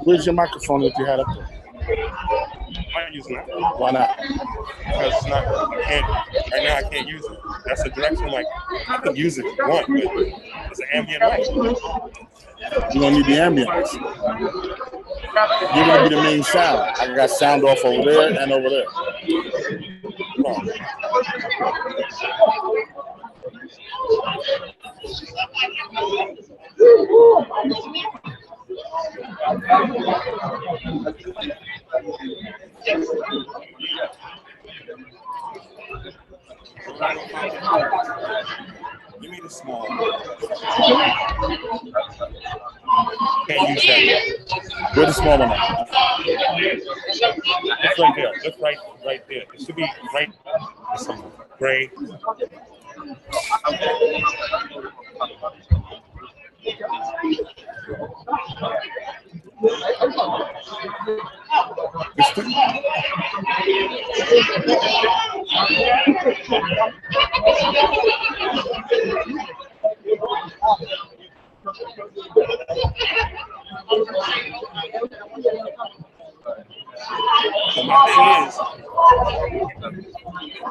Where's your microphone that you had up there? I'm not using that Why not? because it's not. I can't right now. I can't use it. That's the direction. Like I can use it if you want, but it's an ambient light. You don't need the ambience. You're gonna be the main sound. I got sound off over there and over there. No. Give me the small one. Can't use that yet. Where's the small one at? It's right there. Look right there. It should be right. Some gray. So my thing is,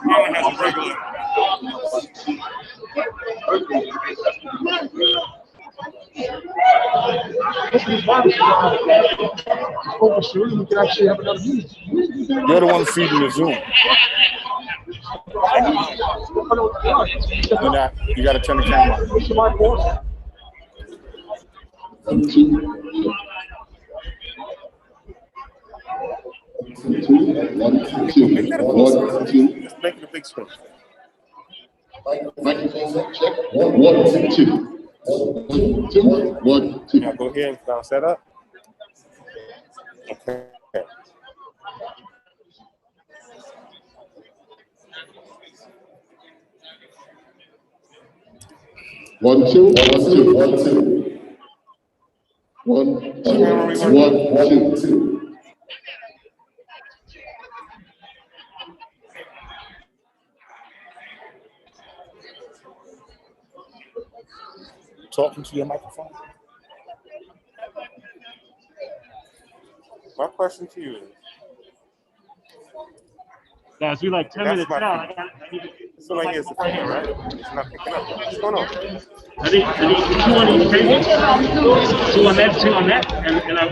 camera has a regular. You can actually have another meeting. You're the one feeding the Zoom. You got to turn the camera on. Just make it a big screen. Microphone check. 1, 2. 1, 2. Now go ahead and bounce that up. Okay. One, two, 1, 2, 1, 2. 1, 2, 1, 2. Talking to your microphone. My question to you is, Guys, we like 10 That's minutes my now. feed. I need to, this one right here is the finger, right? It's not picking up. What's going on? I need 2 on each table. 2 on that, 2 on that, and I.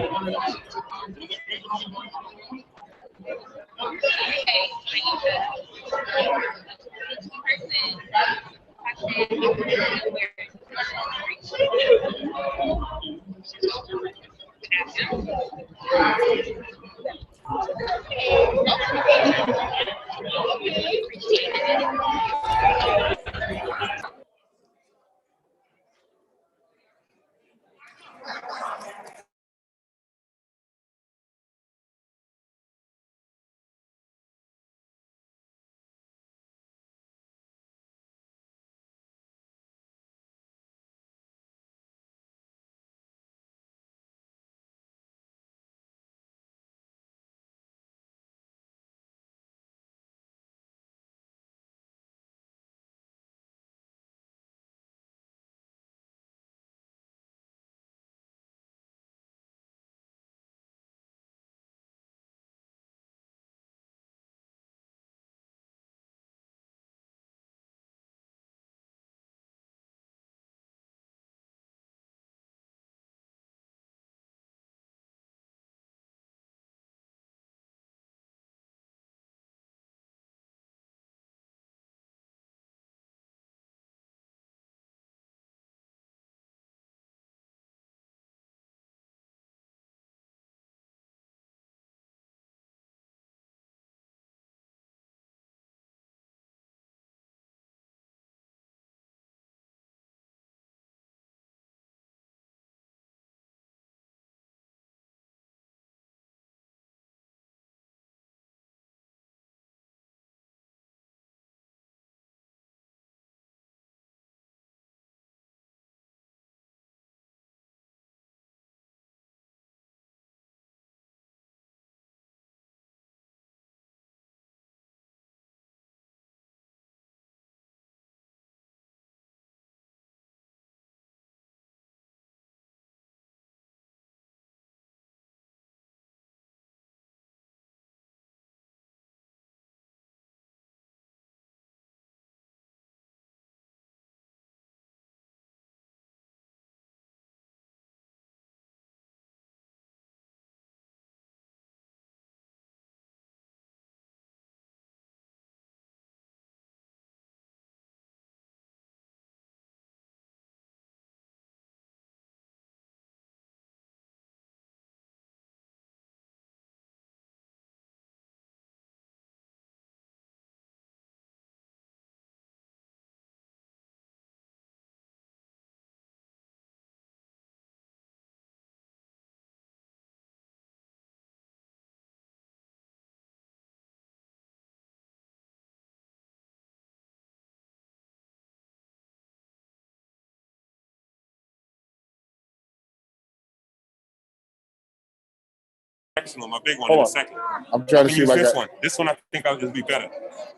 directional, my big one, Hold in a on. second. I'm trying to see Use if I this got. one. This one I think I'll just be better.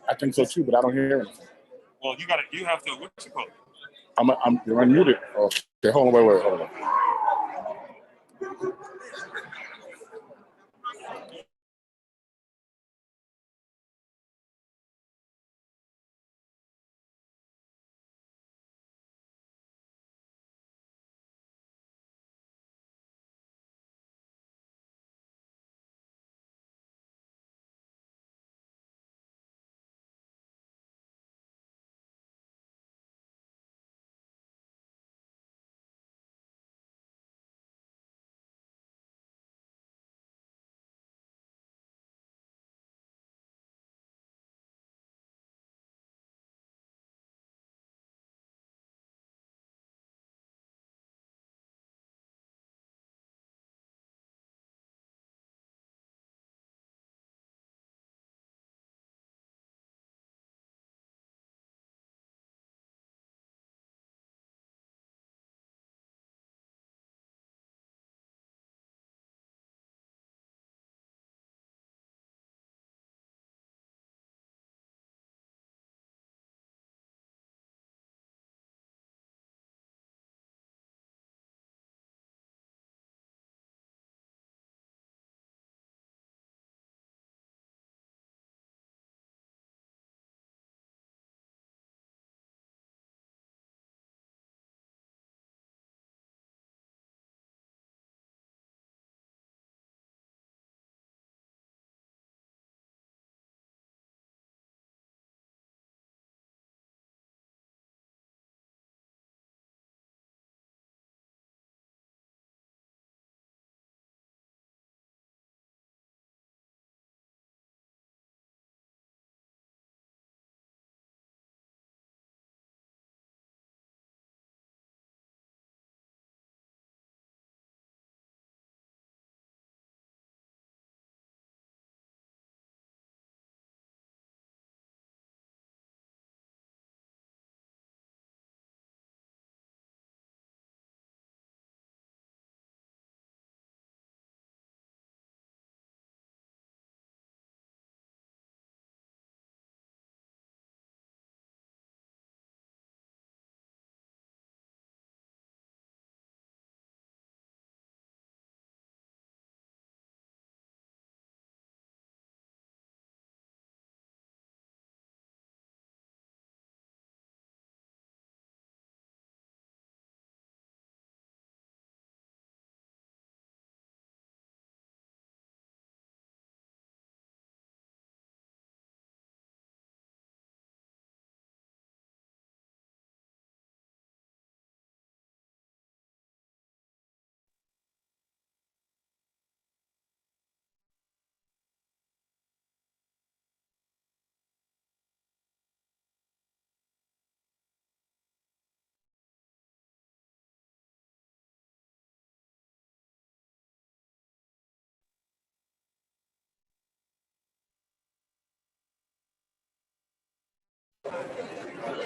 I think so too, but I don't hear anything. Well, you have to, what's it called? You're unmuted. Okay, hold on, wait, hold on.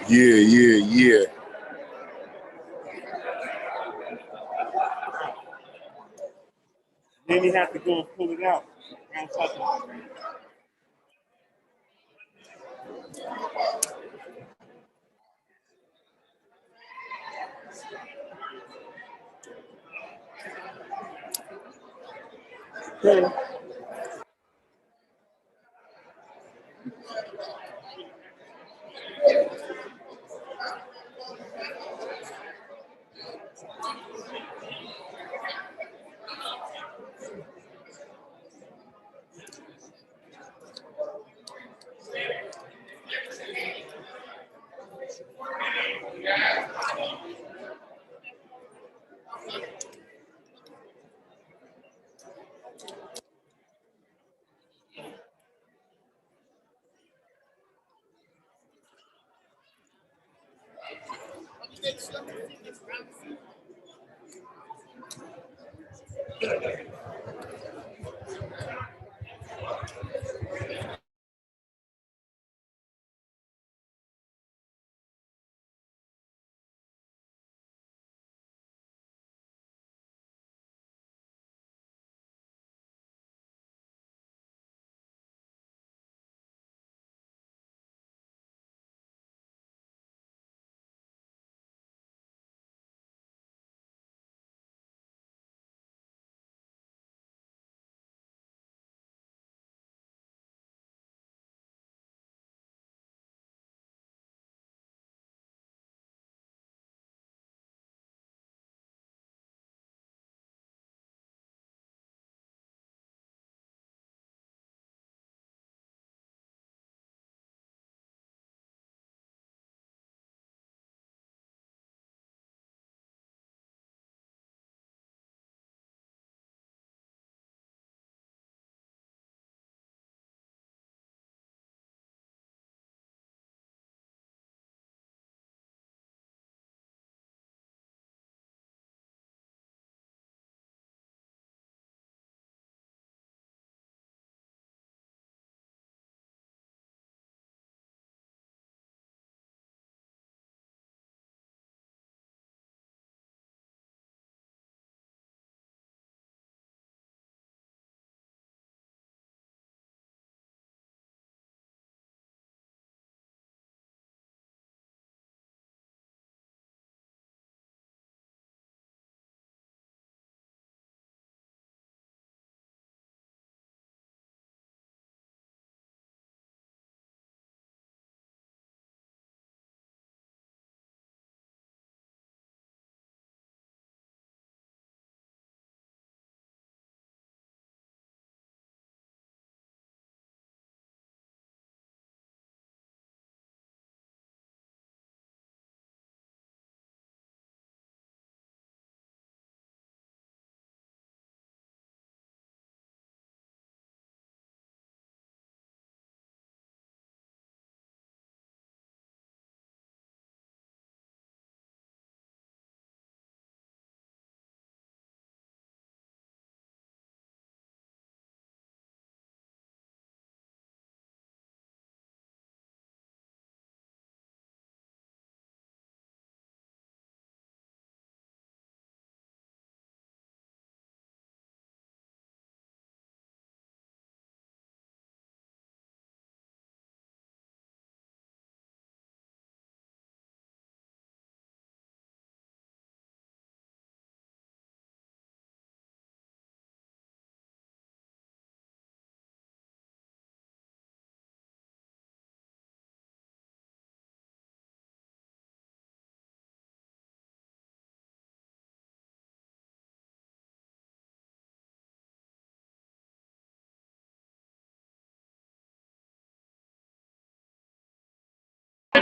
Yeah. Then you have to go and pull it out. Okay.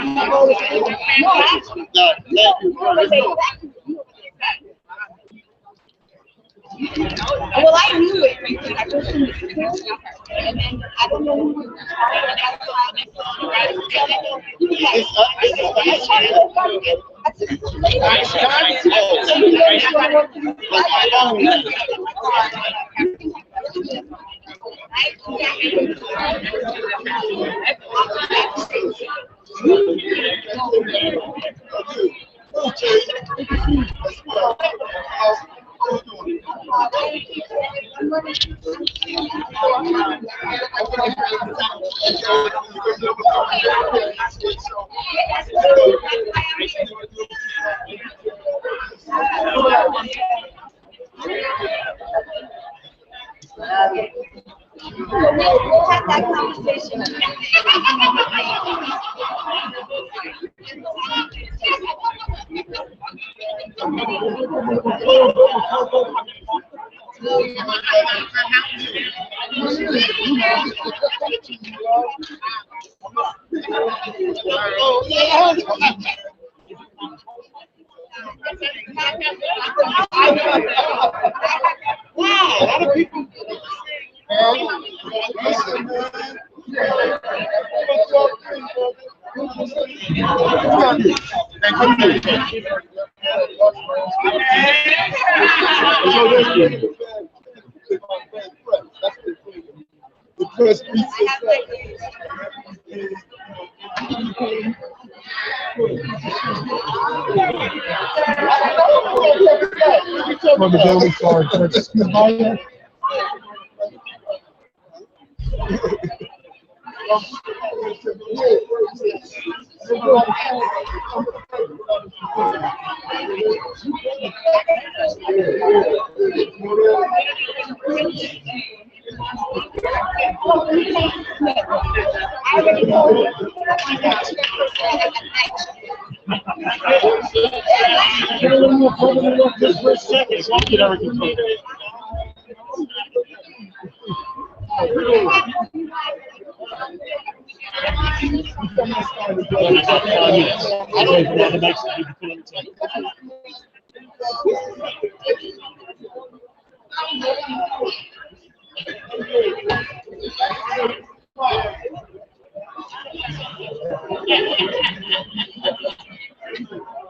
Well, I knew it because I just and then I don't know who was We'll have that conversation.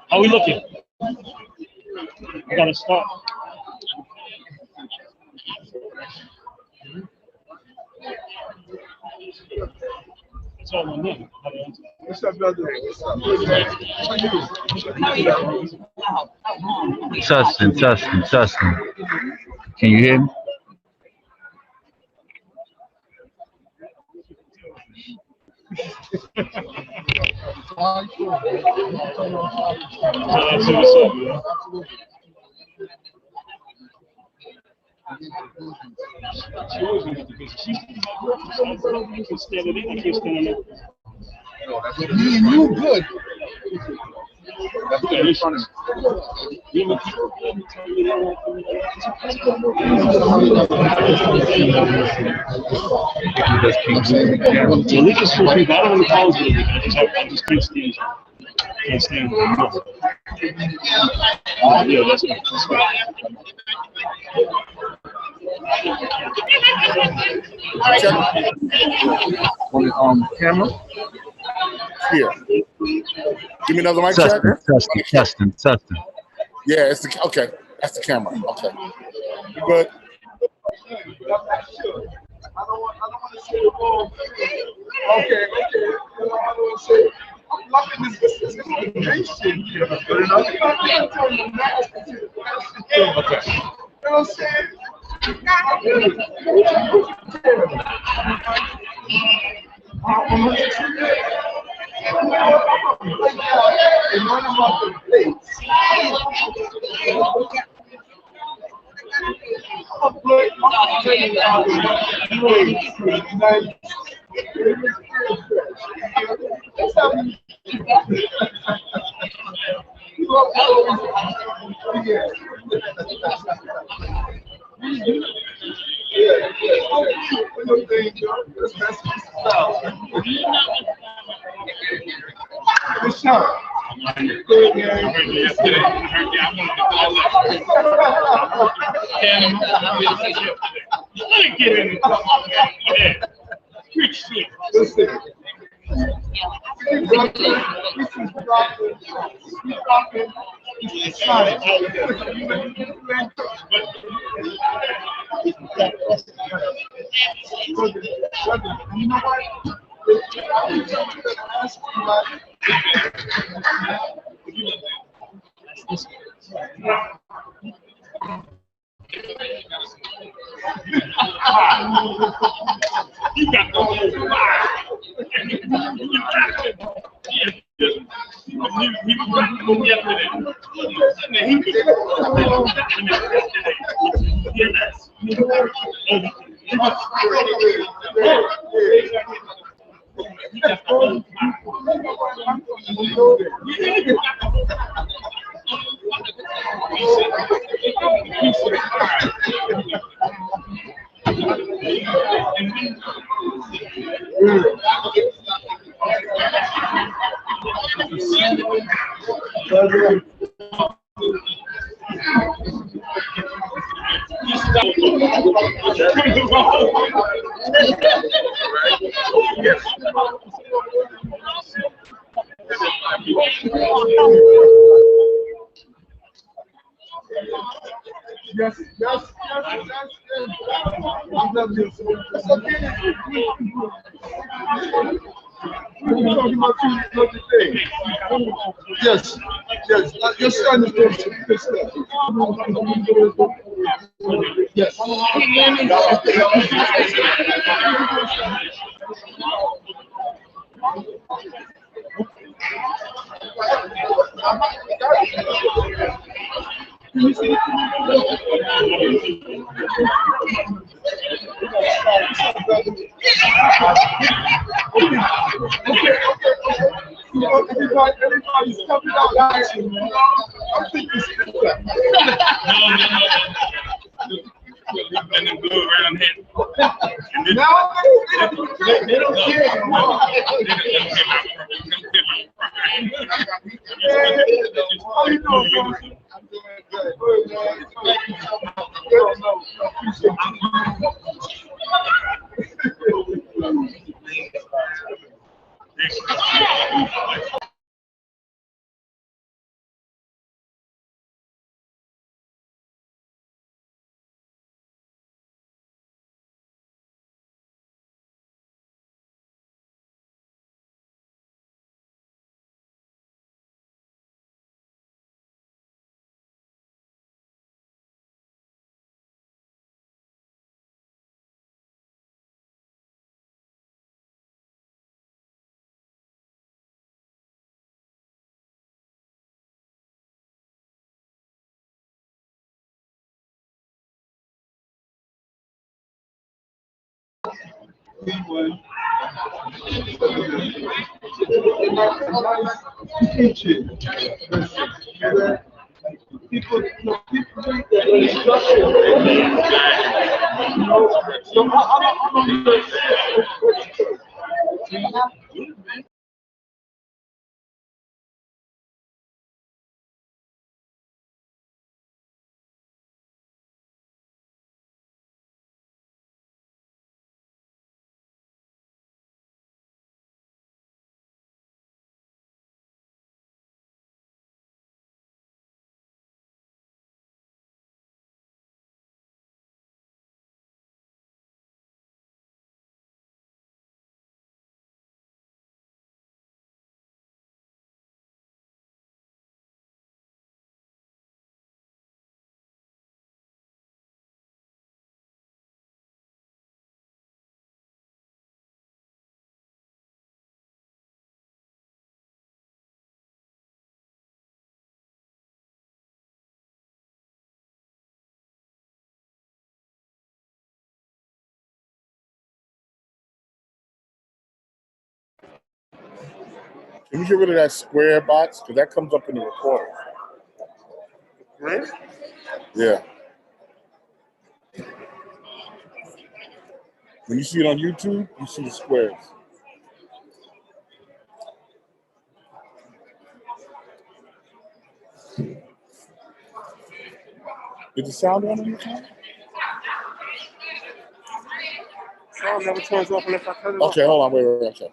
How are we looking? I gotta start. It's all my name. What's up, brother? What's up? Testing, testing, testing. Can you hear me? You good. Religious for people. I don't want to call it religion. I just can't stand it. Can't stand it. Yeah, that's right. On camera? Here. Give me another mic check. Testing. Yeah, it's the okay. That's the camera. Okay. You good? I don't want to say the wrong thing. Okay. I don't want to say. I'm loving this information here. I'm not turning the mask into the question. Okay. You know what I'm saying? Good shot. Good, man. I heard you yesterday. I wanted to call that. Let me get in and come on, man. Go ahead. Preach to it. Listen. This is rocking. This is science. You know what? You got the whole fire. You got it. Yeah. He was yesterday. He was Yes. I love you. It's okay. We're talking about you today. Yes. Your son is doing some good stuff. Yes. Everybody's coming out action, man. I'm thinking and then blue around here. now they don't care. How you doing, bro? I'm doing good. Good, man. Thank you so much. I appreciate you. Teaching. People need that instruction. So Can you get rid of that square box? Because that comes up in the recorder. Right? Yeah. When you see it on YouTube, you see the squares. Is the sound on your phone? Sound never turns off unless I turn it off. Okay, hold on, wait. Check.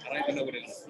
I don't even know what it is.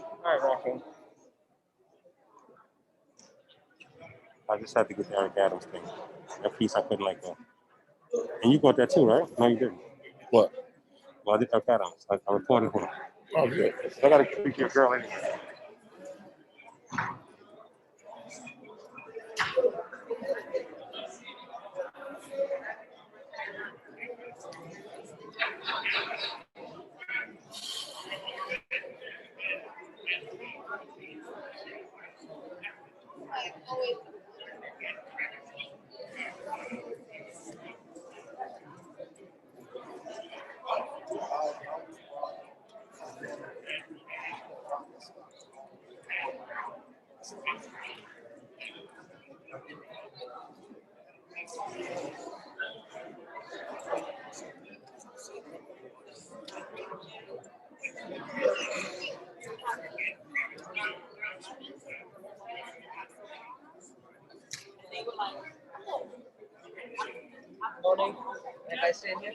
All right, Rocco. I just had to get the Eric Adams thing. That piece I couldn't like that. And you got that too, right? No, you didn't. What? Well, I did Eric Adams. I recorded him. Oh, good. I gotta speak to your girl anyway. Morning. Like I said here.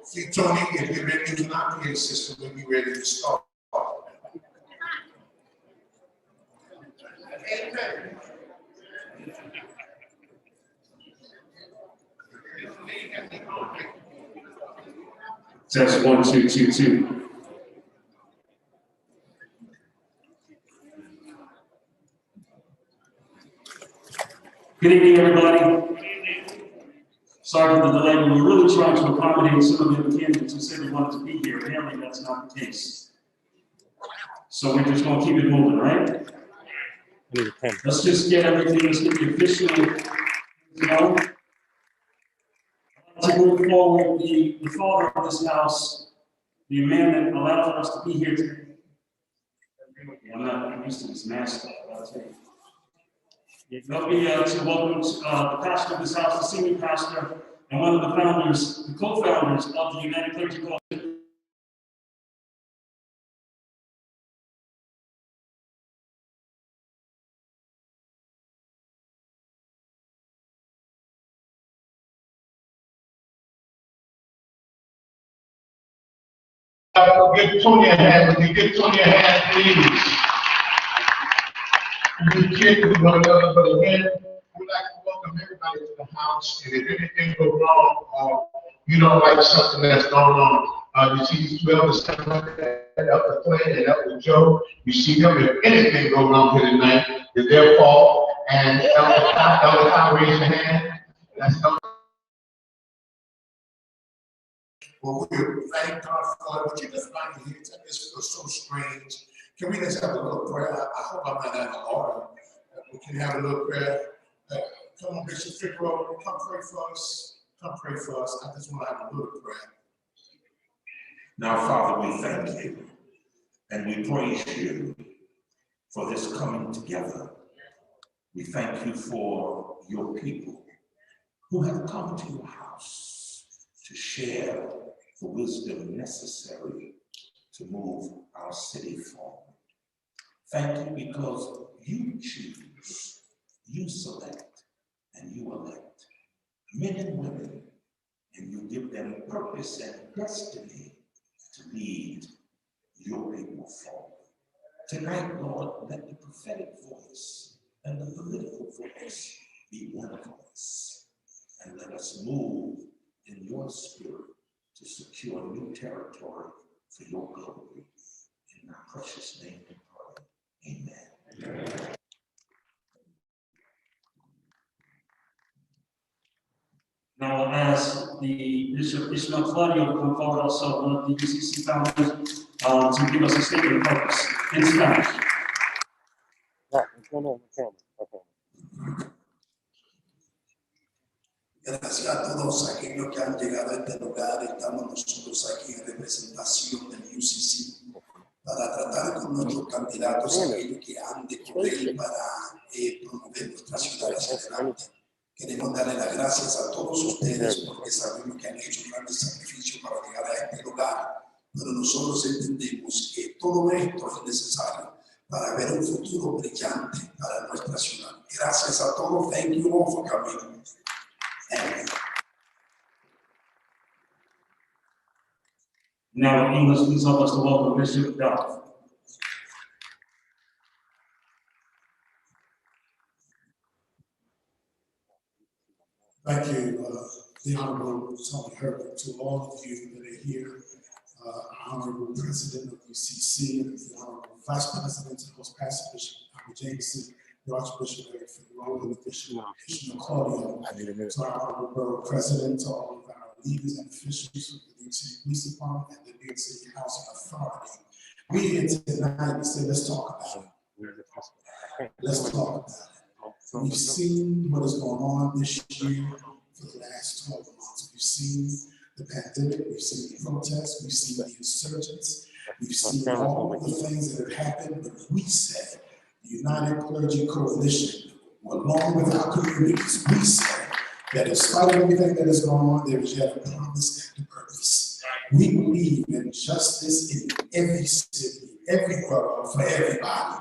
See, Tony, if you're ready to not PA system, we'll be ready to start. Test 1, 2, 2, 2. Good evening, everybody. Sorry for the delay. We were really trying to accommodate some of the other candidates who said they wanted to be here. Apparently, that's not the case. So we're just going to keep it moving, right? Let's just get everything. Let's get the official, you know. To move forward, the father of this house, the man that allowed for us to be here today. I'm not used to this mask stuff, I'll tell you. Help me to welcome the pastor of this house, the senior pastor, and one of the founders, the co-founders of the United Clergy Coalition. Give Tony a hand, would you give Tony a hand, please? You can't do one another, but again, we'd like to welcome everybody to the house, and if anything goes wrong, or you don't like something that's going on, you see these 12 to 7 up the Flynn and up with Joe, you see them, if anything goes wrong here tonight, it's their fault, and Elder, raise your hand. That's well, we thank God for it, but you just find here, this was so strange. Can we just have a little prayer? I hope I'm not out of order. We can have a little prayer. Come on, Bishop Fiscal, come pray for us. Come pray for us. I just want to have a little prayer. Now, Father, we thank you and we praise you for this coming together. We thank you for your people who have come to your house to share the wisdom necessary to move our city forward. Thank you because you choose, you select, and you elect men and women, and you give them purpose and destiny to lead your people forward. Tonight, Lord, let the prophetic voice and the political voice be one voice, and let us move in your spirit to secure new territory for your glory. In our precious name we pray. Amen. Now I'll ask the Bishop Ishmael Claudio to come forward, also one of the UCC founders, to give us a statement of purpose in Spanish. Gracias a todos aquellos que han llegado a este lugar. Estamos nosotros aquí en representación del UCC para tratar con nuestros candidatos, aquellos que han de correr para promover nuestra ciudad hacia adelante. Queremos darle las gracias a todos ustedes porque sabemos que han hecho grandes sacrificios para llegar a este lugar, pero nosotros entendemos que todo esto es necesario para ver un futuro brillante para nuestra ciudad. Gracias a todos. Thank you all for coming. Now in English, please help us to welcome Bishop Duff. Thank you, the Honorable Tony Herbert, to all of you that are here, Honorable President of UCC, and the Honorable Vice President and Host Pastor Bishop Albert Jameson, the Archbishop of Figueroa, and Bishop Claudio, to our Honorable Borough President, to all of our leaders and officials of the New York City Police Department and the New York City Housing Authority. We're here tonight to say, let's talk about it. Let's talk about it. We've seen what is going on this year for the last 12 months. We've seen the pandemic, we've seen the protests, we've seen the insurgents, we've seen all the things that have happened, but we said, the United Clergy Coalition, along with our communities, we said, that in spite of everything that is going on, there is yet a promise and purpose. We believe in justice in every city, every borough, for everybody.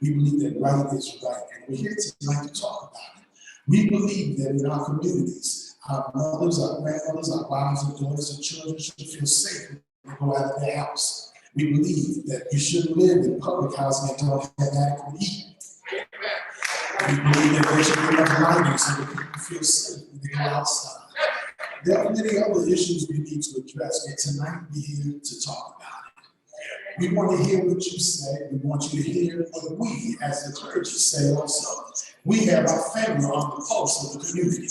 We believe that right is right, and we're here tonight to talk about it. We believe that in our communities, our mothers, our grandmothers, our wives, and daughters, and children should feel safe when they go out of their house. We believe that you should live in public housing and don't have adequate heat. We believe that there should be enough lighting so that people feel safe when they go outside. There are many other issues we need to address, but tonight we're here to talk about it. We want to hear what you say. We want you to hear what we, as the clergy, say also. We have our finger on the pulse of the community.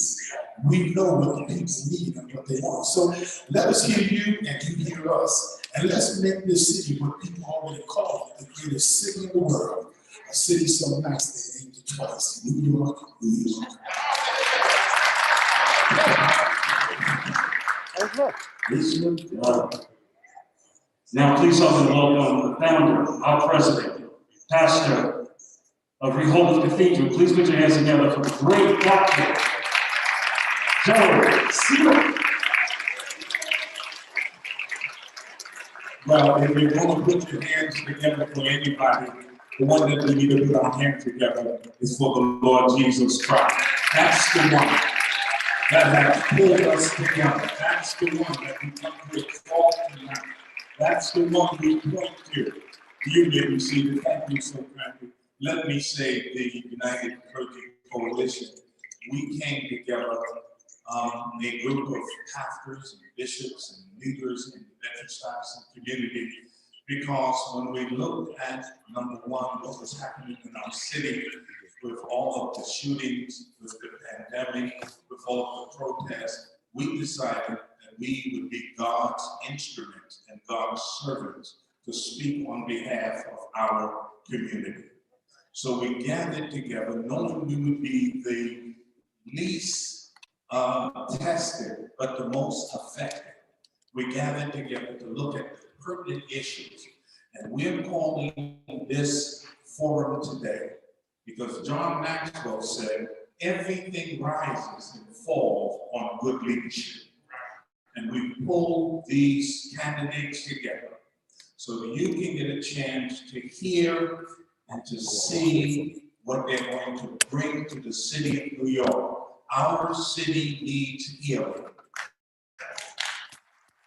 We know what the people need and what they want. So let us hear you and you hear us. And let's make this city what people already call it, the greatest city in the world. A city so nice they named it twice. New York, New York. Now, please help me welcome the founder, our president, pastor of Rehoboth Cathedral. Please put your hands together for the great Dr. Joe Seal. Well, if you want to put your hands together for anybody, the one that we need to put our hands together is for the Lord Jesus Christ. That's the one that has pulled us together. That's the one that we come to exalt tonight. That's the one we point to. You didn't receive it. Thank you so kindly. Let me say the United Clergy Coalition. We came together, a group of pastors and bishops and leaders in the Metro-Stuyvesant community, because when we looked at, number one, what was happening in our city with all of the shootings, with the pandemic, with all of the protests, we decided that we would be God's instrument and God's servants to speak on behalf of our community. So we gathered together knowing we would be the least tested, but the most affected. We gathered together to look at the pertinent issues. And we're calling this forum today because John Maxwell said, everything rises and falls on good leadership. And we pulled these candidates together so that you can get a chance to hear and to see what they're going to bring to the city of New York. Our city needs healing.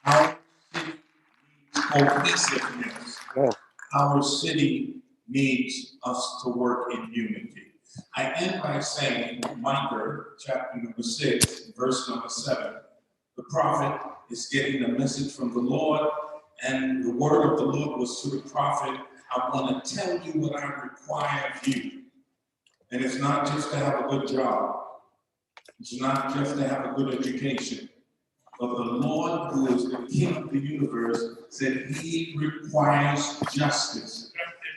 Our city needs cohesiveness. Our city needs us to work in unity. I end by saying, Micah, chapter number 6, verse number 7, the prophet is getting a message from the Lord, and the word of the Lord was to the prophet, I want to tell you what I require of you. And it's not just to have a good job. It's not just to have a good education. But the Lord, who is the King of the universe, said he requires justice.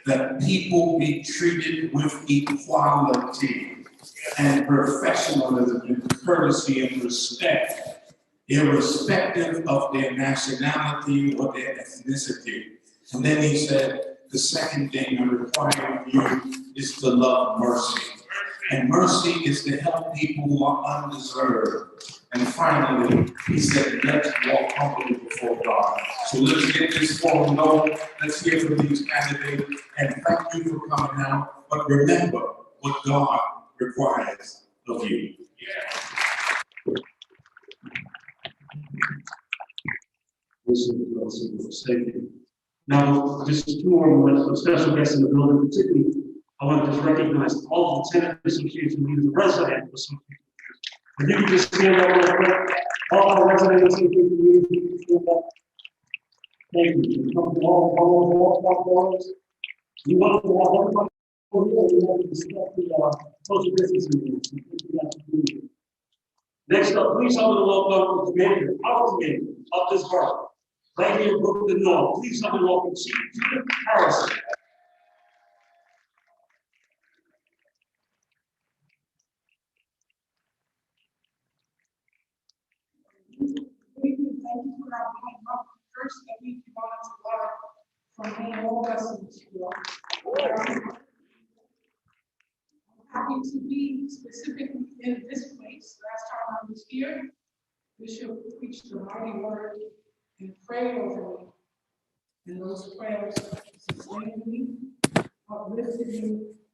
That people be treated with equality and professionalism and courtesy and respect, irrespective of their nationality or their ethnicity. And then he said, the second thing I require of you is to love mercy. And mercy is to help people who are undeserved. And finally, he said, let's walk humbly before God. So let's get this forum going. Let's hear from these candidates. And thank you for coming out. But remember what God requires of you. Now, just two more special guests in the building, particularly, I want to just recognize all of the tenant association leaders, the resident association. If you can just stand up real quick, all the resident association leaders, you can stand up. Thank you. Come to all. You want to have everybody over here, you want to discuss the social distancing. Next up, please help me to welcome the commander, our commander of this borough. Right here in Brooklyn North. Please help me welcome Chief Judith Harrison. Thank you for having me. First, I think you wanted to learn from me all of us in the school. I'm happy me to be specifically in this place. Last time I was here, Bishop preached the mighty word and prayed over me. And those prayers sustained me, uplifted me,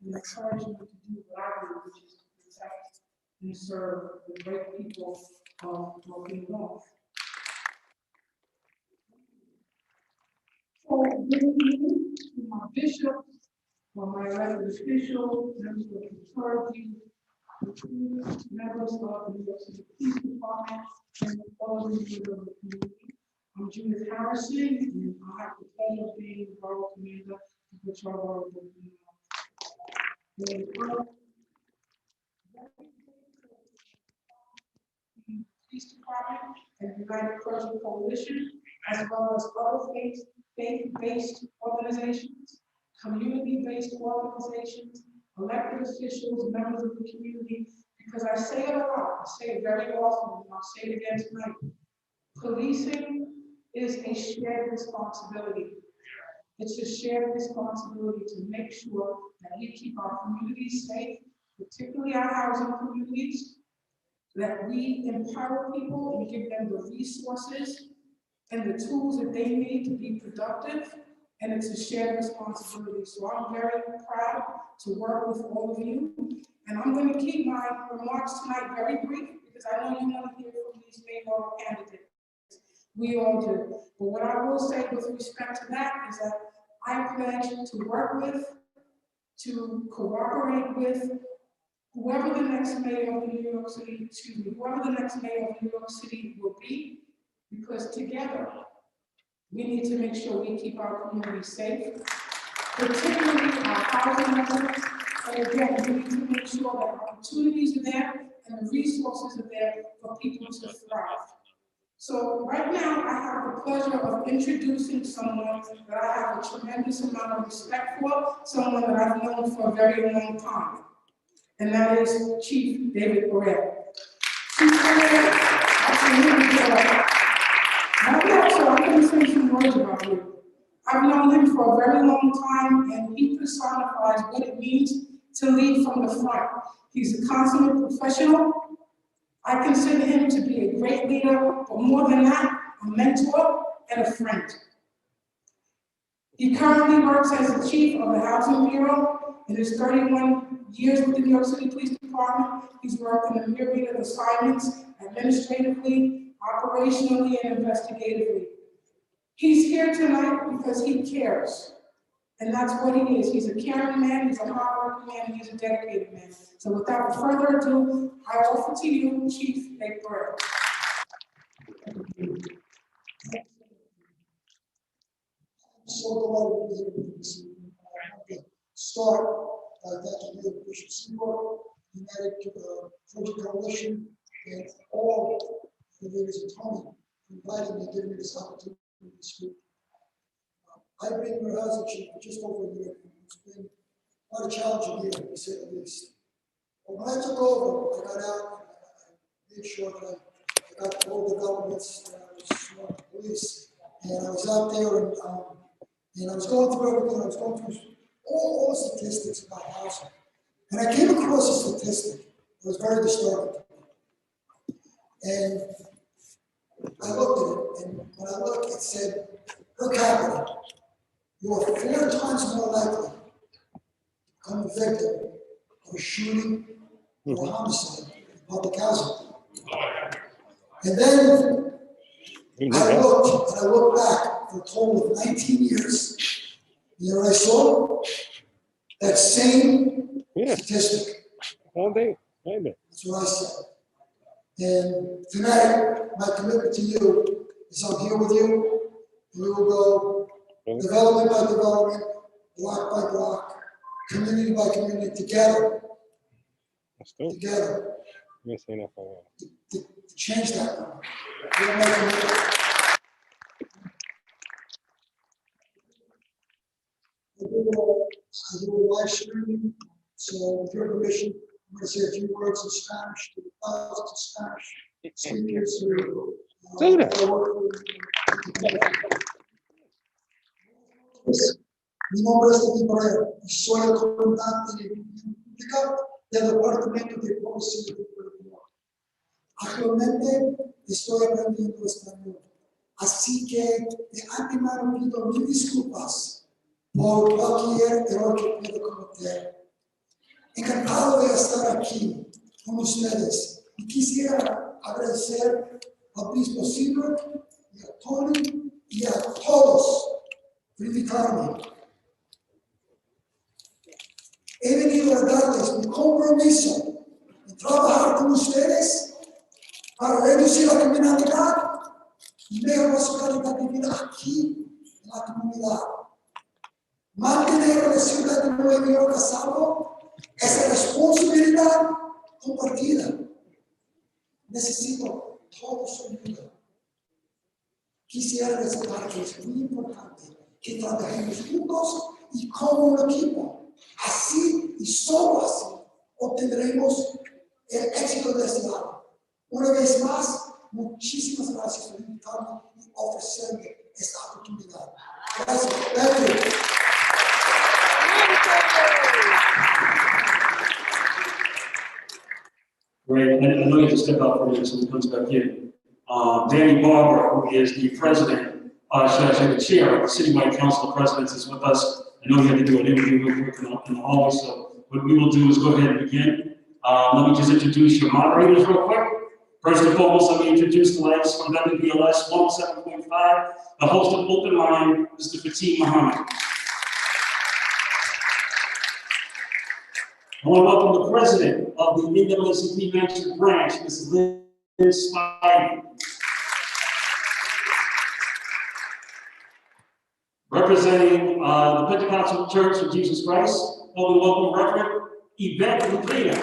and encouraged me to do what I do, which is to protect and serve the great people of Broken North. So, good evening to my bishop, my elected officials, members of the clergy, members of the New York City Police Department, and all of the members of the community. I'm Judith Harrison, and I have the pleasure of being the borough commander of the Borough of the Police Department and United Crossing Coalition, as well as other faith-based organizations, community-based organizations, elected officials, members of the community, because I say it a lot, I say it very often, and I'll say it again tonight. Policing is a shared responsibility. It's a shared responsibility to make sure that we keep our communities safe, particularly our housing communities, that we empower people and give them the resources and the tools that they need to be productive, and it's a shared responsibility. So I'm very proud to work with all of you, and I'm going to keep my remarks tonight very brief because I know you want to hear from these mayoral candidates. We all do. But what I will say with respect to that is that I pledge to work with, to cooperate with, whoever the next mayor of New York City, whoever the next mayor of New York City will be, because together we need to make sure we keep our community safe, particularly our housing members. And again, we need to make sure that opportunities are there and the resources are there for people to thrive. So right now, I have the pleasure of introducing someone that I have a tremendous amount of respect for, someone that I've known for a very long time. And that is Chief David Burrell. Chief Burrell, absolutely correct. So I'm going to say some words about you. I've known him for a very long time, and he personifies what it means to lead from the front. He's a consummate professional. I consider him to be a great leader, but more than that, a mentor and a friend. He currently works as the chief of the Housing Bureau. In his 31 years with the New York City Police Department, he's worked in a myriad of assignments, administratively, operationally, and investigatively. He's here tonight because he cares. And that's what he is. He's a caring man, he's a hardworking man, and he's a dedicated man. So without further ado, I offer to you Chief David Burrell. So delighted to be here this evening. I want to start by thanking you, Bishop Seymour, United Crossing Coalition, and all the leaders of Tony for inviting me and giving me this opportunity to speak. I've been in your housing chief for just over a year. It's been quite a challenging year, to say the least. But when I took over, I got out and I made sure that I got all the developments that I was sworn to police. And I was out there and I was going through everything. I was going through all the statistics about housing. And I came across a statistic that was very disturbing. And I looked at it, and when I looked, it said, per capita, you are 4 times more likely to become a victim of a shooting or a homicide in public housing. And then I looked back for a total of 19 years. You know what I saw? That same statistic. All day. That's what I said. And tonight, my commitment to you is I'm here with you, and we will go development by development, block by block, community by community, together. Together. To change that number. I do a live streaming, so with your permission, I'm going to say a few words in Spanish to the thousands of Spanish speakers who do that. Mi nombre es David Burrell y soy el comandante de la República del Departamento de Policía de Puerto Rico. Actualmente estoy aprendiendo español, así que de antemano pido mil disculpas por cualquier error que pueda cometer. Encantado de estar aquí con ustedes y quisiera agradecer al obispo Silver y a Tony y a todos por invitarme. He venido a darles mi compromiso de trabajar con ustedes para reducir la criminalidad y mejorar su calidad de vida aquí en la comunidad. Mantener la ciudad de Nueva York a salvo es responsabilidad compartida. Necesito todo su ayuda. Quisiera resaltar que es muy importante que trabajemos juntos y como un equipo. Así y solo así obtendremos el éxito deseado. Una vez más, muchísimas gracias por invitarme y ofrecerme esta oportunidad. Gracias. Thank you. Great. I know you have to step out for a minute so he comes back in. Danny Barber, who is the president, should I say the chair of the Citywide Council of Presidents, is with us. I know we had to do an interview real quick in the hallway, so what we will do is go ahead and begin. Let me just introduce your moderators real quick. First and foremost, let me introduce the latest from WBLS 107.5, the host of Open Line, Mr. Fatim Muhammad. I want to welcome the president of the NAACP Manchester branch, Mrs. Liz Spivey. Representing the Pentecostal Church of Jesus Christ, I want to welcome Reverend Yvette Lupina.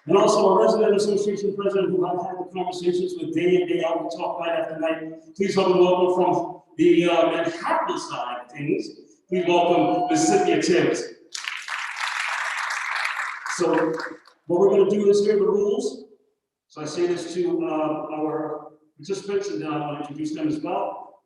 And also a resident association president who I've had the conversations with day in, day out, we talk night after night. Please help me welcome from the Manhattan side of things. Please welcome Ms. Cynthia Tibbs. So what we're going to do is hear the rules. So I say this to our participants, and then I want to introduce them as well.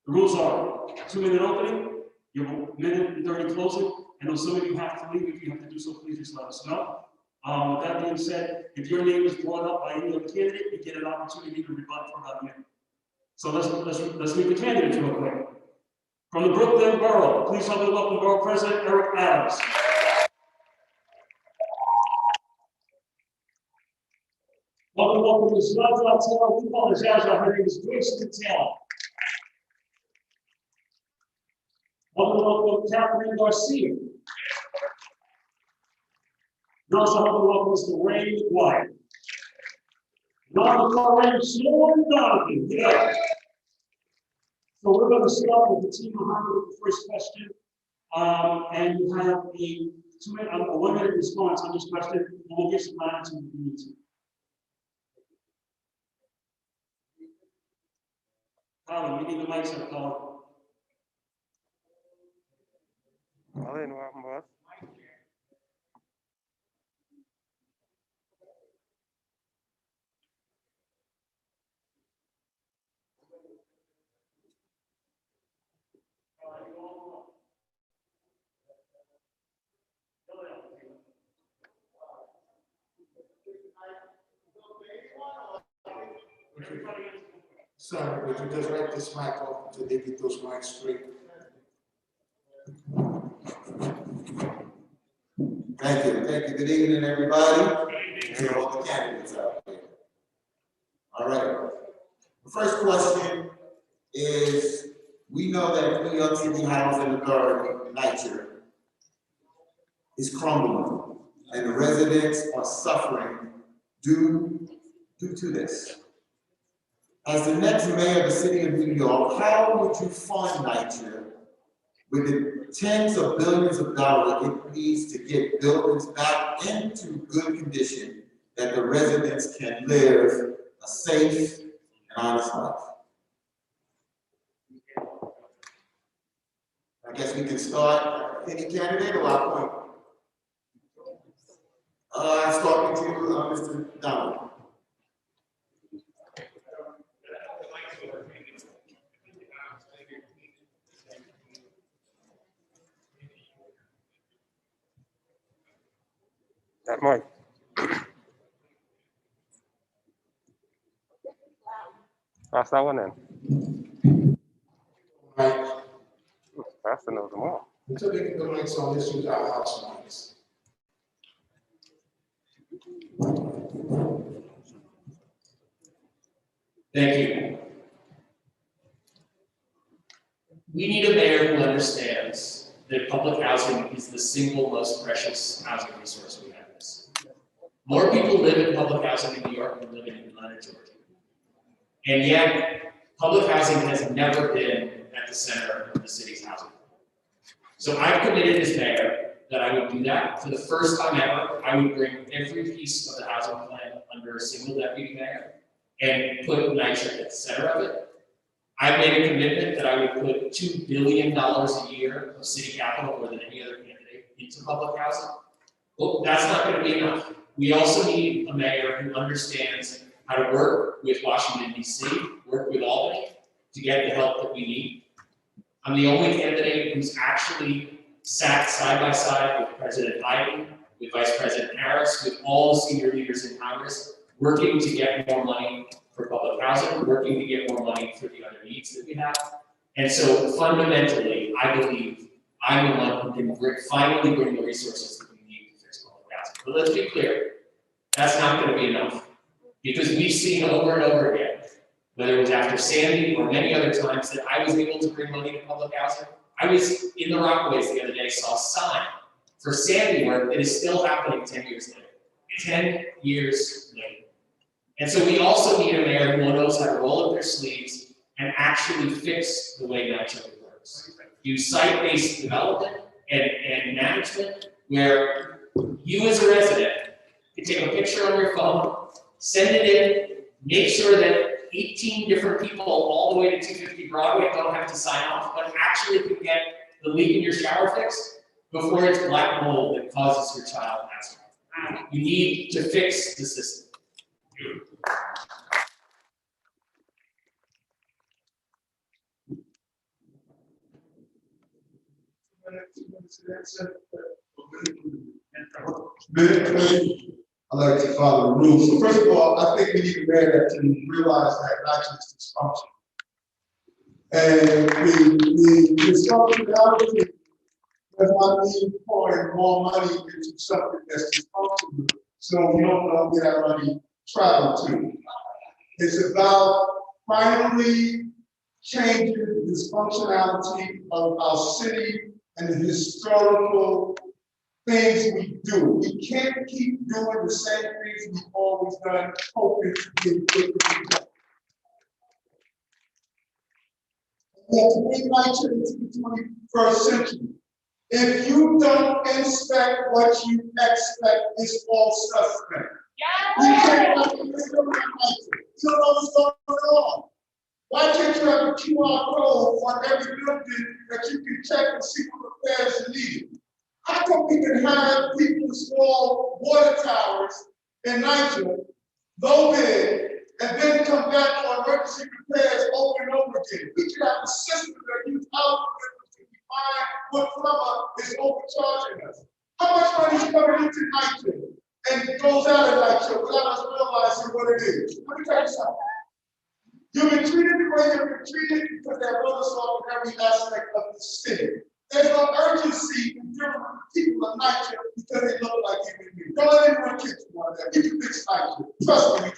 The rules are 2-minute opening, you have a minute and 30 closing. I know some of you have to leave. If you have to do so, please just let us know. With that being said, if your name is brought up by any other candidate, you get an opportunity to rebut for about a minute. So let's meet the candidates real quick. From the Brooklyn Borough, please help me welcome Borough President Eric Adams. Welcome Ms. Zaza Taylor. We call her Zaza. Her name is Grace Patel. Welcome Catherine Garcia. And also welcome Mr. Ray White. Corinne Sloan Donovan. Yeah. So we're going to start with the team Muhammad with the first question. And you have a 1-minute response on this question, and we'll give some latitude if you need to. Colin, we need the mic set, Colin. Colin, what happened, boss? Sir, would you just write this mic off until they get those mics straight? Thank you. Good evening, everybody. And all the candidates out there. All right. The first question is, we know that New York City Housing Authority, NYCHA, is crumbling, and the residents are suffering due to this. As the next mayor of the city of New York, how would you fund NYCHA with the tens of billions of dollars it needs to get buildings back into good condition that the residents can live a safe and honest life? I guess we can start. Any candidate or I point? I start with you, Mr. Donald. Hot mic. Pass that one in. Pastor knows them all. Until they get the mics on, let's use our house mics. Thank you. We need a mayor who understands that public housing is the single most precious housing resource we have. More people live in public housing in New York than live in Atlanta, Georgia. And yet, public housing has never been at the center of the city's housing. So I've committed as mayor that I would do that. For the first time ever, I would bring every piece of the housing plan under a single deputy mayor and put NYCHA at the center of it. I've made a commitment that I would put $2 billion a year of city capital, more than any other candidate, into public housing. Well, that's not going to be enough. We also need a mayor who understands how to work with Washington, D.C., work with Albany to get the help that we need. I'm the only candidate who's actually sat side by side with President Biden, with Vice President Harris, with all the senior leaders in Congress, working to get more money for public housing, working to get more money for the other needs that we have. And so fundamentally, I believe I'm the one who can finally bring the resources that we need to fix public housing. But let's be clear, that's not going to be enough. Because we've seen over and over again, whether it was after Sandy or many other times that I was able to bring money to public housing. I was in the Rockaways the other day, saw a sign for Sandy work that is still happening 10 years later. 10 years later. And so we also need a mayor who knows how to roll up their sleeves and actually fix the way NYCHA works. Do site-based development and management where you as a resident can take a picture on your phone, send it in, make sure that 18 different people all the way to 250 Broadway don't have to sign off, but actually can get the leak in your shower fixed before it's black mold that causes your child asthma. You need to fix the system. I like to follow the rules. So first of all, I think we need a mayor that can realize that NYCHA is dysfunctional. And the dysfunctionality does not mean pouring more money into something that's dysfunctional, so we don't know where that money traveled to. It's about finally changing the dysfunctionality of our city and the historical things we do. We can't keep doing the same things we've always done, hoping to get good results. We have to bring NYCHA into the 21st century. If you don't inspect what you expect, it's all suspect. You can't do it. You don't know what's going on. Why can't you have a QR code on every building that you can check and see what repairs you need? How come we can have people install water towers in NYCHA, go big, and then come back for emergency repairs over and over again? We can have a system that use algorithms to define what plumber is overcharging us. How much money is coming into NYCHA and goes out of NYCHA without us realizing what it is? Let me tell you something. You've been treated the way you've been treated because they're run us off in every aspect of the city. There's no urgency in dealing with people of NYCHA because they look like you and me. Don't let anyone kick you on that. We can fix NYCHA. Trust me, we can.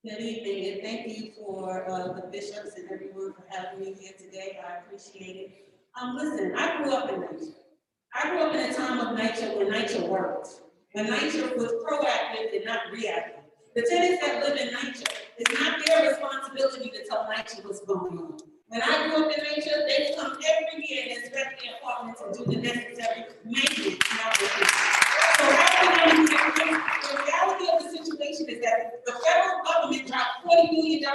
Good evening, and thank you for the bishops and everyone for having me here today. I appreciate it. Listen, I grew up in NYCHA. I grew up in a time of NYCHA when NYCHA worked, when NYCHA was proactive and not reactive. The tenants that live in NYCHA, it's not their responsibility to tell NYCHA what's going on. When I grew up in NYCHA, they would come every year and inspect the apartments and do the necessary maintenance. So the reality of the situation is that the federal government dropped $40 million in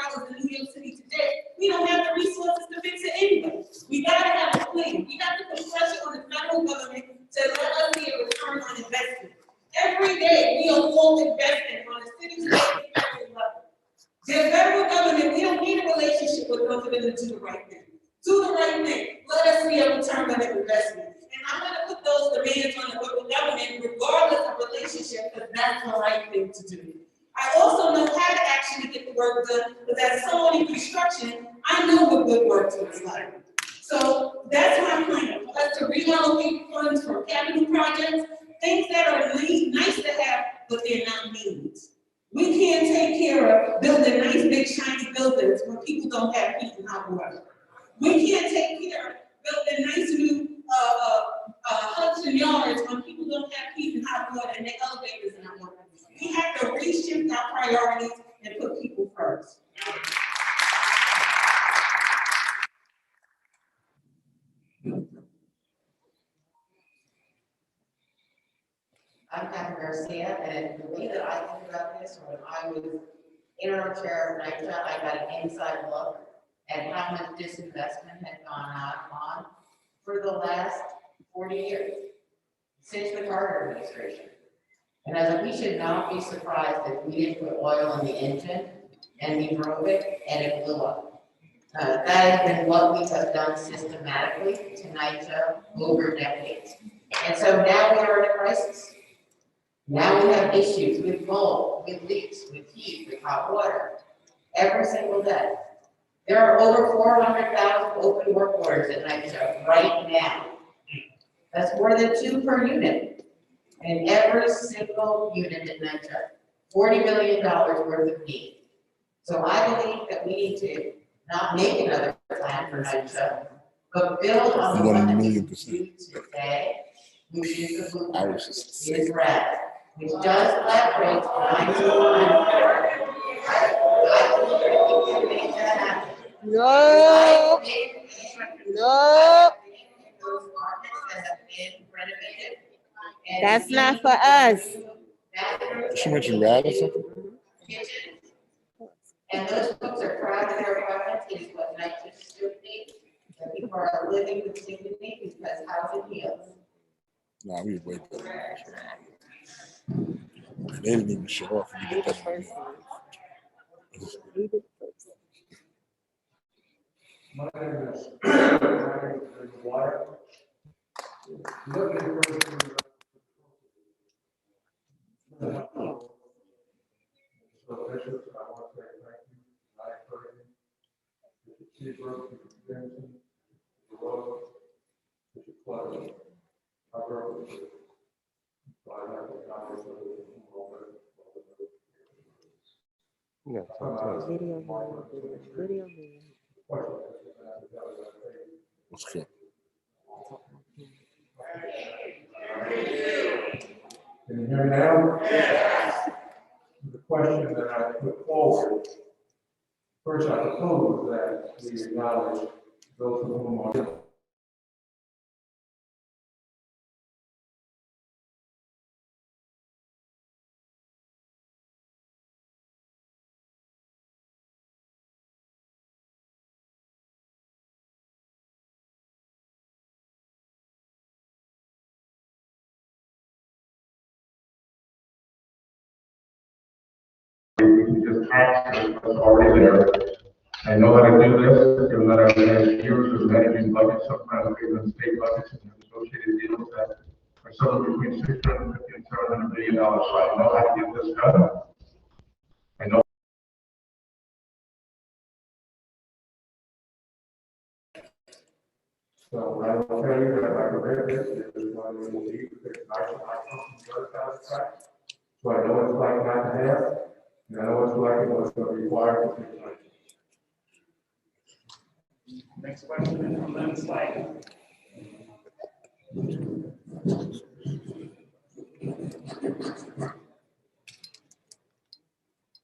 New York City today. We don't have the resources to fix it anyway. We gotta have a plan. We have to put pressure on the federal government to let us see a return on investment. Every day we are all investing on a Do the right thing. Let us see a return on investment. And I'm going to put those demands on the local government regardless of relationship, because that's the right thing to do. I also know how to actually get the work done, because as someone in construction, I know what good work looks like. So that's my plan, for us to reallocate funds for capital projects, things that are nice to have, but they're not needs. We can't take care of building nice, big, shiny buildings when people don't have heat and hot water. We can't take care of building nice new huts and yards when people don't have heat and hot water and their elevators are not working. We have to reshift our priorities and put people first. I'm Catherine Garcia, and the way that I think about this, when I was interim chair of NYCHA, I got an inside look at how much disinvestment had gone on for the last 40 years, since the Carter administration. And I said, we should not be surprised if we didn't put oil in the engine and we drove it and it blew up. That has been what we have done systematically to NYCHA over decades. And so now we are in a crisis. Now we have issues with mold, with leaks, with heat, with hot water, every single day. There are over 400,000 open work orders at NYCHA right now. That's more than 2 per unit. And every single unit at NYCHA, $40 million worth of need. So I believe that we need to not make another plan for NYCHA, but build on the one that we do today, which is the blueprint, is red, which does flat rates 9 to 1. No. No. That's not for us. She mentioned rad or something? And those folks are proud of their apartments. It is what NYCHA should be. And people are living with dignity because housing heals. Nah, we way better. They didn't even show off. We did that. My name is Water. Looking for so Bishop, I want to say thank you. I encourage you. Bishop Seabrook, Bishop Jensen, Bishop Rose, Bishop Clever. I wrote with you. So I have the knowledge of it. Video. What's good? Can you hear me now? Yes. The question that I put forward, first I propose that we acknowledge those of whom are we can just access what's already there. I know how to do this, given that I've had years of managing budgets, sometimes even state budgets and associated deals that are somewhere between $650 and $700 million. So I know how to get this done. I know. So I will tell you that I read this, it is one of the leads that I come from the other side of the track. So I know what it's like not to have, and I know what it's like and what's going to require to take place. Next question from Lynn Slide.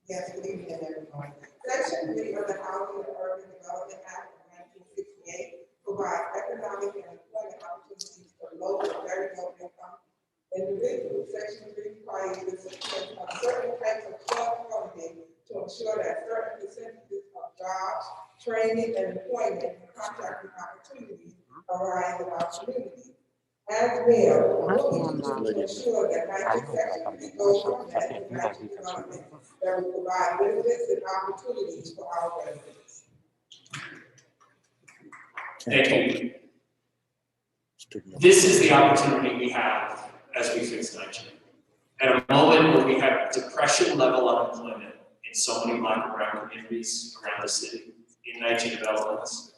Yes, good evening, everyone. Section 3 of the Housing and Urban Development Act of 1968 provides economic and employment opportunities for low and very low income individuals. Section 3 requires the success of certain types of job funding to ensure that certain percentages of jobs, training, and employment and contracting opportunities arise in our community. As mayor, I'm looking to ensure that 19 goes from that to national development that will provide benefits and opportunities for our residents. Thank you. This is the opportunity we have as we fix NYCHA. At a moment where we have depression level unemployment in so many Black and brown communities around the city, in NYCHA developments,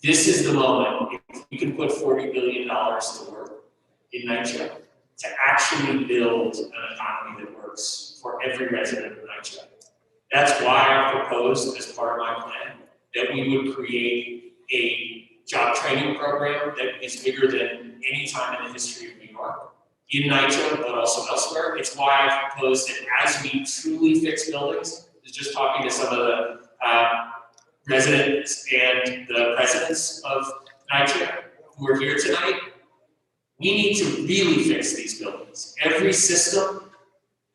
this is the moment, if we can put $40 billion to work in NYCHA, to actually build an economy that works for every resident of NYCHA. That's why I proposed, as part of my plan, that we would create a job training program that is bigger than any time in the history of New York, in NYCHA, but also elsewhere. It's why I proposed that as we truly fix buildings, I was just talking to some of the residents and the presidents of NYCHA who are here tonight. We need to really fix these buildings. Every system,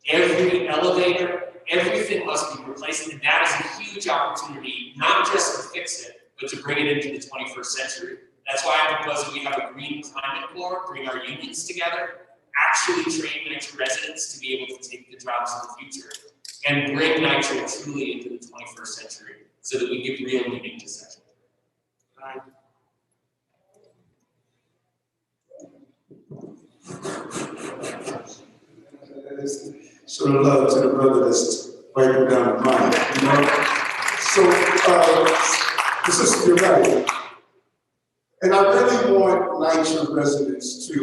every elevator, everything must be replaced, and that is a huge opportunity, not just to fix it, but to bring it into the 21st century. That's why I propose that we have a green climate corps, bring our unions together, actually train NYCHA residents to be able to take the jobs of the future, and bring NYCHA truly into the 21st century so that we give real meaning to Section 3. Show the love to the brother that's wiping down the mic, you know? So, sister, you're right. And I really want NYCHA residents to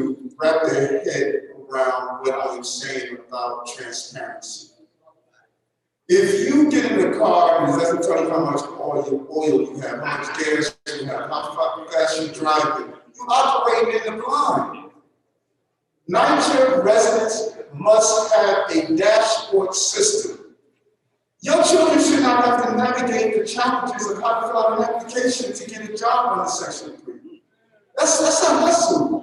wrap their head around what I'm saying about transparency. If you get in a car and it doesn't tell you how much oil you have, how much gas you have, how fast you're driving, you're operating in the blind. NYCHA residents must have a dashboard system. Your children should not have to navigate the challenges of how to fill out an application to get a job under Section 3. That's not necessary.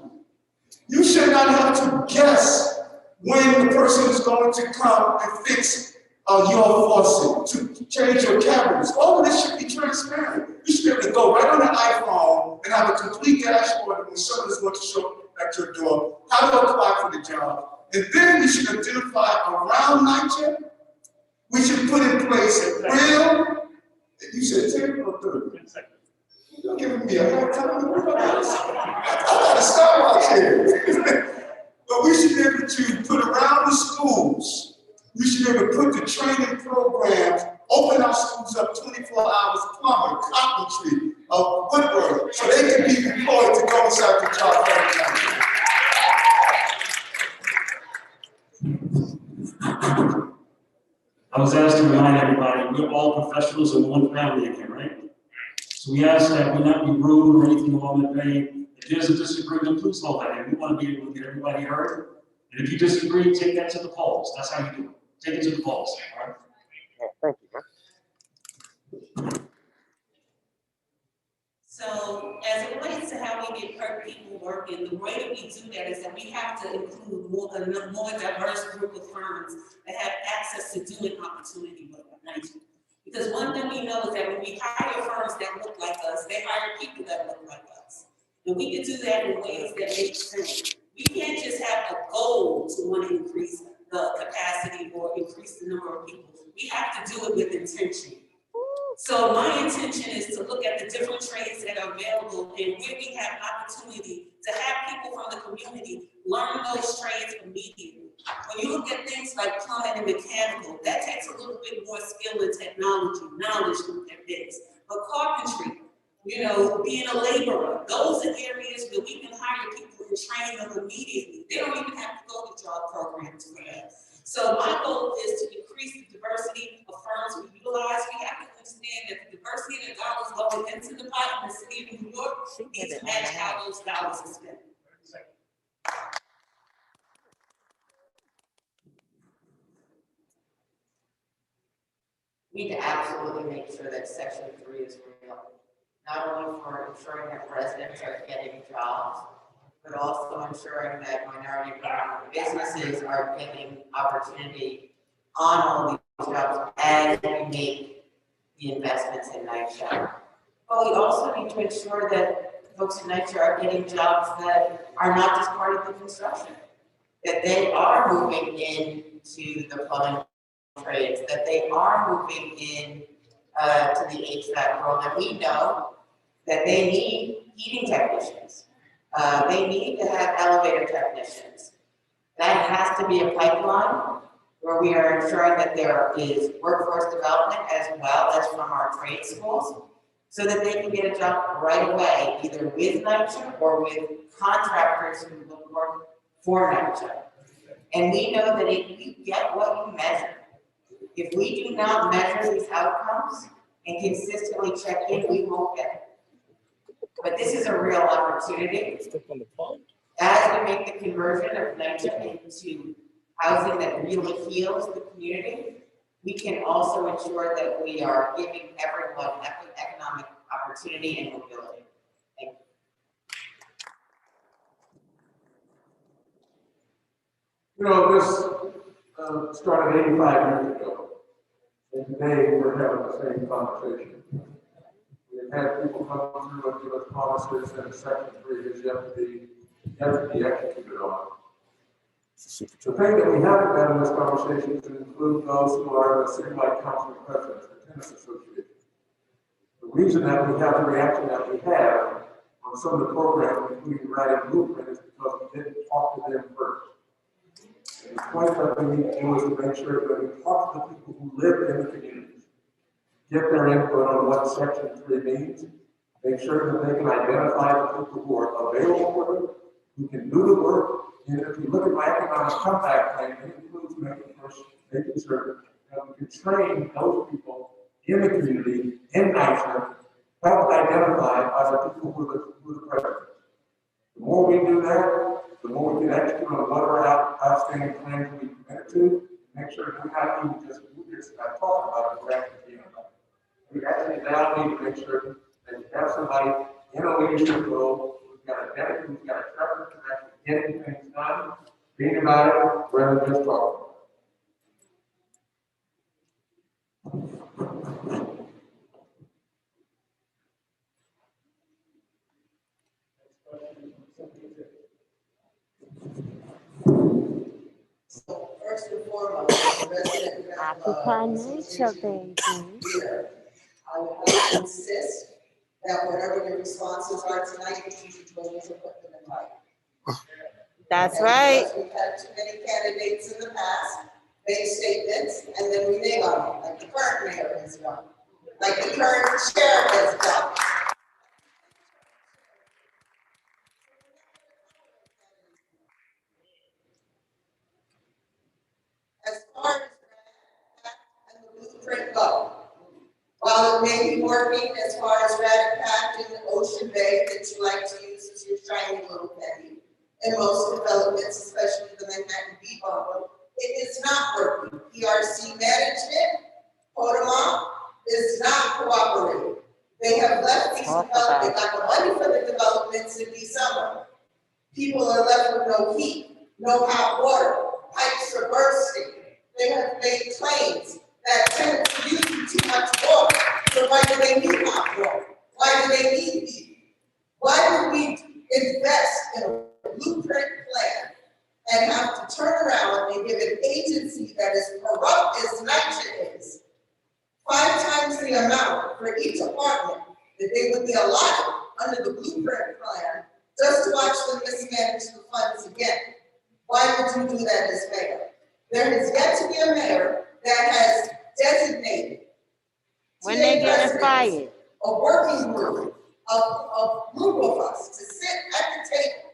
You should not have to guess when the person is going to come and fix your faucet, to change your cabinets. All of this should be transparent. You should be able to go right on the iPhone and have a complete dashboard when someone is going to show up at your door, how to apply for the job. And then we should identify around NYCHA. We should put in place real, you said 10 or 30. You're giving me a hard time. I gotta stop out here. But we should be able to put around the schools. We should be able to put the training programs, open our schools up 24 hours, plumber, carpentry, woodwork, so they can be employed to go inside the job fair. I was asked to remind everybody, we're all professionals in one family again, right? So we ask that we not be rude or anything along the way. If there's a disagreement, please hold that in. We want to be able to get everybody heard. And if you disagree, take that to the polls. That's how you do it. Take it to the polls, all right? Thank you, man. So as it relates to how we get people working, the way that we do that is that we have to include a more diverse group of firms that have access to doing opportunity work at NYCHA. Because one thing we know is that when we hire firms that look like us, they hire people that look like us. And we can do that in ways that make sense. We can't just have a goal to want to increase the capacity or increase the number of people. We have to do it with intention. So my intention is to look at the different trades that are available and where we have opportunity to have people from the community learn those trades immediately. When you look at things like plumbing and mechanical, that takes a little bit more skill and technology, knowledge than this. But carpentry, you know, being a laborer, those are areas where we can hire people and train them immediately. They don't even have to go to job programs for that. So my goal is to increase the diversity of firms we utilize. We have to understand that the diversity of the dollars going into the pot in the city of New York needs to match how those dollars are spent. We need to absolutely make sure that Section 3 is real, not only for ensuring that residents are getting jobs, but also ensuring that minority-owned businesses are getting opportunity on all these jobs as we make the investments in NYCHA. But we also need to ensure that folks in NYCHA are getting jobs that are not just part of the construction, that they are moving into the plumbing trades, that they are moving in to the HVAC world, and we know that they need heating technicians. They need to have elevator technicians. That has to be a pipeline where we are ensuring that there is workforce development as well as from our trade schools, so that they can get a job right away, either with NYCHA or with contractors who look for NYCHA. And we know that if you get what you measure, if we do not measure these outcomes and consistently check in, we won't get it. But this is a real opportunity. As we make the conversion of NYCHA into housing that really heals the community, we can also ensure that we are giving everyone economic opportunity and mobility. Thank you. You know, this started 85 years ago, and today we're having the same conversation. We've had people come through and give us promises, and Section 3 is yet to be executed on. The thing that we haven't done in this conversation is include those who are the citywide council presidents, the tennis association. The reason that we have the reaction that we have on some of the programs, including writing blueprint, is because we didn't talk to them first. And the point that we need to do is to make sure that we talk to the people who live in the communities, get their input on what Section 3 means, make sure that they can identify the people who are available for them, who can do the work. And if you look at my economic comeback plan, it includes making sure that we can train those people in the community, in NYCHA, help identify by the people who are the presidents. The more we do that, the more we can execute on what our outstanding plans we committed to, make sure that we're not even just talking about it, we're actually being about it. We actually now need to make sure that we have somebody in a leadership role who's got a dedicated, who's got a preference for actually getting things done, being about it, rather than just talking. So first and foremost, the resident here, I would insist that whatever your responses are tonight, you should join us and put them in writing. That's And right. because we've had too many candidates in the past make statements and then we neg on them, like the current mayor has done, like the current chair has done. As far as that and the blueprint go, while it may be working as far as Radipact and Ocean Bay that you like to use as your shiny little penny, in most developments, especially the Manhattan Beach bubble, it is not working. ERC management, Podema, is not cooperating. They have left these developments, they got the money for the developments in December. People are left with no heat, no hot water, pipes are bursting. They have made claims that tenants are using too much water. So why do they need hot water? Why do they need heat? Why do we invest in a blueprint plan and have to turn around and give an agency that is corrupt as NYCHA is 5 times the amount for each apartment that they would be allotted under the blueprint plan just to watch them mismanage the funds again? Why would you do that as mayor? There has yet to be a mayor that has designated When they get fired, a working group, a group of us to sit at the table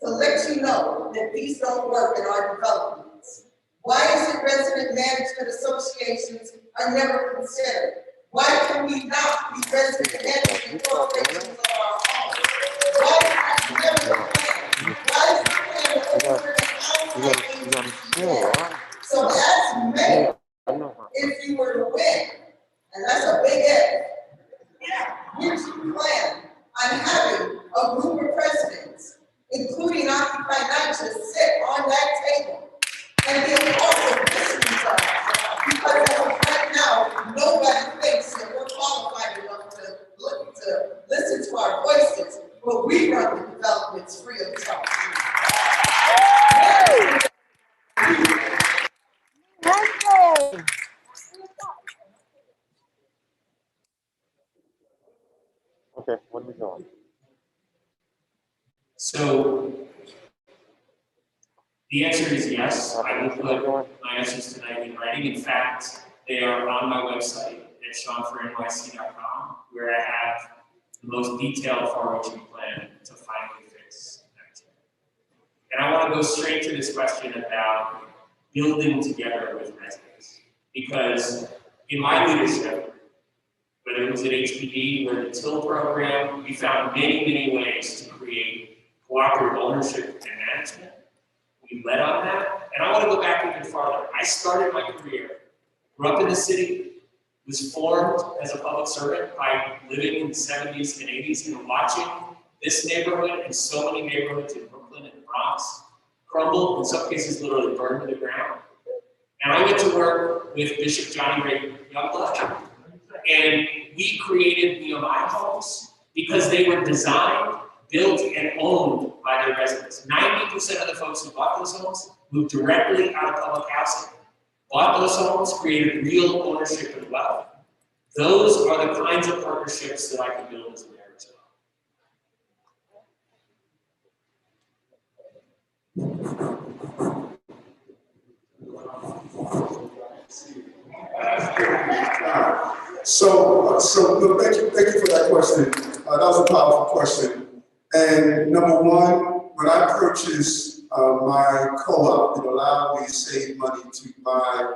to let you know that these don't work in our developments. Why is it resident management associations are never considered? Why can we not be resident management corporations of our own? Why is it never planned? Why is it planned over So as mayor, if you were to win, and that's a big if, would you plan on having a group of presidents, including Occupy NYCHA, sit on that table and be a part of this result? Because as of right now, nobody thinks that we're qualified enough to listen to our voices, but we run the developments free of charge. Okay, what are we doing? So the answer is yes. I will put my answers tonight in writing. In fact, they are on my website at seanfornyc.com, where I have the most detailed far-reaching plan to finally fix that. And I want to go straight to this question about building together with residents. Because in my leadership, whether it was at HPD or the TIL program, we found many ways to create cooperative ownership and management. We led on that, and I want to go back even farther. I started my career, grew up in the city, was formed as a public servant by living in the 70s and 80s and watching this neighborhood and so many neighborhoods in Brooklyn and the Bronx crumble, in some cases literally burn to the ground. And I went to work with Bishop Johnny Ray Youngblood, and we created Nehemiah homes because they were designed, built, and owned by their residents. 90% of the folks who bought those homes moved directly out of public housing, bought those homes, created real ownership and wealth. Those are the kinds of partnerships that I can build as a mayor as So look, thank you for that question. That was a powerful question. And number one, when I purchased my co-op, it allowed me to save money to buy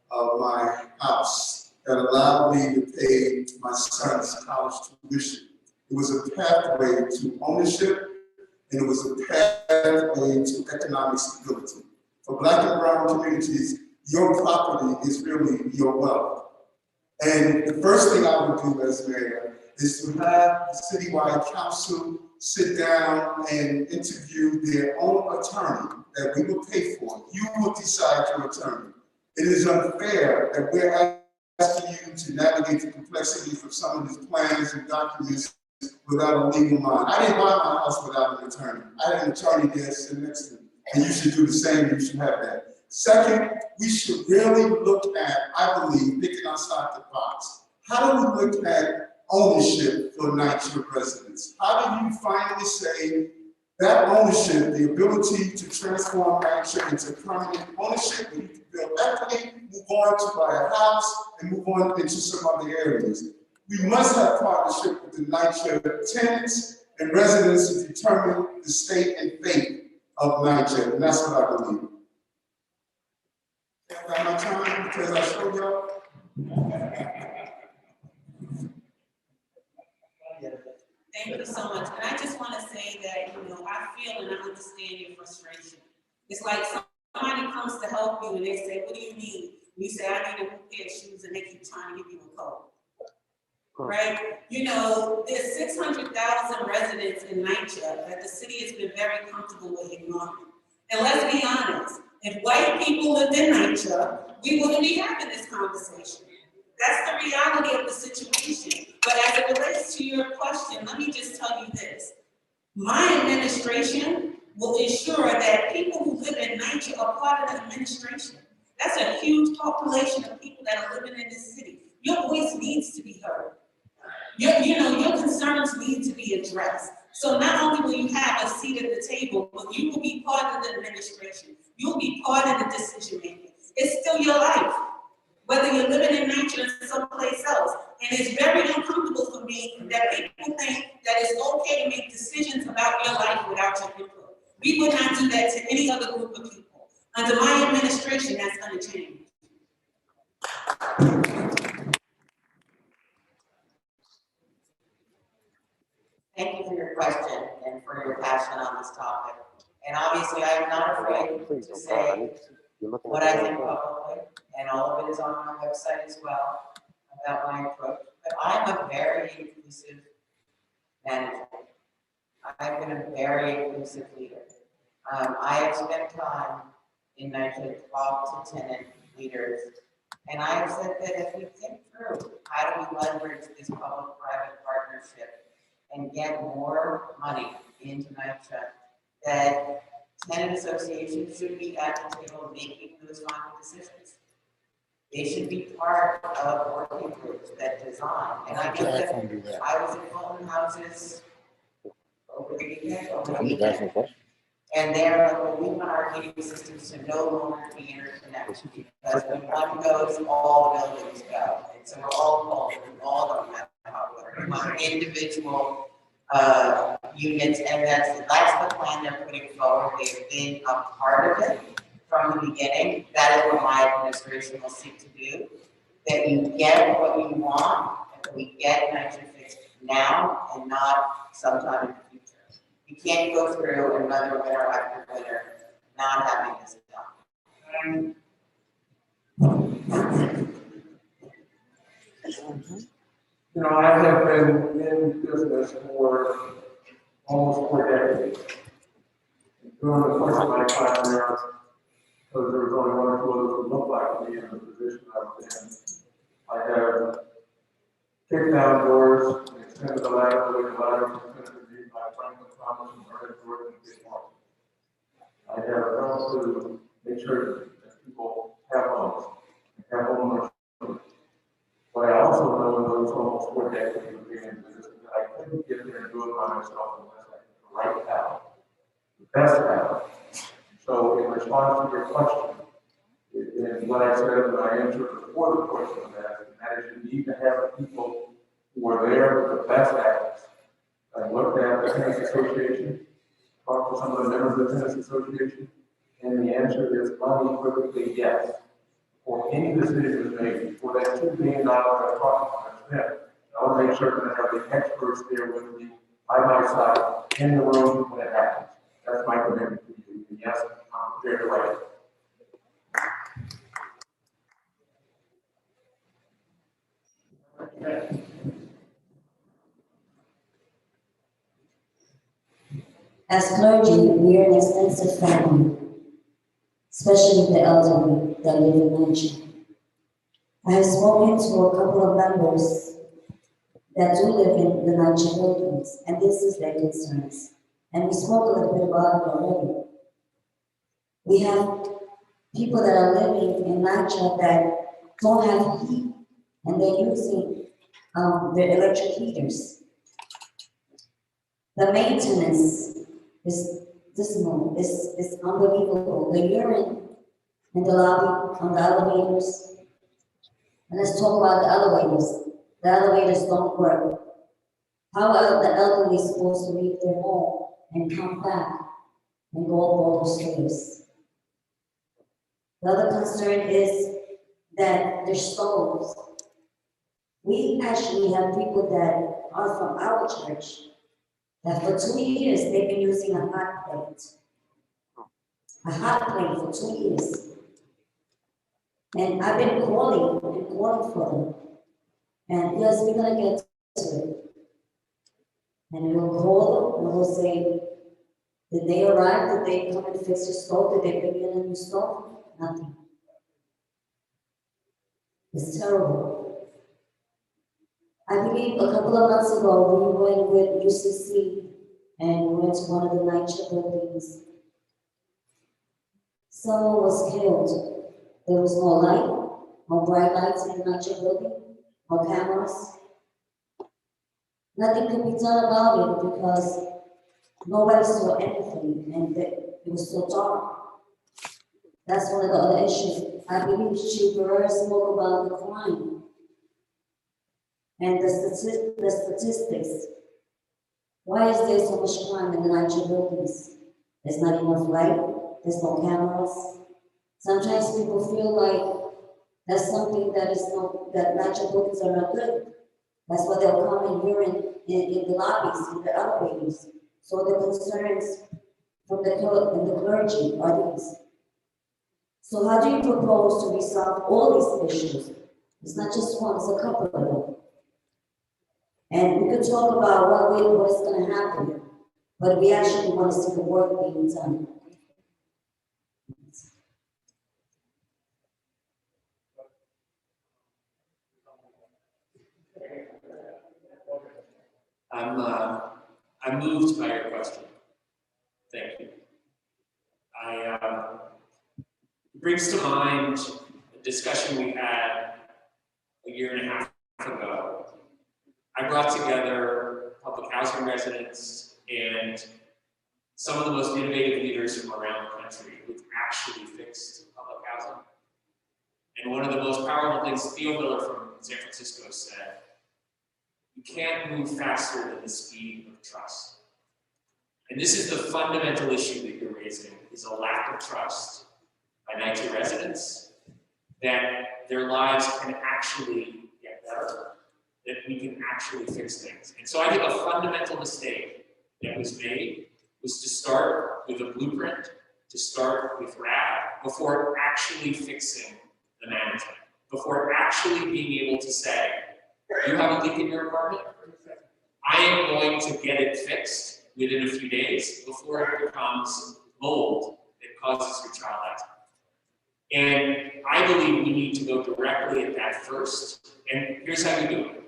my house. That allowed me to pay my son's college tuition. It was a pathway to ownership, and it was a pathway to economic stability. For Black and brown communities, your property is really your wealth. And the first thing I would do as mayor is to have the citywide council sit down and interview their own attorney that we will pay for. You will decide your attorney. It is unfair that we're asking you to navigate the complexities of some of these plans and documents without a legal mind. I didn't buy my house without an attorney. I had an attorney there sitting next to me. And you should do the same, you should have that. Second, we should really look at, I believe, thinking outside the box. How do we look at ownership for NYCHA residents? How do you finally say that ownership, the ability to transform NYCHA into permanent ownership, where you can build equity, move on to buy a house, and move on into some other areas? We must have partnership with the NYCHA tenants and residents to determine the state and fate of NYCHA, and that's what I believe. I got my time because I showed y'all. Thank you so much. And I just want to say that, I feel and I understand your frustration. It's like somebody comes to help you and they say, what do you need? You say, I need a new pair of shoes, and they keep trying to give you a coat. Right? There's 600,000 residents in NYCHA that the city has been very comfortable with ignoring. And let's be honest, if white people lived in NYCHA, we wouldn't be having this conversation. That's the reality of the situation. But as it relates to your question, let me just tell you this. My administration will ensure that people who live in NYCHA are part of the administration. That's a huge population of people that are living in this city. Your voice needs to be heard. Your concerns need to be addressed. So not only will you have a seat at the table, but you will be part of the administration. You'll be part of the decision making. It's still your life, whether you're living in NYCHA or someplace else. And it's very uncomfortable for me that people think that it's okay to make decisions about your life without your input. We would not do that to any other group of people. Under my administration, that's going to change. Thank you for your question and for your passion on this topic. And obviously, I am not afraid to say what I think publicly, and all of it is on my website as well about my approach. But I'm a very inclusive manager. I've been a very inclusive leader. I have spent time in NYCHA to talk to tenant leaders, and I have said that if we think through how do we leverage this public-private partnership and get more money into NYCHA, that tenant associations should be at the table making those final decisions. They should be part of working groups that design. And I get that I was in Fulton Houses over we can I'm open just asking a question. and they're like, well, we want our heating systems to no longer be interconnected because when one goes, all the buildings go. And so we're all cold, we all don't have hot water. We want individual units, and that's the plan they're putting forward. They've been a part of it from the beginning. That is what my administration will seek to do. That you get what you want, and that we get nitrogen fixed now and not sometime in the future. You can't go through another winter after winter not having this done. You know, I have been in business for almost 4 decades. During the course of my time there, because there was only one or two others who looked like me in the position I was in, I have kicked down doors, extended the ladder, the ladder, extended the deed by Franklin Thomas and Bernard Jordan and Dick Martin. I have helped to make sure that people have homes, and have home ownership. But I also know in those almost 4 decades of being in business that I couldn't get there and do it by myself unless I had the right talent, the best talent. So in response to your question, and what I said in my answer before the question was asked, and that is you need to have people who are there with the best actors. I looked at the tennis association, talked to some of the members of the tennis association, and the answer is unequivocally yes. For any decision is made, for that $2 billion I talked about, I want to make sure that I have the experts there with me, by my side, in the room when it happens. That's my commitment to you. And yes, I'm prepared to write it. As clergy, we are an extensive family, especially the elderly that live in nature. I have spoken to a couple of members that do live in the nature buildings, and this is their concerns. And we spoke a little bit about it already. We have people that are living in nature that don't have heat, and they're using their electric heaters. The maintenance is dismal, is unbelievable. The urine in the lobby, on the elevators. And let's talk about the elevators. The elevators don't work. How are the elderly supposed to leave their home and come back and go up all those stairs? The other concern is that there's stoves. We actually have people that are from our church that for 2 years they've been using a hot plate. A hot plate for 2 years. And I've been calling for them. And yes, we're gonna get to it. And we'll call them and we'll say, did they arrive? Did they come and fix your stove? Did they bring in a new stove? Nothing. It's terrible. I believe a couple of months ago, we went with UCC and we went to one of the nature buildings. Someone was killed. There was no light, no bright lights in the nature building, no cameras. Nothing could be done about it because nobody saw anything and it was so dark. That's one of the other issues. I believe Chief Barrera spoke about the crime and the statistics. Why is there so much crime in the nature buildings? There's not enough light, there's no cameras. Sometimes people feel like that's something that is not, that nature buildings are not good. That's why they'll come and urine in the lobbies, in the elevators. So the concerns from the clergy are these. So how do you propose to resolve all these issues? It's not just one, it's a couple of them. And we could talk about what is going to happen, but we actually want to see the work being done. I'm moved by your question. Thank you. It brings to mind a discussion we had a year and a half ago. I brought together public housing residents and some of the most innovative leaders from around the country who've actually fixed public housing. And one of the most powerful things Theo Miller from San Francisco said, you can't move faster than the speed of trust. And this is the fundamental issue that you're raising, is a lack of trust by NYCHA residents that their lives can actually get better, that we can actually fix things. And so I think a fundamental mistake that was made was to start with a blueprint, to start with RAD, before actually fixing the management, before actually being able to say, you have a leak in your apartment? I am going to get it fixed within a few days before it becomes mold that causes your child asthma. And I believe we need to go directly at that first. And here's how you do it.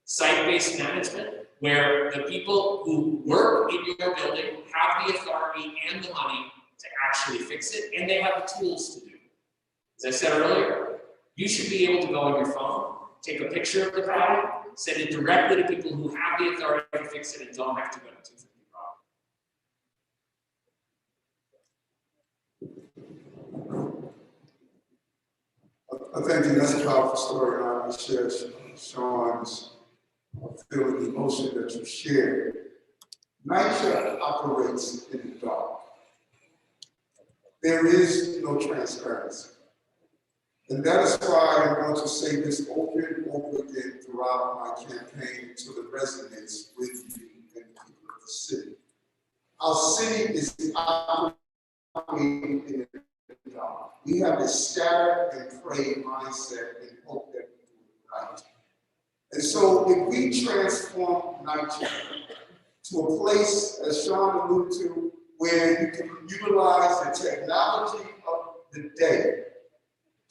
Site-based management, where the people who work in your building have the authority and the money to actually fix it, and they have the tools to do it. As I said earlier, you should be able to go on your phone, take a picture of the problem, send it directly to people who have the authority to fix it and don't have to go to 250 I think that's a powerful story, and I share Sean's feeling, the emotion that you shared. NYCHA operates in the dark. There is no transparency. And that is why I want to say this over and over again throughout my campaign until it resonates with you and the people of the city. Our city is operating in the dark. We have a scatter and pray mindset and hope that we do it right. And so if we transform NYCHA to a place, as Sean alluded to, where you can utilize the technology of the day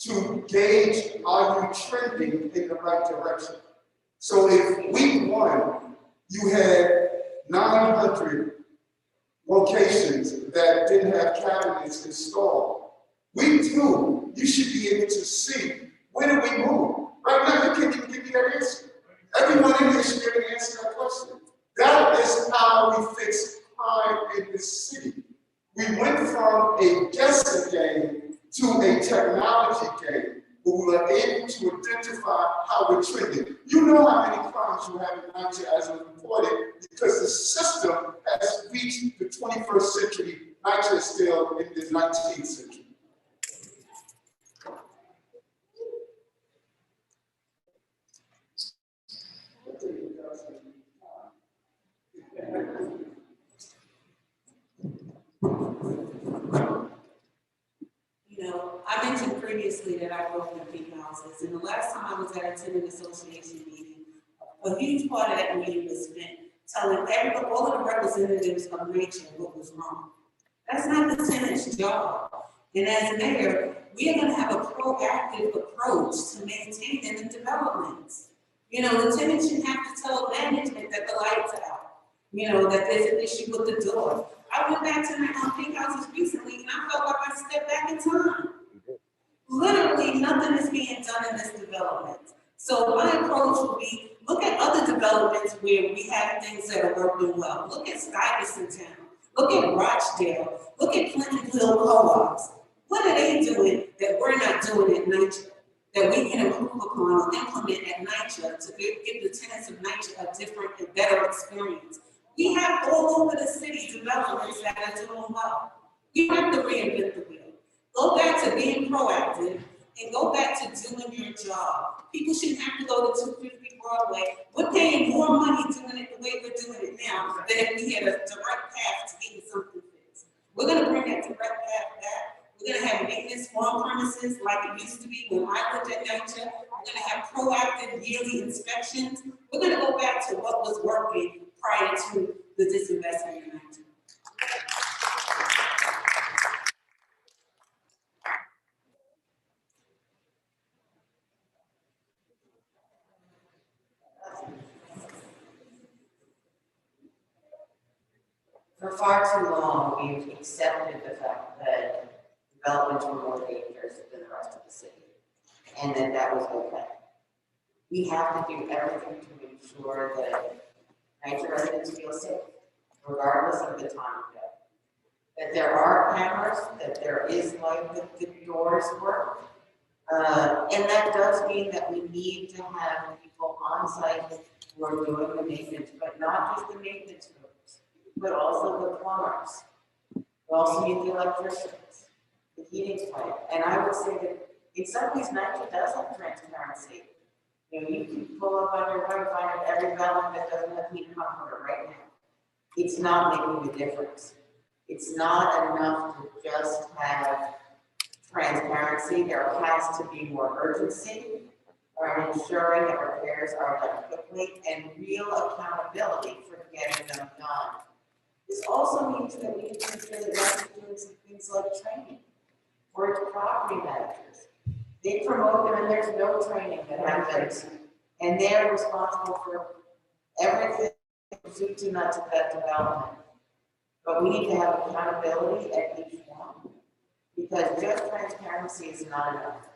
to gauge, are you trending in the right direction? So if week one, you had 900 locations that didn't have cabinets installed, week two, you should be able to see, where do we move? Right now, you can't even give me that answer. Everyone in here should be able to answer that question. That is how we fix crime in this city. We went from a guessing game to a technology game, where we were able to identify how we're trending. You know how many crimes you have in NYCHA as reported, because the system has reached the 21st century. NYCHA is still in the 19th century. You know, I mentioned previously that I grew up in big houses, and the last time I was at a tenant association meeting, a huge part of that meeting was spent telling all of the representatives of NYCHA what was wrong. That's not the tenant's job. And as mayor, we are going to have a proactive approach to maintaining the developments. You know, the tenant shouldn't have to tell management that the lights are out. You know, that there's an issue with the door. I went back to my pink houses recently, and I felt like I stepped back in time. Literally, nothing is being done in this development. So my approach would be, look at other developments where we have things that are working well. Look at Stuyvesant Town. Look at Rochdale. Look at Clinton Hill Co-ops. What are they doing that we're not doing at NYCHA, that we can improve upon or implement at NYCHA to give the tenants of NYCHA a different and better experience? We have all over the city developments that are doing well. You have to reinvent the wheel. Go back to being proactive and go back to doing your job. People shouldn't have to go to 250 Broadway. We're paying more money doing it the way we're doing it now than if we had a direct path to getting something fixed. We're going to bring that direct path back. We're going to have maintenance on premises like it used to be when I lived at NYCHA. We're going to have proactive yearly inspections. We're going to go back to what was working prior to the disinvestment in NYCHA. For far too long, we've accepted the fact that developments were more dangerous than the rest of the city, and that was okay. We have to do everything to ensure that NYCHA residents feel safe. regardless of the time of day. That there are cameras, that there is light, that the doors work. And that does mean that we need to have people on site who are doing the maintenance, but not just the maintenance folks, but also the plumbers. We also need the electricians, the heating plant. And I would say that in some ways, NYCHA does have transparency. You know, you can pull up on your website and every building that doesn't have heat pump right now. It's not making a difference. It's not enough to just have transparency. There has to be more urgency around ensuring that repairs are done quickly and real accountability for getting them done. This also means that we need to ensure that we're doing some things like training for its property managers. They promote them and there's no training that happens. And they're responsible for everything soup to nuts of that development. But we need to have accountability at each one, because just transparency is not enough.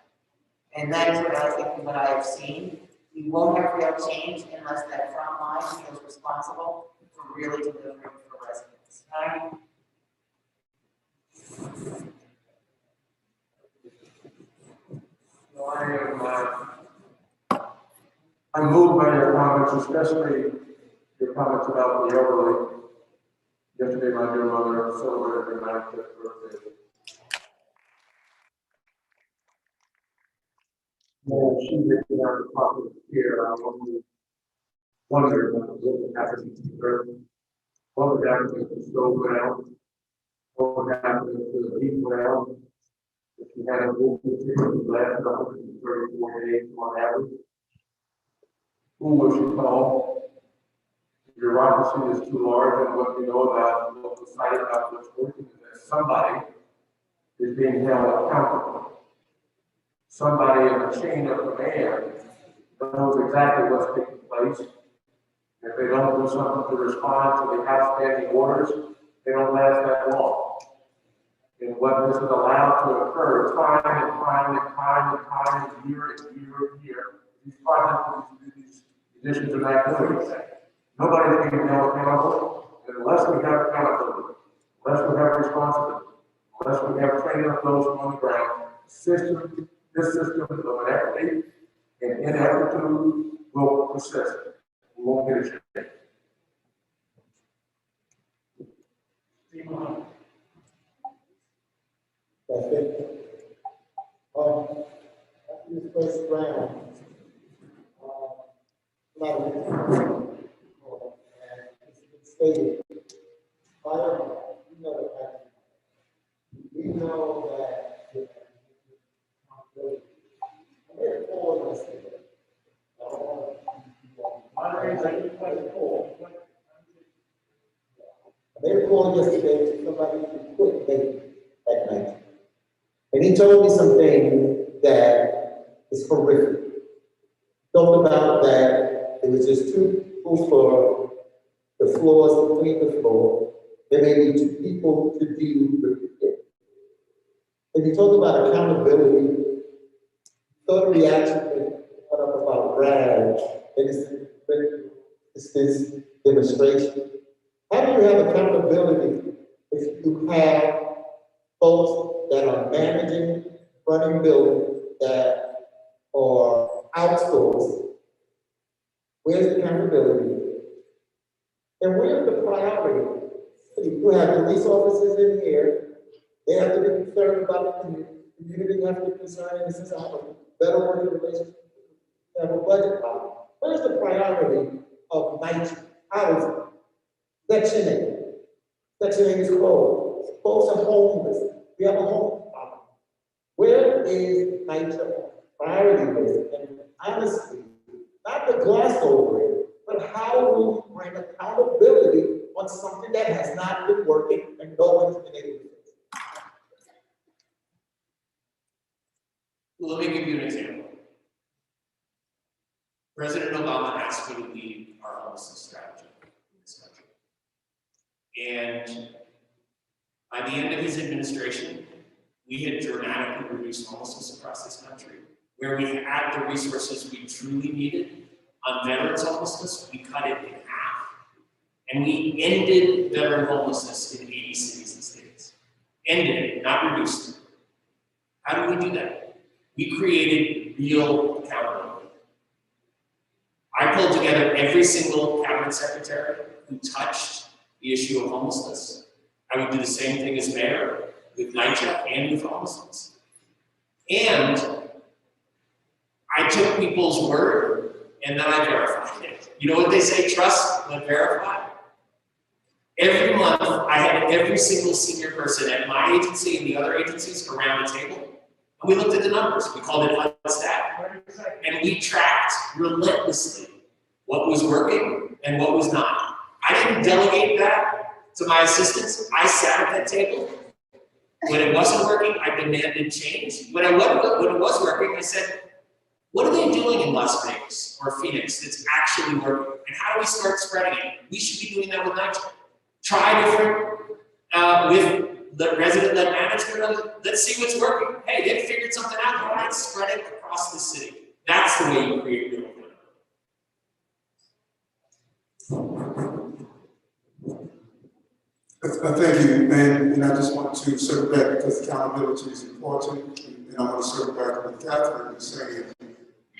And that is what I think, what I've seen. We won't have real change unless that front line feels responsible for really delivering for residents. I'm moved by your comments, especially your comments about the elderly. Yesterday, my dear mother celebrated her 95th birthday. And she lived in our department here. I wondered what would happen to her. What would happen if the stove went out? What would happen if the heat went out? If you had a movie that lasted 134 days on average, who would you call? If your bureaucracy is too large, and what you know about local site about what's working is that somebody is being held accountable. Somebody in the chain of command knows exactly what's taking place. If they don't do something to respond to the outstanding orders, they don't last that long. And what this has allowed to occur time and time and time and time and year and year and year, these projects, these additions are not doing anything. Nobody's being held accountable, and unless we have accountability, unless we have responsibility, unless we have training of those on the ground, this system of inequity and ineptitude will persist. We won't get a change. That's it. After this first round, a lot of people, and it's been stated, however, we know that I'm here for this. They were calling yesterday to somebody who quit late at night. And he told me something that is horrific. He talked about that it was just 2 people for the floors to clean the floor. There may be 2 people to do the pit. And you talk about accountability, thought of reaction that up about Brad and this demonstration. How do you have accountability if you have folks that are managing, running buildings that are outsourced? Where's the accountability? And where's the priority? You have police officers in here, they have to be concerned about the community. The community has to be concerned in the sense of better working relationship. They have a budget problem. Where's the priority of night housing? Section 8. Section 8 is closed. Folks are homeless. We have a home problem. Where is NYCHA priority list? And honestly, not to gloss over it, but how will you bring accountability on something that has not been working and no one has been able to do it? Well, let me give you an example. President Obama asked me to lead our homelessness strategy in this country. And by the end of his administration, we had dramatically reduced homelessness across this country. Where we had the resources we truly needed on veterans homelessness, we cut it in half. And we ended veteran homelessness in 80 cities and states. Ended it, not reduced it. How did we do that? We created real accountability. I pulled together every single cabinet secretary who touched the issue of homelessness. I would do the same thing as mayor with NYCHA and with homelessness. And I took people's word and then I verified it. You know what they say, trust but verify? Every month, I had every single senior person at my agency and the other agencies around the table. And we looked at the numbers. We called it HUD stat. And we tracked relentlessly what was working and what was not. I didn't delegate that to my assistants. I sat at that table. When it wasn't working, I demanded change. When it was working, I said, what are they doing in Las Vegas or Phoenix that's actually working? And how do we start spreading it? We should be doing that with NYCHA. Try different with the resident-led management. Let's see what's working. Hey, they figured something out. Let's spread it across the city. That's the way you create real Thank you, and I just want to circle back because accountability is important, and I want to circle back with Catherine saying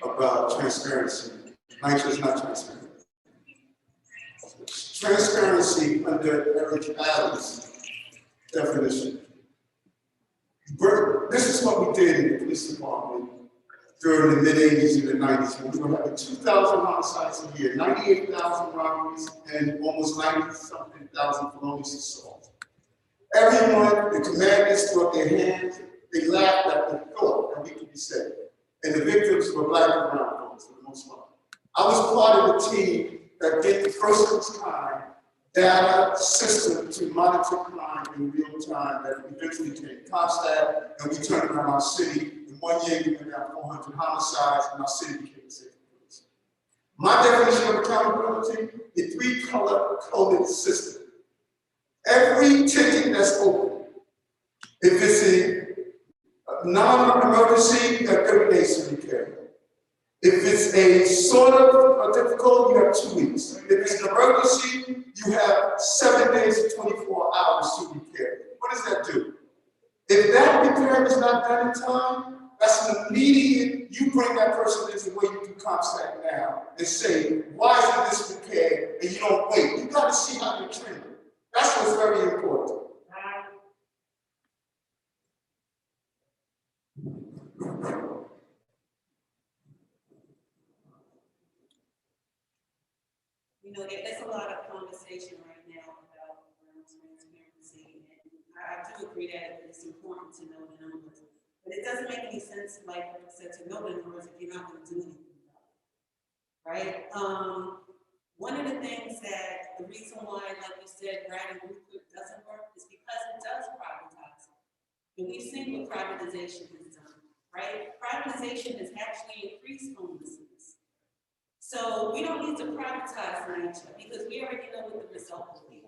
about transparency. NYCHA is not transparent. Transparency under Eric Adams' definition. This is what we did in the police department during the mid-'80s and the '90s when we were having 2,000 homicides a year, 98,000 robberies, and almost 90-something thousand felonious assaults. Everyone, the commanders threw up their hands, they laughed at the thought that we could be safe. And the victims were black and brown folks for the most part. I was part of the team that did the first of its kind data system to monitor crime in real time that eventually became CONSTAT, and we turned around our city. In 1 year, we went down 400 homicides, and our city became a safer place. My definition of accountability is three-color coded system. Every ticket that's open, if it's a non-emergency, you have 30 days to repair. If it's a sort of difficult, you have 2 weeks. If it's an emergency, you have 7 days to 24 hours to repair. What does that do? If that repair is not done in time, that's an immediate, you bring that person into where you do CONSTAT now and say, why isn't this repaired? And you don't wait. You got to see how you're trending. That's what's very important. You know, there's a lot of conversation right now about transparency, and I do agree that it's important to know the numbers, but it doesn't make any sense, like I said, to know the numbers if you're not going to do anything about it, right? One of the things that the reason why, like you said, Brad and Blueprint doesn't work is because it does privatize. And we've seen what privatization has done, right? Privatization has actually increased homelessness. So we don't need to privatize NYCHA because we already know what the result will be.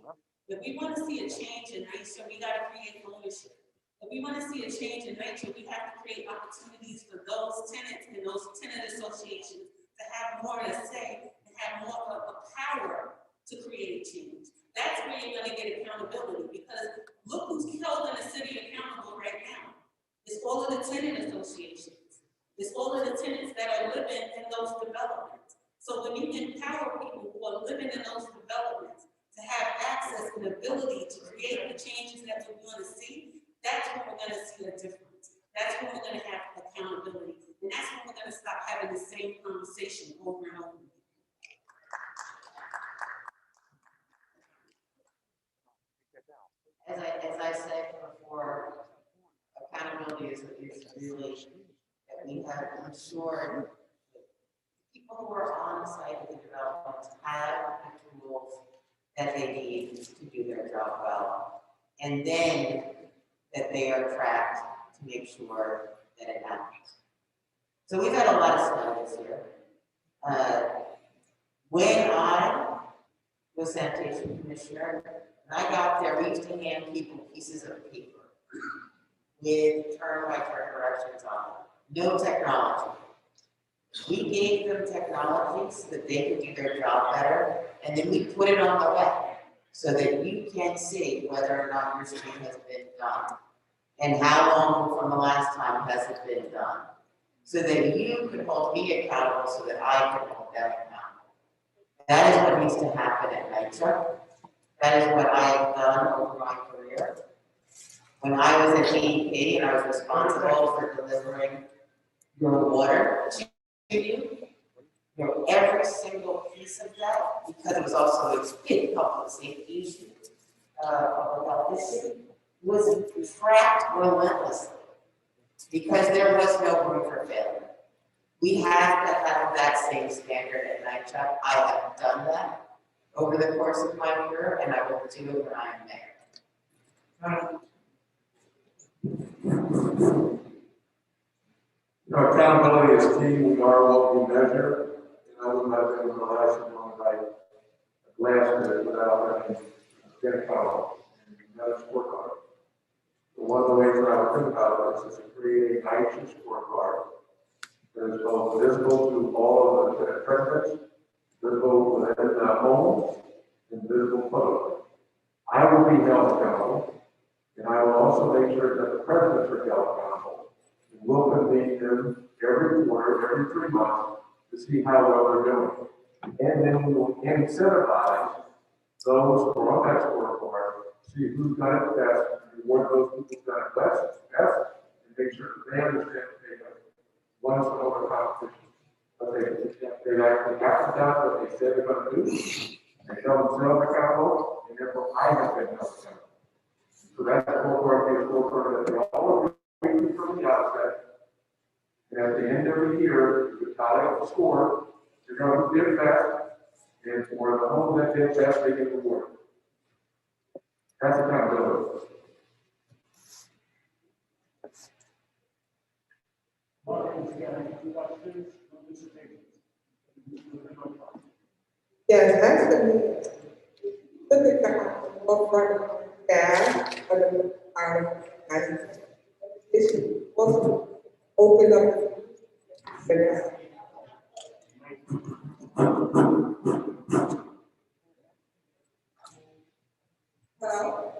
If we want to see a change in NYCHA, we got to create ownership. If we want to see a change in NYCHA, we have to create opportunities for those tenants and those tenant associations to have more to say and have more of a power to create change. That's where you're going to get accountability, because look who's holding the city accountable right now. It's all of the tenant associations. It's all of the tenants that are living in those developments. So when you empower people who are living in those developments to have access and ability to create the changes that we want to see, that's when we're going to see a difference. That's when we're going to have accountability. And that's when we're going to stop having the same conversation over and over again. As I said before, accountability is really that we have ensured people who are on site of the developments have the tools that they need to do their job well, and then that they are tracked to make sure that it happens. So we've had a lot of snow this year. When I was sanitation commissioner, and I got there, we used to hand people pieces of paper with turn-by-turn directions on it. No technology. We gave them technology so that they could do their job better, and then we put it on the web. so that you can see whether or not your street has been done. And how long from the last time has it been done? So that you can hold me accountable, so that I can hold them accountable. That is what needs to happen at NYCHA. That is what I have done over my career. When I was at DEP and I was responsible for delivering your water to you, every single piece of that, because it was also a big public safety issue, public health issue, was tracked relentlessly because there was no room for failure. We have to have that same standard at NYCHA. I have done that over the course of my career, and I will do it when I am there. Accountability is key. We are what we measure. I would not be able to last one night last minute without having get accountable. That's scorecard. So one of the ways that I would think about this is to create a NYCHA scorecard that is both visible to all of the presidents, visible within the homes, and visible publicly. I will be held accountable, and I will also make sure that the presidents are held accountable. And we'll convene them every quarter, every 3 months, to see how well they're doing. And then we will incentivize those who are on that scorecard, see who's done it best, and reward those people who've done it best, and make sure that they understand that they have won some over competition. But they actually have done what they said they're going to do, they held themselves accountable, and therefore I have been held accountable. So that's the scorecard, the scorecard that they all agree from the outset. And at the end of the year, you tally up the score, you're going to did best, and for the home that did best, they get rewarded. That's accountability. Yes, that's the need. Look at the forefront staff of our issue was open up for that. Hello?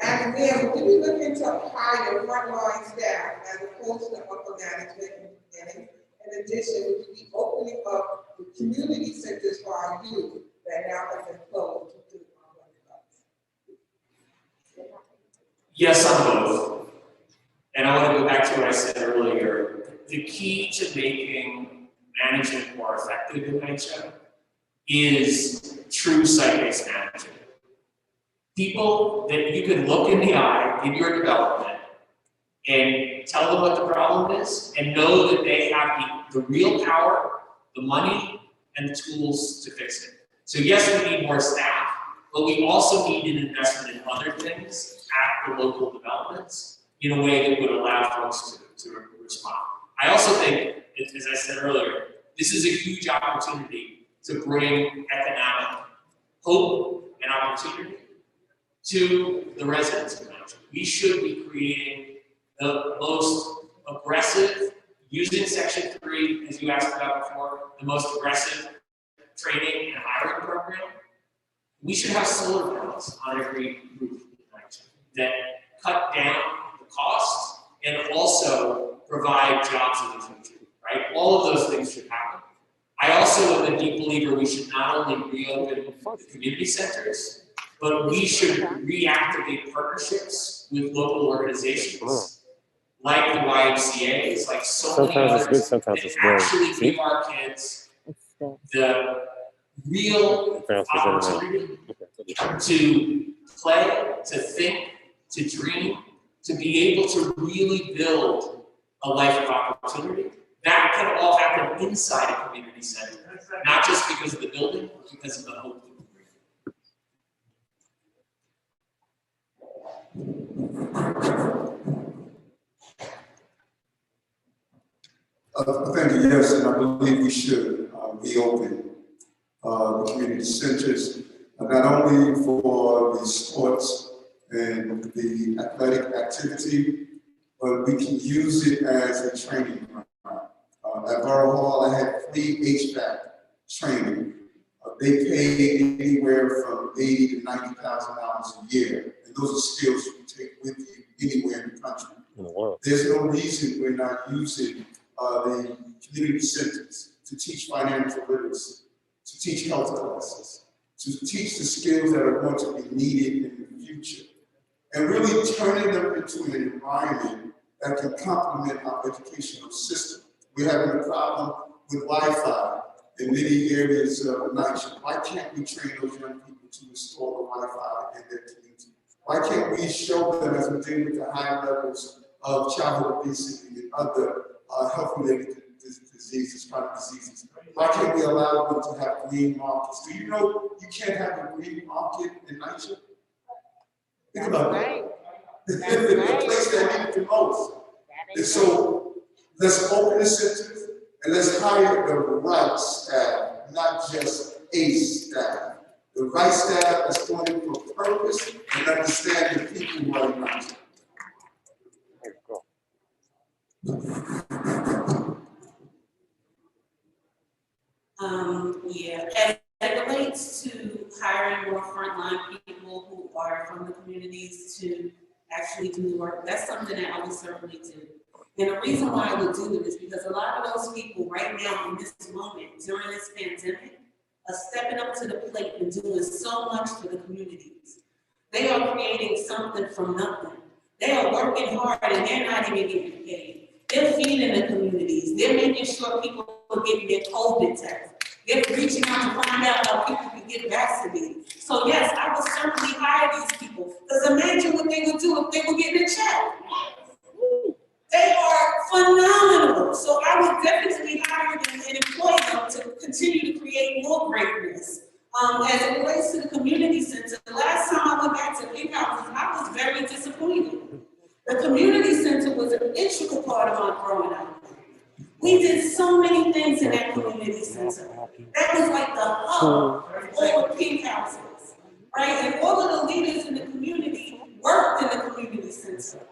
And then, do we look into hire frontline staff as opposed to upper management in the beginning? In addition, would you be opening up the community centers for our youth that now have been closed? Yes, on both. And I want to go back to what I said earlier. The key to making management more effective in NYCHA is true site-based management. People that you can look in the eye in your development and tell them what the problem is and know that they have the real power, the money, and the tools to fix it. So yes, we need more staff, but we also need an investment in other things at the local developments in a way that would allow folks to respond. I also think, as I said earlier, this is a huge opportunity to bring economic hope and opportunity to the residents of NYCHA. We should be creating the most aggressive, using Section 3, as you asked about before, the most aggressive training and hiring program. We should have solar panels on every roof in NYCHA that cut down the cost and also provide jobs in the future, right? All of those things should happen. I also am a deep believer we should not only reopen the community centers, but we should reactivate partnerships with local organizations like the YMCAs, like so many others that actually give our kids the real opportunity to play, to think, to dream, to be able to really build a life of opportunity. That can all happen inside a community center, not just because of the building, but because of the hope. Thank you, yes, and I believe we should reopen the community centers, not only for the sports and the athletic activity, but we can use it as a training ground. At Borough Hall, I had free HVAC training they pay anywhere from $80,000 to $90,000 a year. And those are skills you can take with you anywhere in the country. There's no reason we're not using the community centers to teach financial literacy, to teach health classes, to teach the skills that are going to be needed in the future, and really turning them into an environment that can complement our educational system. We're having a problem with Wi-Fi in many areas of Nigeria. Why can't we train those young people to install the Wi-Fi in their community? Why can't we show them, as we deal with the high levels of childhood obesity and other health-related diseases, chronic diseases? Why can't we allow them to have green markets? Do you know you can't have a green market in Nigeria? Think about that. The place that needs the most. And so let's open the centers and let's hire the right staff, not just a staff. The right staff that's going in for purpose and understand the people who are in Nigeria. Yeah, as it relates to hiring more frontline people who are from the communities to actually do the work, that's something that I would certainly do. And the reason why I would do it is because a lot of those people right now in this moment, during this pandemic, are stepping up to the plate and doing so much for the communities. They are creating something from nothing. They are working hard and they're not even getting paid. They're feeding the communities. They're making sure people are getting their COVID tests. They're reaching out to find out how people can get vaccinated. So yes, I would certainly hire these people. Because imagine what they would do if they were getting a check. They are phenomenal. So I would definitely hire them and employ them to continue to create more greatness. As it relates to the community center, the last time I went back to Big Houses, I was very disappointed. The community center was an integral part of my growing up. We did so many things in that community center. That was like the hub of all the pink houses, right? And all of the leaders in the community worked in the community center.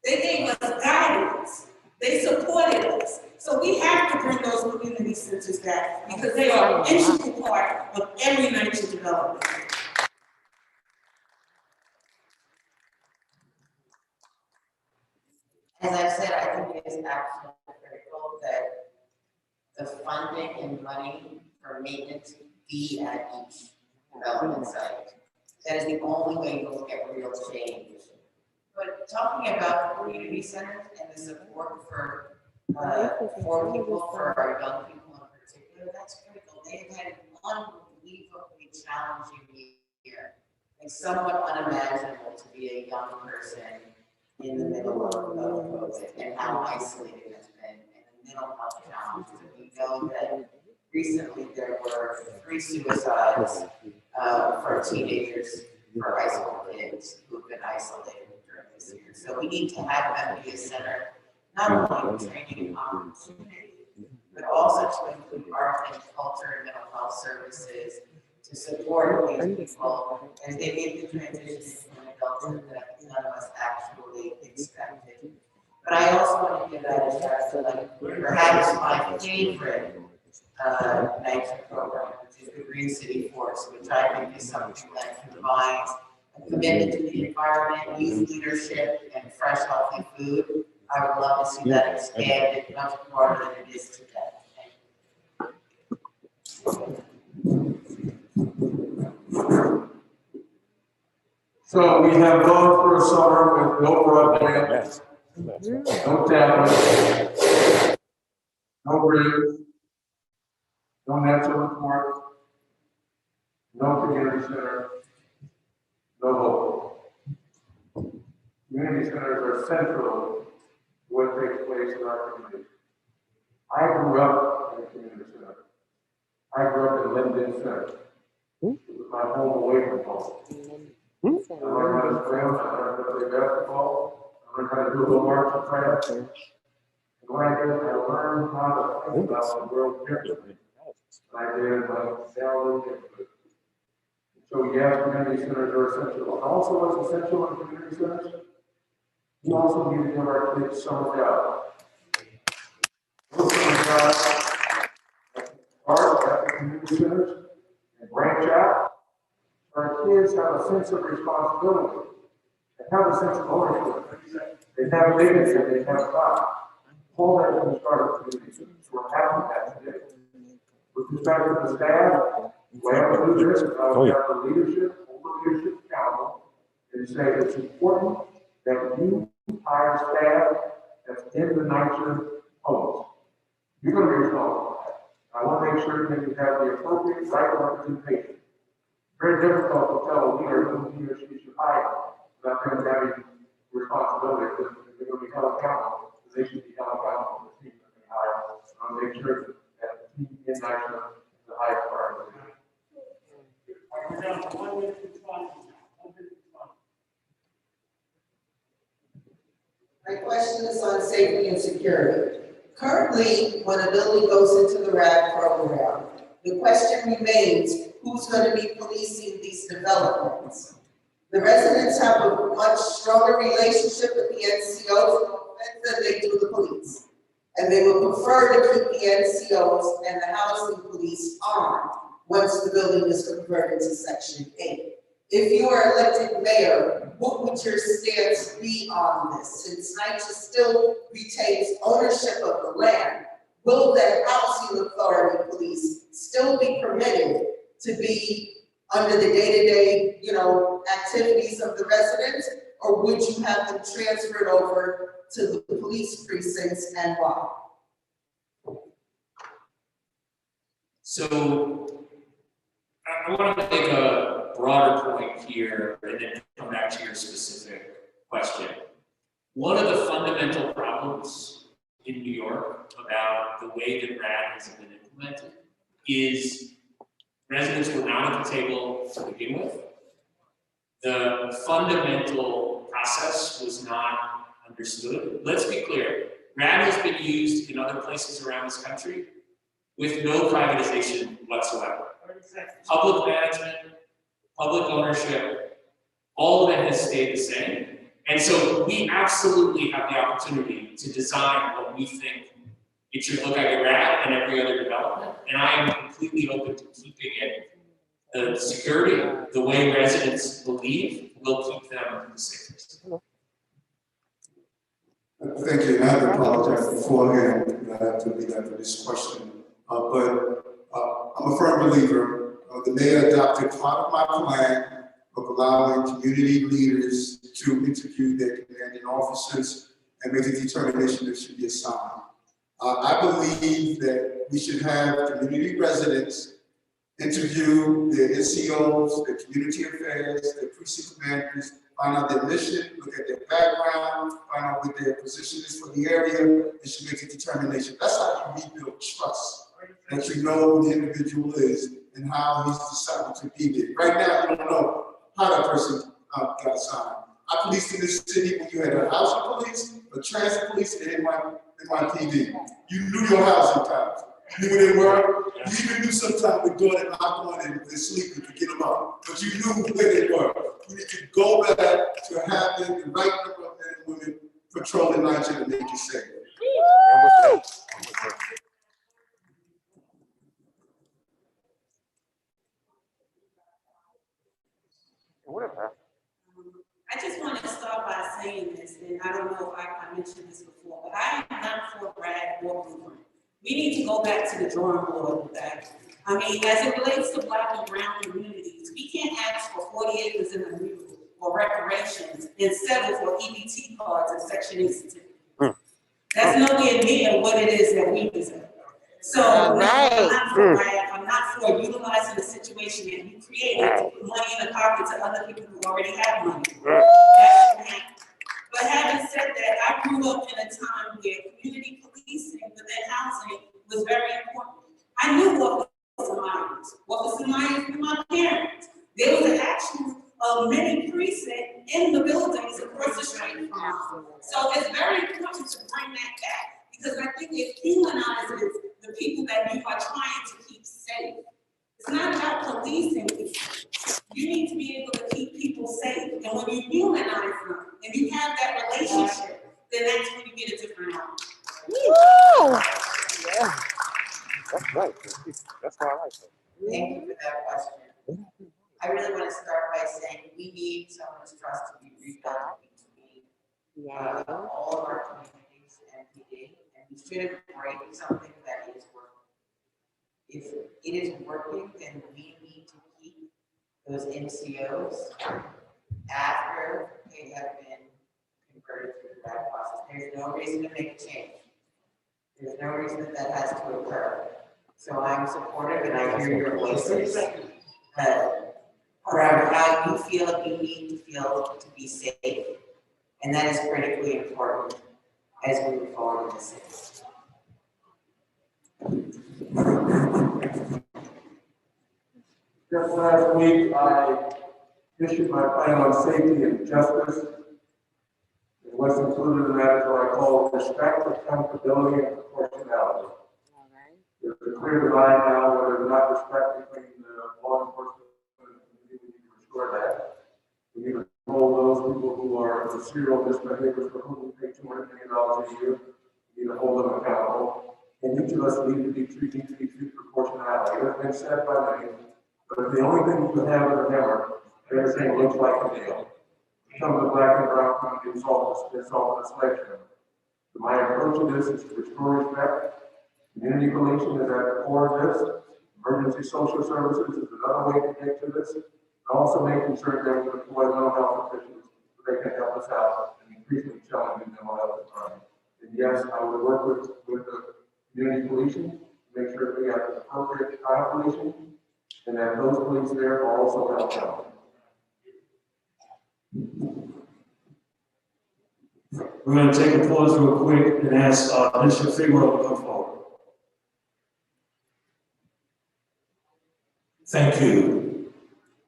They gave us guidance. They supported us. So we have to bring those community centers back because they are an integral part of every nature development. As I said, I think it is absolutely critical that the funding and money for maintenance be at each development site. That is the only way to look at real change. But talking about the community centers and the support for people, for our young people in particular, that's critical. They've had an unbelievably challenging year. It's somewhat unimaginable to be a young person in the middle of COVID and how isolated it's been and the mental health challenges. We know that recently there were 3 suicides for teenagers, for high school kids who've been isolated during this year. So we need to have them be a center, not only for training and opportunity, but also to include art and culture and mental health services to support these people as they make the transition into an adulthood that none of us actually expected. But I also want to give that a shout to like perhaps my favorite NYCHA program, which is the Green City Force, which I think is something that combines a commitment to the environment, youth leadership, and fresh, healthy food. I would love to see that expanded much more than it is today. So we have gone for a summer with no broadband, no tablet, no bridge, no natural report, no community center, no hope. Community centers are central to what takes place in our community. I grew up in a community center. I grew up in Linden Center. It was my home away from home. I learned how to swim, I learned how to play basketball, I learned how to do a little marching craft. And when I did, I learned how to think about the world differently. And I did my salary differently. So yes, community centers are essential. And also what's essential in community centers, we also need to give our kids summer jobs. Those summer jobs are at the community centers, and branch out. Our kids have a sense of responsibility. They have a sense of ownership. They have dignity, they have pride. All that can start a community. So we're having that today. With respect to the staff, the way I would do this is I would have the leadership, hold the leadership accountable, and say it's important that you hire staff that's in the NYCHA homes. You're going to be responsible for that. I want to make sure that you have the appropriate right representation. Very difficult to tell a leader who he or she should hire without them having responsibility, because they're going to be held accountable. They should be held accountable for the team that they hire. I want to make sure that the team in NYCHA is the highest priority. My question is on safety and security. Currently, when a building goes into the RAD program, the question remains, who's going to be policing these developments? The residents have a much stronger relationship with the NCOs than they do the police. And they would prefer to keep the NCOs and the housing police on once the building is converted to Section 8. If you are elected mayor, what would your stance be on this? Since NYCHA still retains ownership of the land, will the housing authority police still be permitted to be under the day-to-day, activities of the residents, or would you have them transferred over to the police precincts, and why? So I want to make a broader point here and then come back to your specific question. One of the fundamental problems in New York about the way that RAD has been implemented is residents were not at the table to begin with. The fundamental process was not understood. Let's be clear, RAD has been used in other places around this country with no privatization whatsoever. Public management, public ownership, all of it has stayed the same. And so we absolutely have the opportunity to design what we think it should look like at RAD and every other development. And I am completely open to keeping it the security, the way residents believe will keep them the safest. Thank you. I have to apologize beforehand that I have to lead after this question. But I'm a firm believer. The mayor adopted part of my plan of allowing community leaders to interview their commanding officers and make a determination that should be assigned. I believe that we should have community residents interview their NCOs, their community affairs, their precinct commanders, find out their mission, look at their background, find out what their position is for the area, and should make a determination. That's how you rebuild trust, that you know who the individual is and how he's decided to be there. Right now, you don't know how that person got assigned. I policed in this city when you had a housing police, a transit police, and NYPD. You knew your housing types. You knew where they were. You even knew sometimes we'd go and knock on and they're sleeping to get them up. But you knew where they were. You need to go back to having the right number of men and women patrolling NYCHA to make you safe. I just want to start by saying this, and I don't know if I mentioned this before, but I am not for RAD or Blueprint. We need to go back to the drawing board with that. I mean, as it relates to Black and brown communities, we can't ask for 40 acres in the mule or reparations and settle for EBT cards and Section 8 certificates. That's nowhere near what it is that we deserve. So I'm not for RAD. I'm not for utilizing the situation that you created to put money in the pockets of other people who already have money. But having said that, I grew up in a time where community policing within housing was very important. I knew what was Myers. What was Myers with my parents? There was an actual mini precinct in the buildings across the street from us. So it's very important to bring that back because I think it humanizes the people that you are trying to keep safe. It's not about policing people. You need to be able to keep people safe. And when you humanize them and you have that relationship, then that's when you get a different outcome. Woo! Yeah. That's right. That's why I like it. Thank you for that question. I really want to start by saying we need someone's trust to be rebuilt between all of our communities and PD, and we shouldn't break something that is working. If it is working, then we need to keep those NCOs after they have been converted through that process. There's no reason to make a change. There's no reason that that has to occur. So I'm supportive and I hear your voices around how you feel you need to feel to be safe. And that is critically important as we move forward in the city. Just last week, I issued my plan on safety and justice. And what's included in that is what I call respect, accountability, and proportionality. There's a clear divide now where there's not respect between law enforcement and the community. We need to restore that. We need to hold those people who are the serial misbehaviors for whom we pay $200 million a year. We need to hold them accountable. And each of us need to be treated proportionality. It has been said by many, but the only thing you can have is a hammer, everything looks like a nail. It comes to black and brown community, it's all a sledgehammer. So my approach to this is to restore respect. Community policing is at the core of this. Emergency social services is another way to get to this. And also making sure that we deploy mental health officials so they can help us out in increasingly challenging mental health environment. And yes, I would work with the community policing to make sure that we have the appropriate kind of policing and that those police there are also held accountable. We're going to take a pause real quick and ask Bishop Fiscal to come forward. Thank you,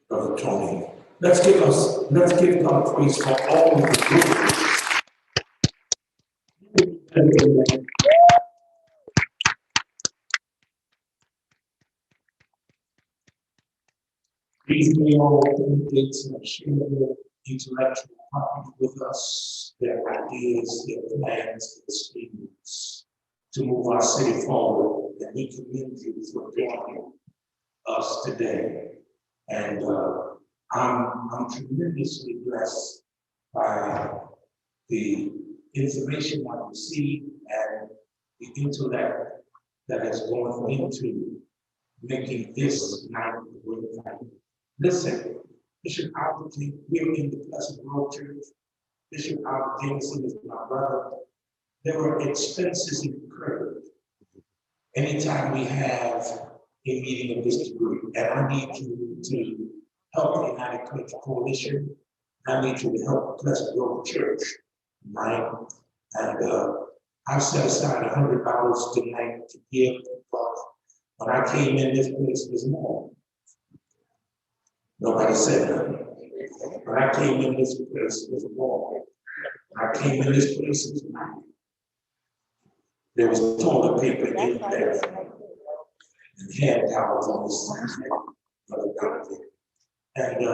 Brother Tony. Let's give God praise for all of the good. These may all indicate and share their intellectual property with us, their ideas, their plans, their statements to move our city forward, and we commend you for joining us today. And I'm tremendously blessed by the information I received and the intellect that has gone into making this night a great night. Listen, Bishop Albert, we're in the Pleasant Grove Church. Bishop Albert Jameson is my brother. There are expenses incurred anytime we have a meeting of this degree, and I need you to help the United Country Coalition. I need you to help Pleasant Grove Church, right? And I've set aside $100 tonight to give, but when I came in, this place was more. Nobody said nothing. When I came in, this place was more. When I came in, this place was not. There was toilet paper in there and hand towels on the side. And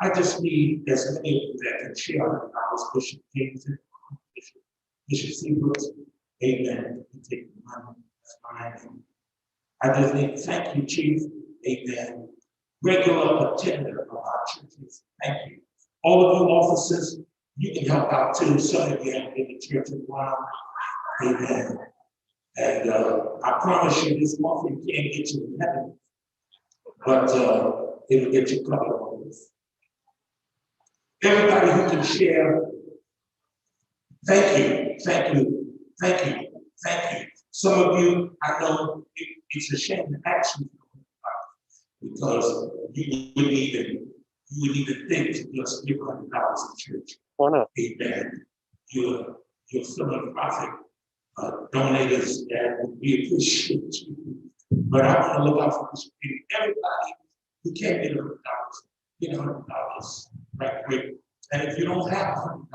I just need as many of you that can share $100, Bishop Jameson, Bishop Seabrook, amen. You take the money, that's fine. I just need to thank you, Chief, amen. Regular attender of our churches, thank you. All of you officers, you can help out too. Some of you have been in church a while, amen. And I promise you, this offering can't get you in heaven, but it'll get you covered on this. Everybody who can share, thank you, thank you, thank you, thank you. Some of you, I know it's a shame to ask you because you wouldn't even think to just give $100 to church. Why not? Amen. You're philanthropic donators, and we appreciate you. But I want to look out for this. Everybody who can't get $100, get $100 right quick. And if you don't have $100,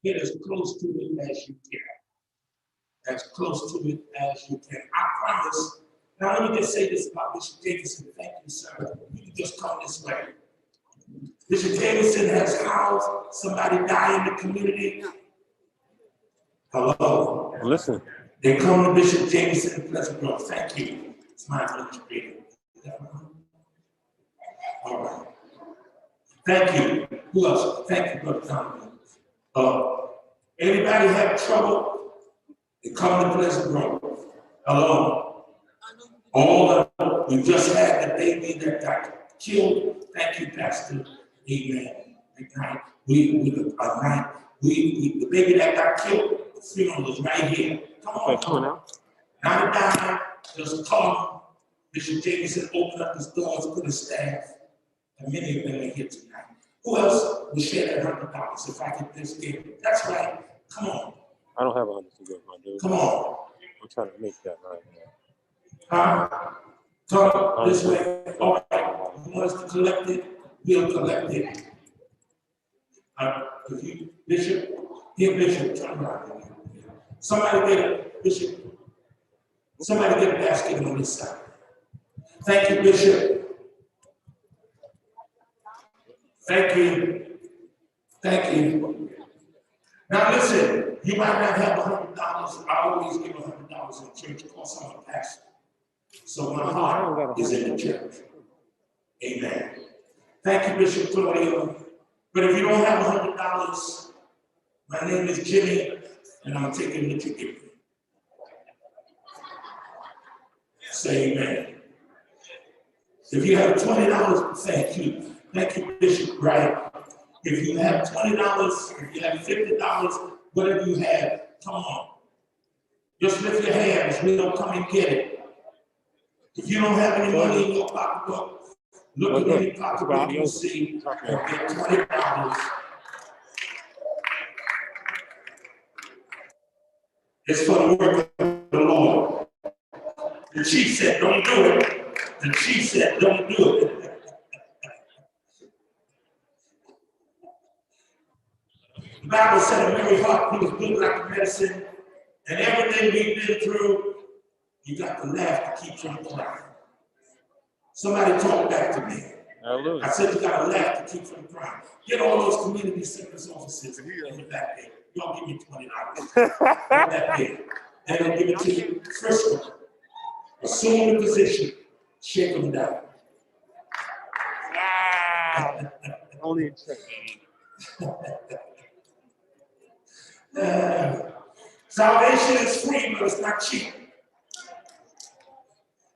get as close to it as you can. As close to it as you can. I promise. Now let me just say this about Bishop Davidson. Thank you, sir. You can just come this way. Bishop Davidson has housed somebody die in the community. Hello. Listen. They come to Bishop Jameson in Pleasant Grove. Thank you. It's my administrator. All right. Thank you. Who else? Thank you, Brother Tom. Anybody have trouble? They come to Pleasant Grove. Hello. All of we just had the baby that got killed. Thank you, Pastor. Amen. The baby that got killed, the funeral was right here. Come on, come on now. Not down, just come. Bishop Jameson opened up his doors, put his staff, and many of them are here tonight. Who else would share that $100 if I could just give it? That's right. Come on. I don't have 100 to give, my dude. Come on. I'm trying to make that right now. Come this way. All right. Who wants to collect it? We'll collect it. If you, Bishop, here, Bishop, turn around. Somebody get a Bishop. Somebody get a basket on this side. Thank you, Bishop. Thank you. Thank you. Now listen, you might not have $100. I always give $100 in church because I'm a pastor. So my heart is in the church. Amen. Thank you, Bishop Claudio. But if you don't have $100, my name is Jimmy, and I'm taking what you give me. Say amen. If you have $20, thank you. Thank you, Bishop Wright. If you have $20, if you have $50, whatever you have, come on. Just lift your hands. We'll come and get it. If you don't have any money in your pocketbook, look at any pocketbook you see and get $20. It's for the work of the Lord. The chief said, don't do it. The chief said, don't do it. The Bible said a merry heart was good like medicine, and everything we've been through, you got to laugh to keep from crying. Somebody talk back to me. Hallelujah. I said you got to laugh to keep from crying. Get all those community service officers in the back there. Y'all give me $20. Right back there. And they'll give it to you. Fiscal. Assume the position. Shake them down. Only in church. Salvation is free, but it's not cheap.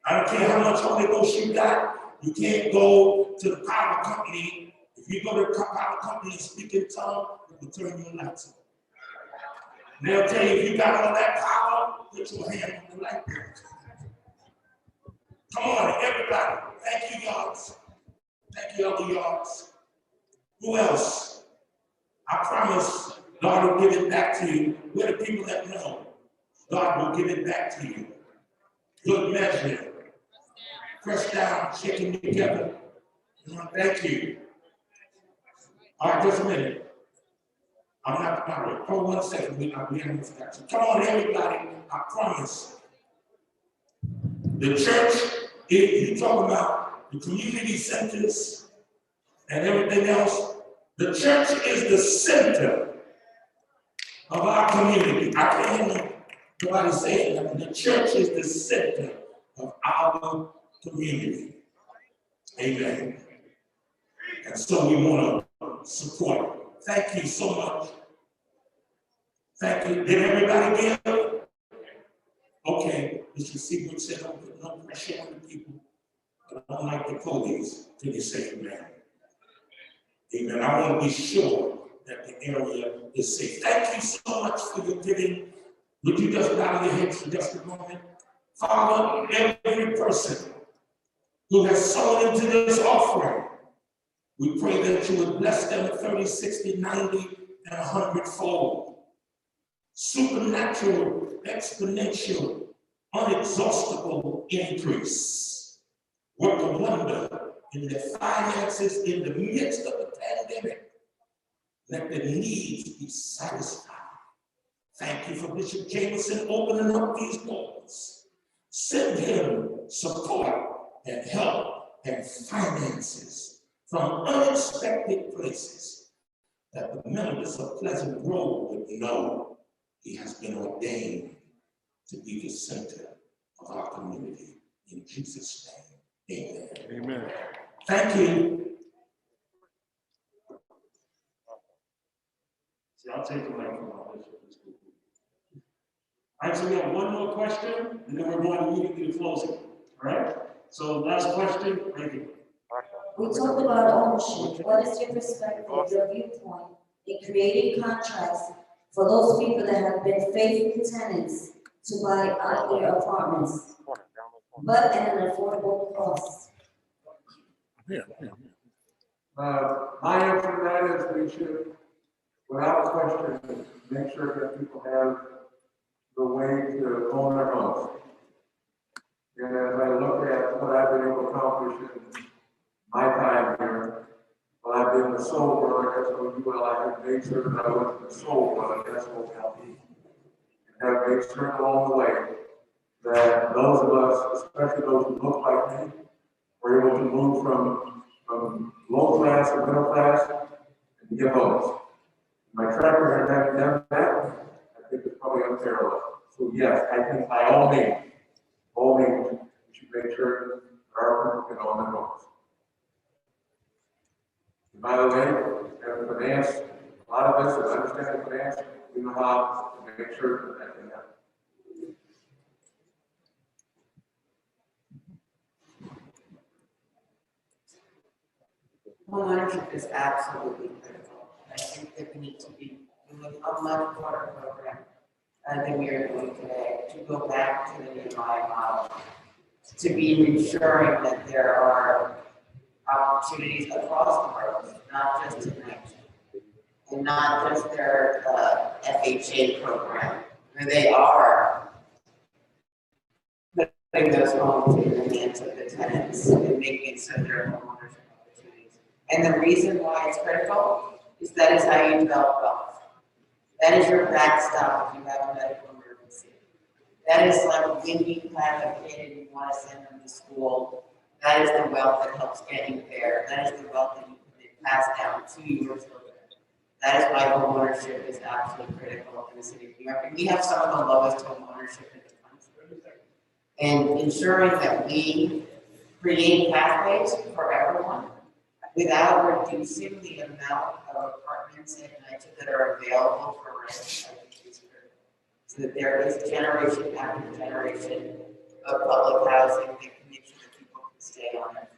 I don't care how much Holy Ghost you got, you can't go to the power company. If you go to the power company and speak in tongues, it will turn your lights on. And they'll tell you, if you got all that power, put your hand on the light bulb. Come on, everybody. Thank you, yards. Thank you, other yards. Who else? I promise God will give it back to you. We're the people that know. God will give it back to you. Good measure. Pressed down, shaking together. Thank you. All right, just a minute. I'm not married. Hold 1 second. We haven't forgot you. Come on, everybody. I promise. The church, if you talk about the community centers and everything else, the church is the center of our community. I can't hear nobody saying that. The church is the center of our community. Amen. And so we want to support. Thank you so much. Thank you. Did everybody give? Okay. Mr. Seawood said, don't put no pressure on the people. But I don't like the police. Can you say amen? Amen. I want to be sure that the area is safe. Thank you so much for your giving. Would you just bow your heads for just a moment? Father, every person who has sown into this offering, we pray that you would bless them 30, 60, 90, and 100-fold. Supernatural, exponential, unexhaustible increase. Work a wonder in their finances in the midst of the pandemic. Let the needs be satisfied. Thank you for Bishop Jameson opening up these doors. Send him support and help and finances from unexpected places that the members of Pleasant Grove would know he has been ordained to be the center of our community. In Jesus' name, amen. Amen. Thank you. See, I'll take the mic from all this. All right, so we have one more question, and then we're going immediately to closing. All right? So last question, right here. We talked about ownership. What is your perspective, your viewpoint in creating contracts for those people that have been faithful tenants to buy out their apartments, but at an affordable cost? My answer to that is we should, without question, make sure that people have the way to own their homes. And as I look at what I've been able to accomplish in my time here, well, I've been the soul brother, that's what you will, I have made sure that I wasn't the soul brother, that's what I'll be. And have made sure along the way that those of us, especially those who look like me, were able to move from low class to middle class and to get homes. My track record having done that, I think it's probably unparalleled. So yes, I think by all means, we should make sure that our people can own their homes. And by the way, as finance, a lot of us that understand finance, we know how to make sure that that can happen. Homeownership is absolutely critical. I think that we need to be doing a much broader program than we are doing today, to go back to the Nehemiah model, to be ensuring that there are opportunities across the road, not just in Nigeria, and not just their FHA program, where they are putting those homes in the hands of the tenants and making it so they're homeownership opportunities. And the reason why it's critical is that is how you develop wealth. That is your backstop if you have a medical emergency. That is like when you have a kid and you want to send them to school. That is the wealth that helps get you there. That is the wealth that you can pass down to your children. That is why homeownership is absolutely critical in the city of New York. And we have some of the lowest homeownership in the country. And ensuring that we create pathways for everyone without reducing the amount of apartments at night that are available for rent, I think is critical. So that there is generation after generation of public housing that can make sure that people can stay on their feet.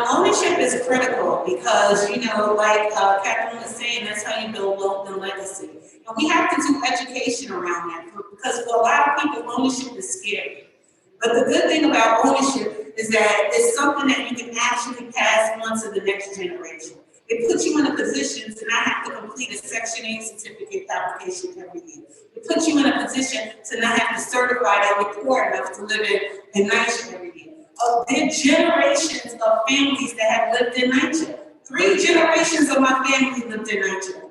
Ownership is critical because, you know, like Catherine was saying, that's how you build wealth and legacy. And we have to do education around that because for a lot of people, ownership is scary. But the good thing about ownership is that it's something that you can actually pass on to the next generation. It puts you in a position to not have to complete a Section 8 certificate application every year. It puts you in a position to not have to certify that you're poor enough to live in NYCHA every year. There are generations of families that have lived in NYCHA. 3 generations of my family lived in NYCHA.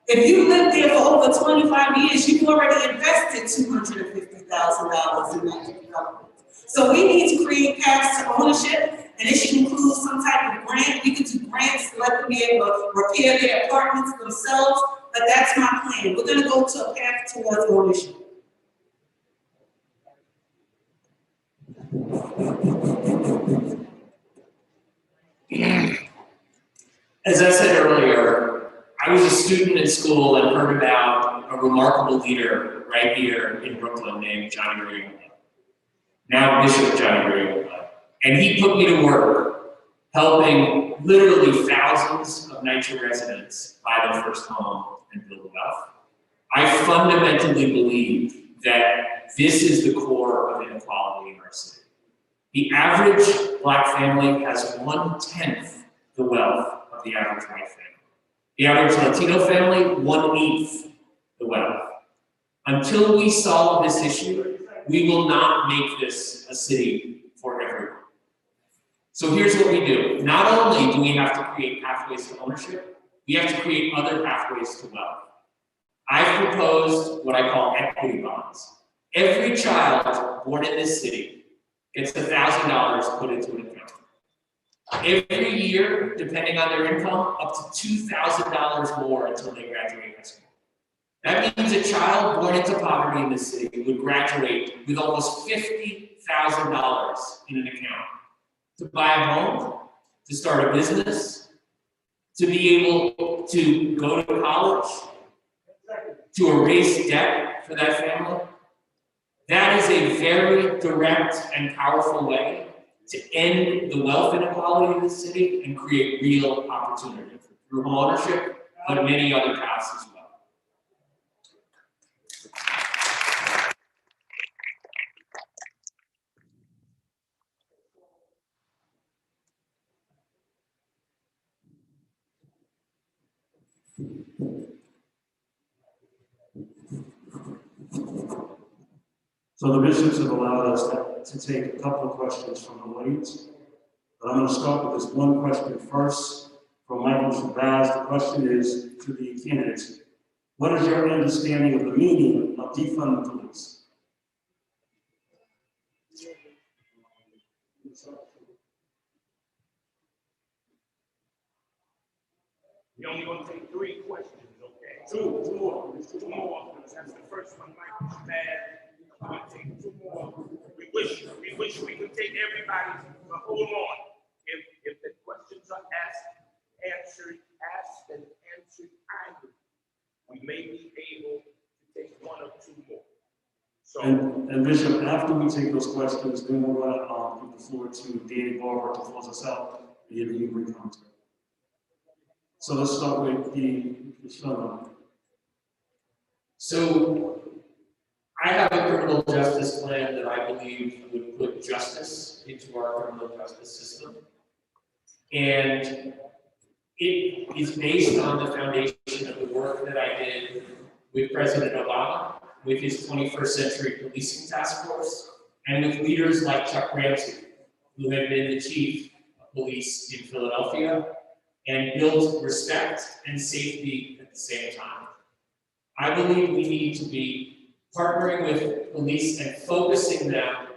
If you lived there for over 25 years, you've already invested $250,000 in NYCHA development. So we need to create paths to ownership, and it should include some type of grant. We could do grants to let them be able to repair their apartments themselves, but that's my plan. We're gonna go to a path towards ownership. As I said earlier, I was a student in school and heard about a remarkable leader right here in Brooklyn named Johnny Greenwood, now Bishop Johnny Greenwood. And he put me to work helping literally thousands of NYCHA residents buy their first home and build wealth. I fundamentally believe that this is the core of inequality in our city. The average Black family has 1/10 the wealth of the average white family. The average Latino family, 1/8 the wealth. Until we solve this issue, we will not make this a city for everyone. So here's what we do. Not only do we have to create pathways to ownership, we have to create other pathways to wealth. I've proposed what I call equity bonds. Every child born in this city gets $1,000 put into an account. Every year, depending on their income, up to $2,000 more until they graduate high school. That means a child born into poverty in this city would graduate with almost $50,000 in an account to buy a home, to start a business, to be able to go to college, to erase debt for that family. That is a very direct and powerful way to end the wealth inequality in the city and create real opportunity through homeownership, but many other paths as well. So the bishops have allowed us to take a couple of questions from the audience. But I'm going to start with this one question first from Michael Shabazz. The question is to the candidates. What is your understanding of the meaning of defund the police? We're only going to take 3 questions, okay? Two more. That's the first one, Michael Shabazz. I'm going to take 2 more. We wish we could take everybody, but hold on. If the questions are answered either, we may be able to take 1 or 2 more. So, and Bishop, after we take those questions, then we're going to give the floor to Danny Barber to close us out and give you a commentary. So let's start with the show. So I have a criminal justice plan that I believe would put justice into our criminal justice system. And it is based on the foundation of the work that I did with President Obama, with his 21st Century Policing Task Force, and with leaders like Chuck Ramsey, who have been the chief of police in Philadelphia, and built respect and safety at the same time. I believe we need to be partnering with police and focusing them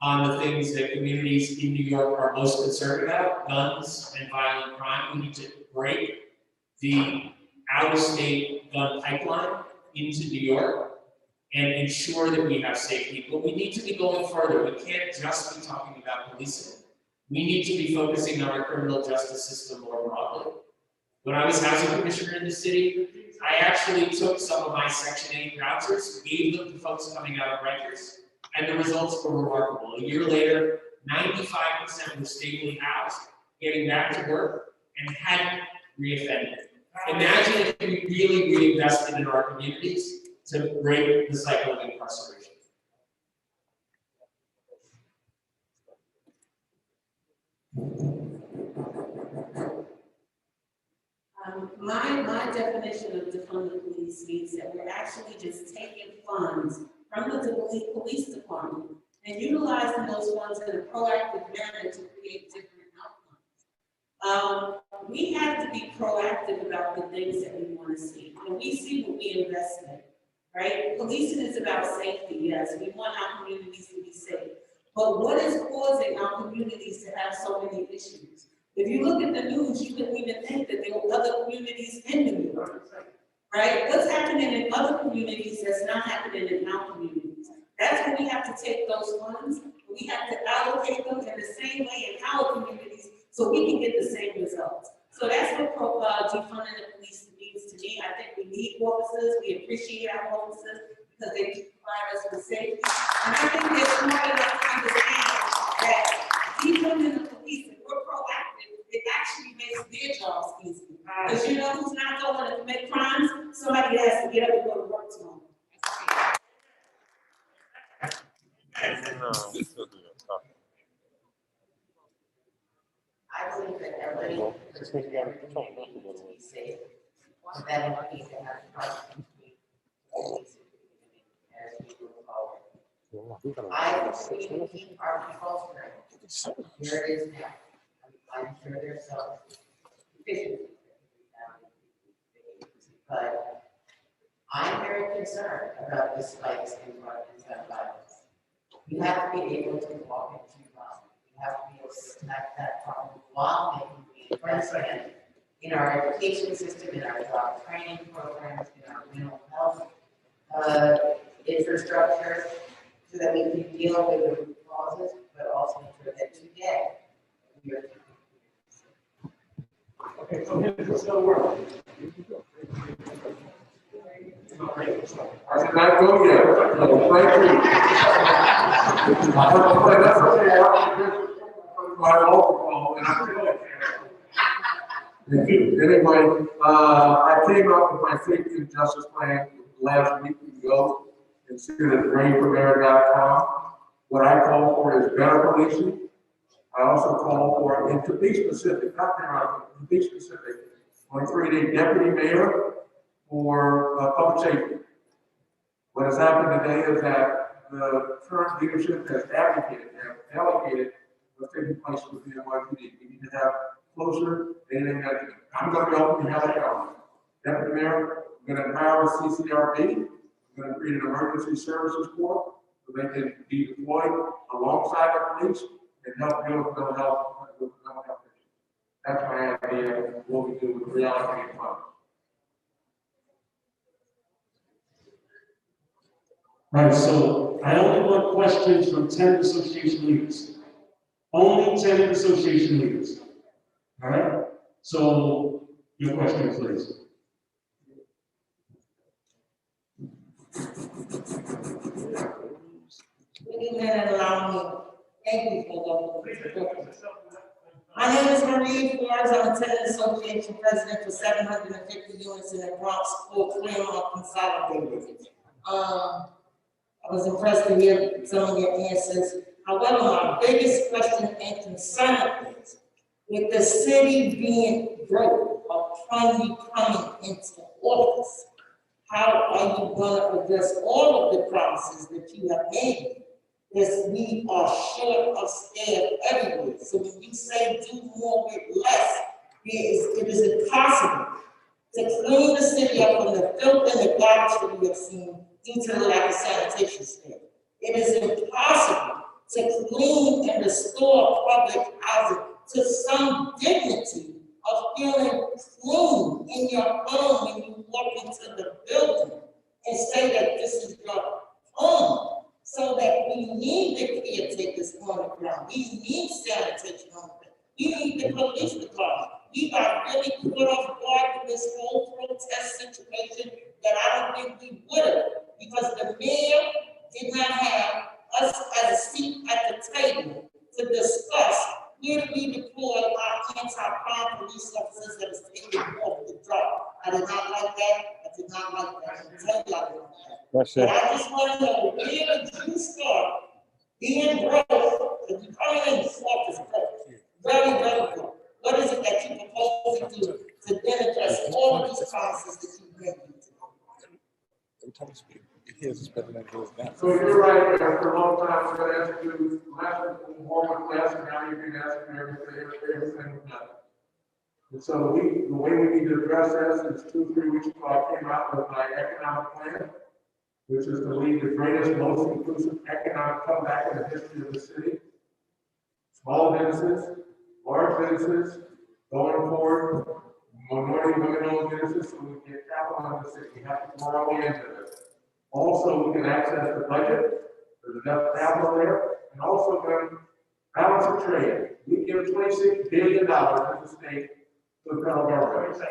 on the things that communities in New York are most concerned about, guns and violent crime. We need to break the out-of-state gun pipeline into New York and ensure that we have safety. But we need to be going further. We can't just be talking about policing. We need to be focusing on our criminal justice system more broadly. When I was housing commissioner in the city, I actually took some of my Section 8 vouchers, gave them to folks coming out of Rikers, and the results were remarkable. A year later, 95% were stably housed, getting back to work, and hadn't reoffended. Imagine if we really reinvested in our communities to break the cycle of incarceration. My definition of defund the police means that we're actually just taking funds from the police department and utilizing those funds in a proactive manner to create different outcomes. We have to be proactive about the things that we want to see. And we see what we invest in, right? Policing is about safety, yes. We want our communities to be safe. But what is causing our communities to have so many issues? If you look at the news, you wouldn't even think that there were other communities in New York, right? What's happening in other communities that's not happening in our communities? That's when we have to take those funds, we have to allocate them in the same way in our communities so we can get the same results. So that's what defunding the police means to me. I think we need officers, we appreciate our officers because they provide us with safety. And I think they're smart enough to understand that defunding the police, if we're proactive, it actually makes their jobs easier. Because you know who's not going to commit crimes? Somebody has to get up and go to work tomorrow. I believe that everybody needs to be safe. Then we need to have trust between police as we move forward. I believe we keep our people straight. Here it is now. I'm sure there's some efficiency. But I'm very concerned about the spikes in gun violence. You have to be able to walk into that problem while making the investment in our education system, in our job training programs, in our mental health infrastructure, so that we can deal with the root causes, but also ensure that today we are. Okay, so here's what's gonna work. I did not go yet. Thank you. That's okay. My roll call, and I'm still okay. Thank you. Anyway, I came up with my safety and justice plan last week ago. It's at rainformayor.com. What I call for is better policing. I also call for, and to be specific, not to be specific, on creating deputy mayor for public safety. What has happened today is that the current leadership has advocated, have delegated what's taking place within the NYPD. We need to have closer data management. I'm going to be open to have a deputy mayor. I'm going to empower CCRB. I'm going to create an emergency services corps so they can be deployed alongside the police and help deal with mental health issues. That's my idea of what we do with reallocating funds. All right, so I only want questions from tenant association leaders. Only tenant association leaders. All right? So your question, please. Good evening and allow me. Thank you for the. My name is Marie Flores. I'm a tenant association president for 750 units in the Bronx, Full Claremont Consolidated. I was impressed to hear some of your answers. However, my biggest question and concern is, with the city being broke or finally coming into office, how are you going to address all of the promises that you have made? Because we are short of staff everywhere. So when you say do more with less, it is impossible to clean the city up from the filth and the garbage that we have seen due to the lack of sanitation staff. It is impossible to clean and restore public housing to some dignity of feeling clean in your home when you walk into the building and say that this is your home. So that we need the caretakers on the ground. We need sanitation on the ground. We need the police department. We got really caught off guard with this whole protest situation that I don't think we would have, because the mayor did not have us as a seat at the table to discuss where do we deploy our anti-crime police officers that is taking off the job. I did not like that. I did not like that. I can tell you I did not like that. That's it. But I just want to know, where did you start being broke? Because you coming in the office broke. Very, very broke. What is it that you propose to do to then address all of these promises that you made? Every time I speak, it hears it's better than it hears now. So you're right, for a long time, we're going to ask you more with less, and now you can ask me everything with nothing. And so the way we need to address this is 2-3 weeks ago, I came out with my economic plan, which is to lead the greatest, most inclusive economic comeback in the history of the city. Small businesses, large businesses, going forward, minority women-owned businesses, so we can get capital in the city. We have to grow into this. Also, we can access the budget. There's enough capital there, and also when balance of trade. We give $26 billion to the state to the federal government.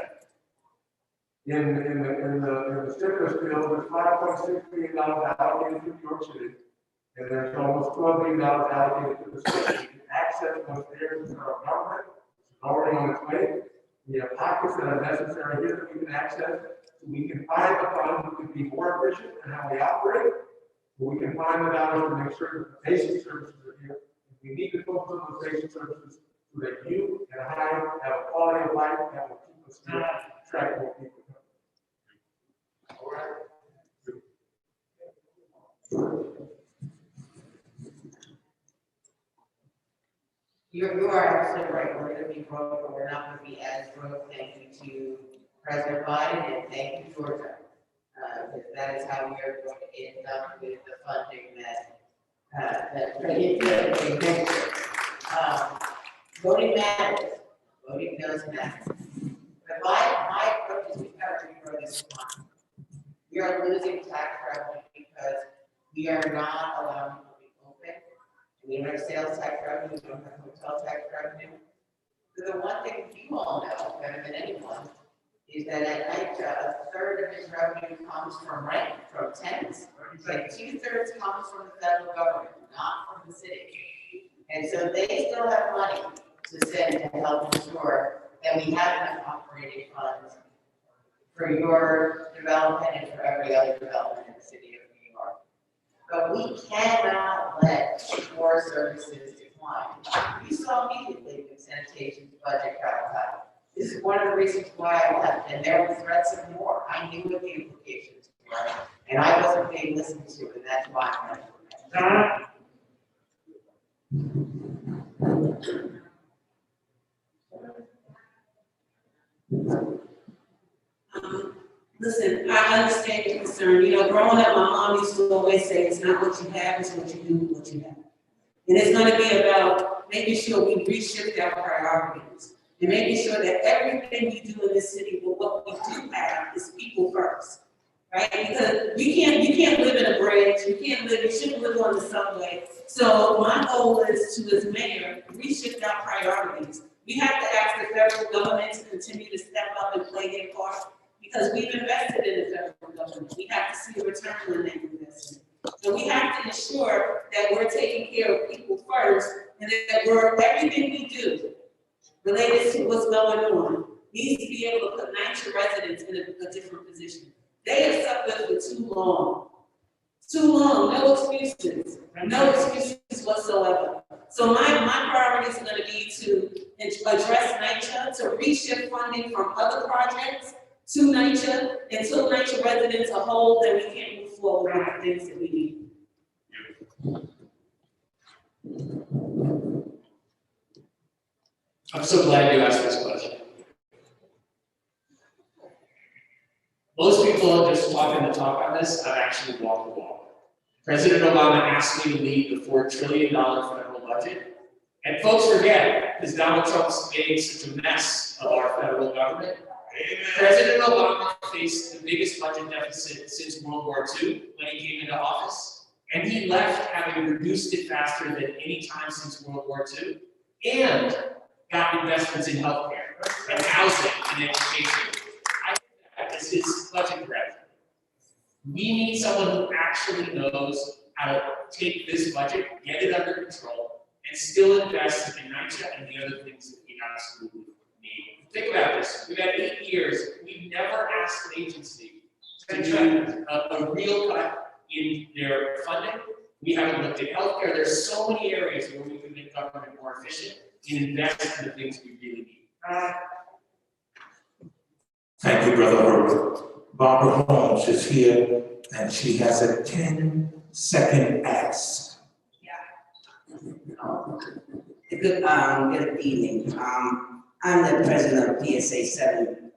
In the stimulus bill, there's $5.6 billion allocated to New York City, and there's almost $12 billion allocated to the state. We can access those there to the federal government. It's already on its way. We have pockets that are necessary here that we can access. So we can find the funds, we can be more efficient in how we operate. But we can find the dollars to make sure that the basic services are here. We need to focus on those basic services so that you and I have a quality of life that will keep us here, attract more people. All right. You are absolutely right. We're going to be broke, but we're not going to be as broke. Thank you to President Biden and thank you, Georgia. That is how we are going to end up with the funding that Voting matters. Voting does matter. But my approach is we have to regrow this one. We are losing tax revenue because we are not allowing people to be open. We don't have sales tax revenue, we don't have hotel tax revenue. So the one thing you all know better than anyone is that at night, a third of his revenue comes from rent, from tenants. Like 2/3 comes from the federal government, not from the city. And so they still have money to send to help ensure that we have enough operating funds for your development and for every other development in the city of New York. But we cannot let core services decline. You saw immediately when sanitation's budget got cut. This is one of the reasons why I left, and there were threats of more. I knew what the implications were, and I wasn't being listened to, and that's why I left. Listen, I understand your concern. You know, growing up, my mom used to always say, it's not what you have, it's what you do with what you have. And it's gonna be about making sure we reshift our priorities and making sure that everything we do in this city with what we do have is people first, right? Because you can't live in a bridge, you shouldn't live on the subway. So my goal is to, as mayor, reshift our priorities. We have to ask the federal government to continue to step up and play their part because we've invested in the federal government. We have to see a return on that investment. And we have to ensure that we're taking care of people first and that everything we do related to what's going on needs to be able to put NYCHA residents in a different position. They have suffered for too long. Too long, no excuses whatsoever. So my priorities are going to be to address NYCHA, to reshift funding from other projects to NYCHA, until NYCHA residents are whole, then we can't move forward with the things that we need. I'm so glad you asked this question. Most people are just talking the talk on this. I've actually walked the walk. President Obama asked me to lead the $4 trillion federal budget. And folks forget, because Donald Trump's made such a mess of our federal government. President Obama faced the biggest budget deficit since World War II when he came into office. And he left having reduced it faster than any time since World War II. And got investments in healthcare and housing and education. I think that is his budget direction. We need someone who actually knows how to take this budget, get it under control, and still invest in NYCHA and the other things that we absolutely need. Think about this. We've had 8 years. We've never asked an agency to do a real cut in their funding. We haven't looked at healthcare. There's so many areas where we can make government more efficient and invest in the things we really need. Thank you, Brother Herbert. Barbara Holmes is here, and she has a 10-second ask. Good evening. I'm the president of PSA 7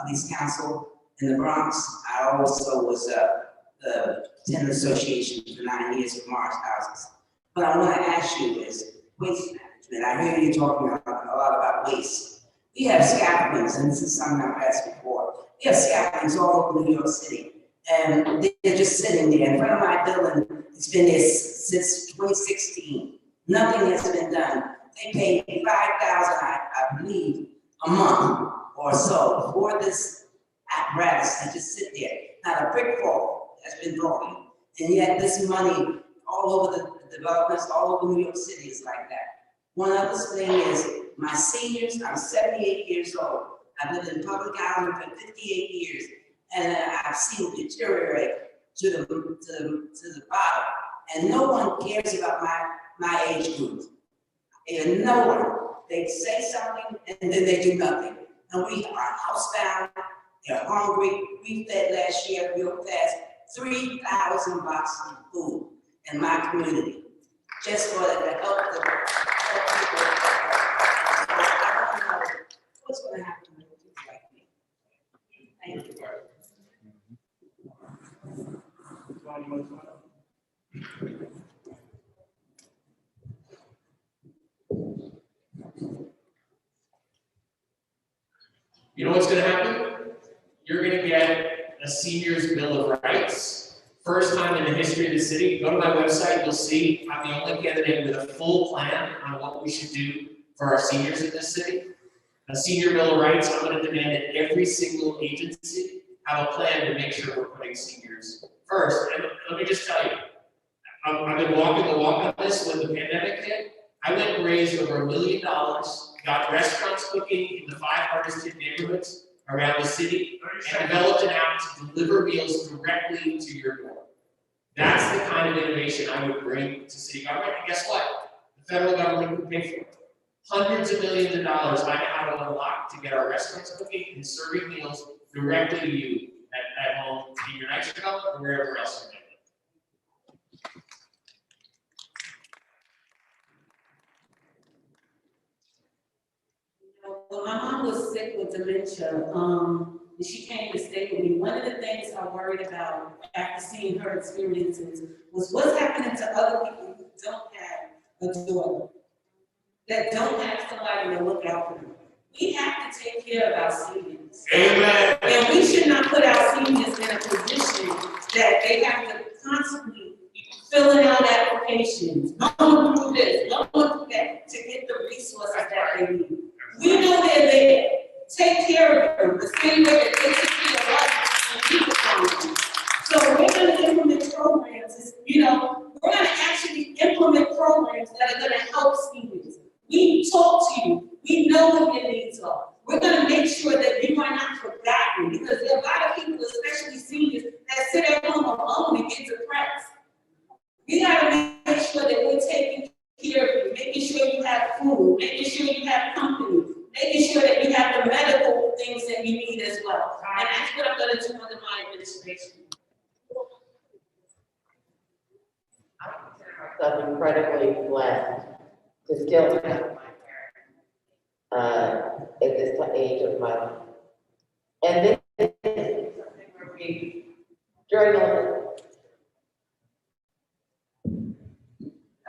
Police Council in the Bronx. I also was the tenant association for 9 years for Mars Houses. What I want to ask you is waste management. I hear you talking a lot about waste. We have scaffoldings, and this is something I've asked before. We have scaffoldings all over New York City, and they're just sitting there in front of my building. It's been there since 2016. Nothing has been done. They pay $5,000, I believe, a month or so for this apparatus to just sit there. Not a brick wall has been broken, and yet this money all over the developments, all over New York City is like that. One other thing is my seniors. I'm 78 years old. I've lived in public housing for 58 years, and I've seen it deteriorate to the bottom. And no one cares about my age group. And no one. They say something and then they do nothing. And we are housebound. They're hungry. We fed last year real fast 3,000 boxes of food in my community, just for the help the people. I don't know what's going to happen with people like me. Thank you. a seniors bill of rights. First time in the history of the city. Go to my website, you'll see I'm the only candidate with a full plan on what we should do for our seniors in this city. A senior bill of rights, I'm going to demand that every single agency have a plan to make sure we're putting seniors first. And let me just tell you, I've been walking the walk on this when the pandemic hit. I went and raised over $1 million, got restaurants cooking in the 5 hardest hit neighborhoods around the city, and developed an app to deliver meals directly to your door. That's the kind of innovation I would bring to city government. And guess what? The federal government would pay for it. Hundreds of millions of dollars I know how to unlock to get our restaurants cooking and serving meals directly to you at home, in your next job, or wherever else you may. When my mom was sick with dementia, and she came to stay with me, one of the things I worried about after seeing her experiences was what's happening to other people who don't have a daughter, that don't have somebody to look out for them. We have to take care of our seniors. Amen. And we should not put our seniors in a position that they have to constantly be filling out applications, going through this, going through that, to get the resources that they need. We know they're there. Take care of them the same way that they take care of us and people from them. So we're going to implement programs, we're going to actually implement programs that are going to help seniors. We talk to you. We know what your needs are. We're going to make sure that you are not forgotten, because there are a lot of people, especially seniors, that sit at home alone and get depressed. We got to make sure that we're taking care of you, making sure you have food, making sure you have company, making sure that you have the medical things that you need as well. And that's what I'm going to do under my administration. I consider myself incredibly blessed to still have my parents at this age of my life. And this is something where we journal.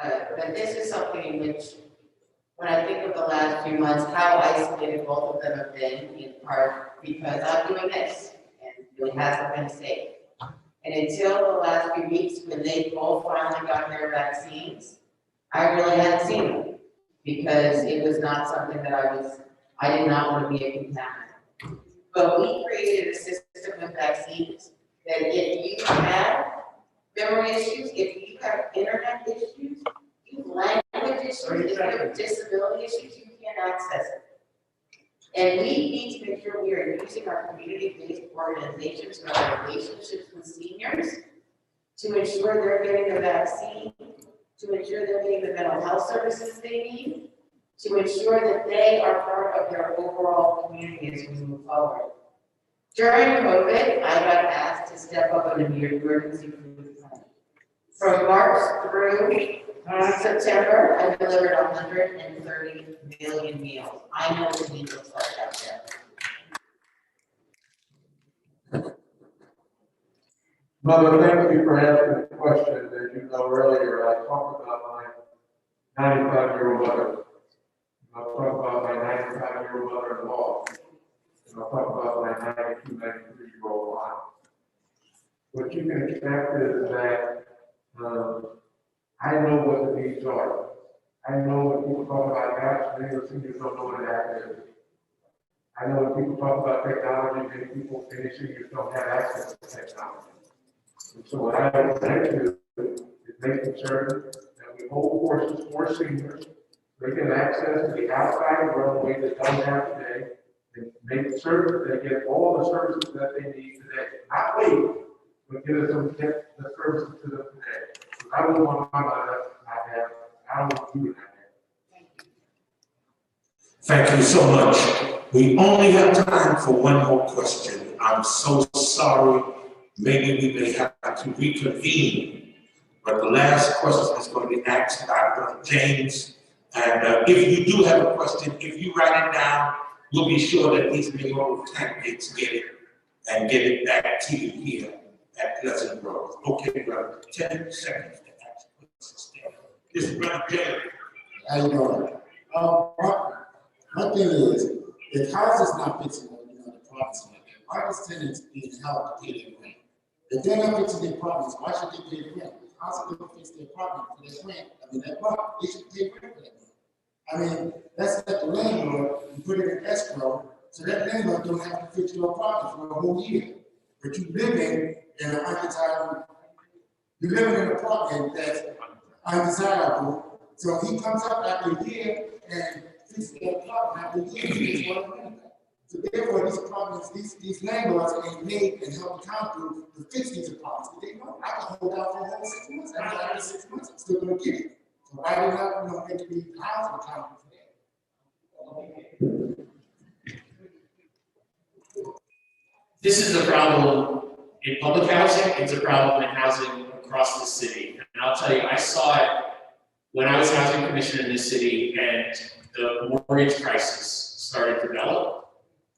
But this is something in which, when I think of the last few months, how isolated both of them have been, in part because I'm doing this, and it hasn't been safe. And until the last few weeks, when they both finally got their vaccines, I really hadn't seen them, because it was not something that I did not want to be a contaminant. But we created a system of vaccines that if you have memory issues, if you have internet issues, you have language issues, if you have disability issues, you can't access it. And we need to make sure we are using our community-based organizations and our relationships with seniors to ensure they're getting the vaccine, to ensure they're getting the mental health services they need, to ensure that they are part of their overall community as we move forward. During COVID, I got asked to step up on an emergency food plan. From March through September, I delivered 130 million meals. I know the need looks like out there. Mother, thank you for asking the question. As you know, earlier, I talked about my 95-year-old mother. I'll talk about my 95-year-old mother-in-law. And I'll talk about my 92, 93-year-old aunt. What you can expect is that I know what the needs are. I know when people talk about apps, many of the seniors don't know what an app is. I know when people talk about technology, many seniors don't have access to technology. And so what I would like to do is making certain that we hold courses for seniors. They can access the outside world in a way they don't have today, and make certain that they get all the services that they need today. Not wait, but get the services to them today. So I don't want my mother not have, I don't want you to not have. Thank you so much. We only have time for one more question. I'm so sorry. Maybe we may have to reconvene. But the last question is going to be asked Dr. James. And if you do have a question, if you write it down, we'll be sure that these mayoral candidates get it and get it back to you here at Pleasant Grove. Okay, brother, 10 seconds to ask questions. This is Brother James. How you doing? My thing is, if housing is not fixing the problems like that, are these tenants being held to pay their rent? If they're not fixing their problems, why should they pay the rent? How's it gonna fix their problem for their rent? I mean, that problem, they should pay rent for that. I mean, that's like the landlord, you put it in escrow, so that landlord don't have to fix your problem for a whole year. But you living in an undesirable, you living in an apartment that's undesirable, so he comes up after a year and fixes that problem after a year, he gets one money back. So therefore, these apartments, these landlords ain't paid and help the county to fix these apartments. But they know I can hold out for a whole 6 months. After 6 months, I'm still gonna get it. So why do not, make the housing county for that? This is a problem in public housing, it's a problem in housing across the city. And I'll tell you, I saw it when I was housing commissioner in this city and the mortgage crisis started to develop.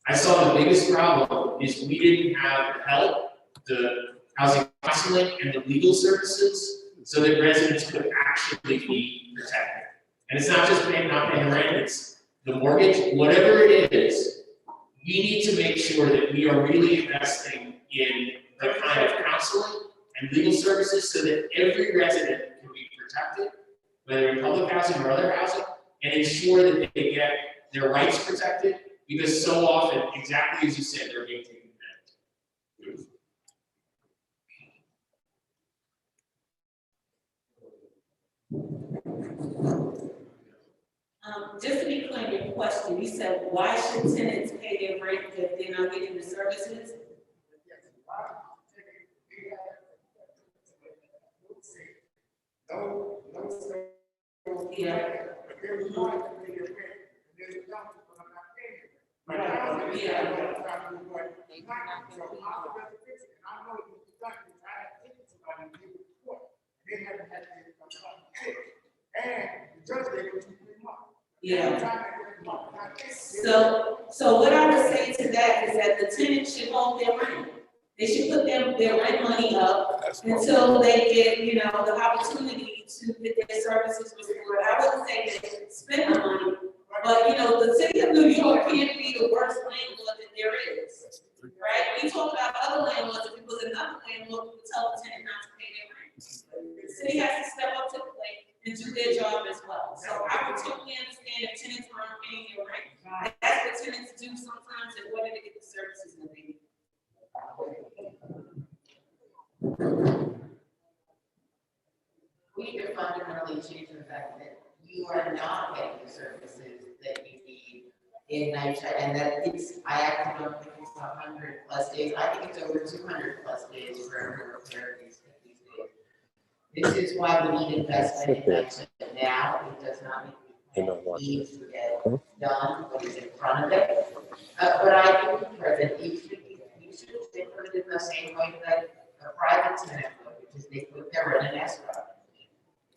I saw the biggest problem is we didn't have the help, the housing counseling and the legal services so that residents could actually be protected. And it's not just not paying rent, it's the mortgage, whatever it is, we need to make sure that we are really investing in the kind of counseling and legal services so that every resident can be protected, whether in public housing or other housing, and ensure that they get their rights protected, because so often, exactly as you said, they're being taken advantage of. Just to be clear, your question, you said, why should tenants pay their rent if they're not getting the services? Yeah. Yeah. So what I would say to that is that the tenant should hold their rent. They should put their rent money up until they get, the opportunity to get their services restored. I wouldn't say they spend the money, but the city of New York can't be the worst landlord that there is. Right? We talk about other landlords, if it was another landlord, we would tell the tenant not to pay their rent. The city has to step up to the plate and do their job as well. So I would totally understand if tenants aren't paying their rent. That's what tenants do sometimes in order to get the services that they need. We need to fundamentally change the fact that you are not getting the services that you need in NYCHA, and that I actually don't think it's 100+ days. I think it's over 200+ days for everyone therapies these days. This is why we need investment in NYCHA now. It does not need to get done what is in front of it. But I think that you should think of it in the same way that a private tenant would, which is they put their rent in escrow.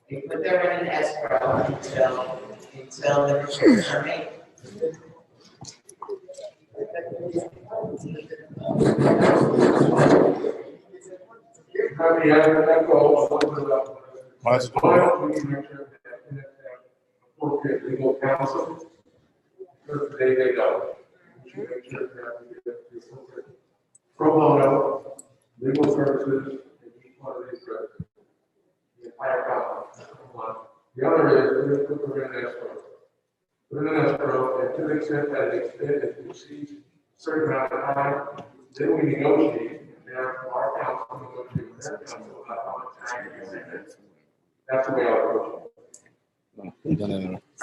They put their rent in escrow until the repairs are made. Appropriate legal counsel. Because today they don't. We should make sure that we get the appropriate pro bono legal services in each one of these residents. The entire process. The other is put the rent in escrow. Put it in escrow, and to the extent that it exceeds a certain amount of time, then we negotiate. Therefore, our counsel negotiate with their counsel about how much time we spend. That's the way I approach it.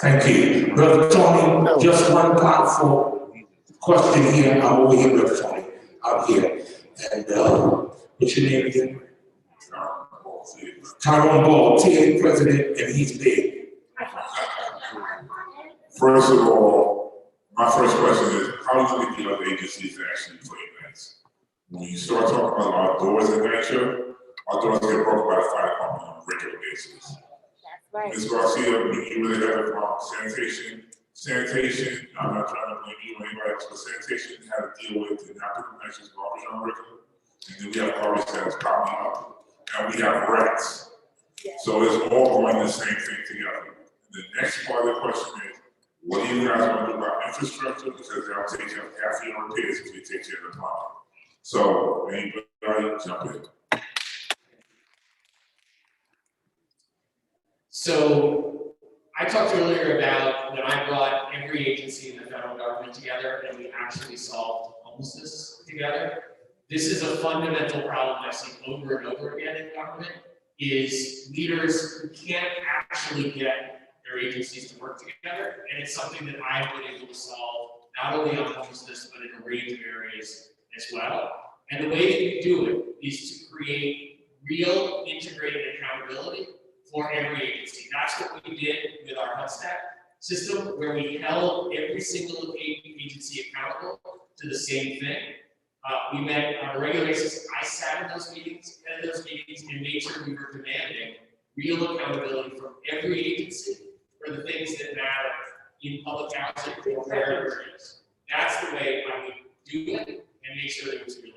Thank you. Brother Tony, just one powerful question here. I'm over here, Brother Tony, out here. And what's your name again? Tyrone Ball, TA president, and he's big. First of all, my first question is, how do you think the other agencies actually play this? When you start talking about our doors in nature, our doors get broken by the fire department on a regular basis. Ms. Garcia, you really have a problem. Sanitation, I'm not trying to blame you or anybody else, but sanitation had to deal with the not putting measures garbage on regular. And then we have garbage that is popping up. And we have rats. So it's all going the same thing together. The next part of the question is, what do you guys want to do about infrastructure? Because they'll take care of half your repairs if you take care of the problem. So anybody jump in. So I talked earlier about when I brought every agency in the federal government together and we actually solved homelessness together. This is a fundamental problem I've seen over and over again in government, is leaders who can't actually get their agencies to work together. And it's something that I've been able to solve, not only on homelessness, but in a range of areas as well. And the way that you do it is to create real integrated accountability for every agency. That's what we did with our HUD-STAT system, where we held every single agency accountable to the same thing. We met on a regular basis. I sat in those meetings, and made sure we were demanding real accountability from every agency for the things that matter in public housing or wherever it is. That's the way I would do it and make sure there was real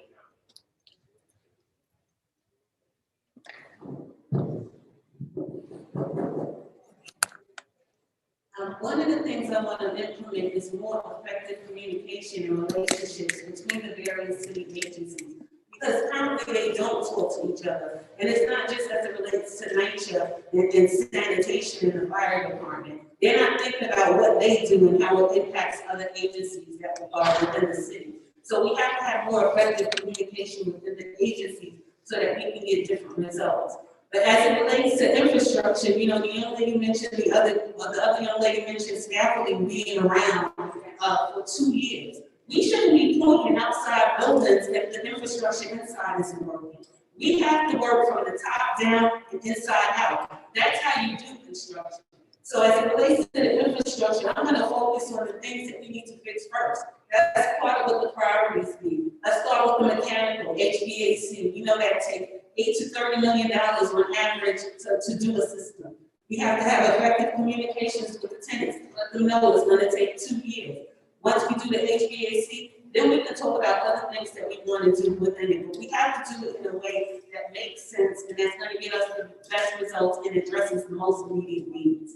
One of the things I want to implement is more effective communication and relationships between the various city agencies. Because currently they don't talk to each other. And it's not just as it relates to nature and sanitation in the fire department. They're not thinking about what they do and how it impacts other agencies that are within the city. So we have to have more effective communication within the agencies so that we can get different results. But as it relates to infrastructure, you know, the young lady mentioned the other young lady mentioned scaffolding being around for 2 years. We shouldn't be pointing outside buildings if the infrastructure inside isn't working. We have to work from the top down and inside out. That's how you do construction. So as it relates to the infrastructure, I'm going to focus on the things that we need to fix first. That's part of what the priorities be. Let's start with the mechanical, HVAC. We know that takes $8 to $30 million on average to do a system. We have to have effective communications with the tenants to let them know it's going to take 2 years. Once we do the HVAC, then we can talk about other things that we want to do within it. But we have to do it in a way that makes sense and that's going to get us the best results and addresses the most immediate needs.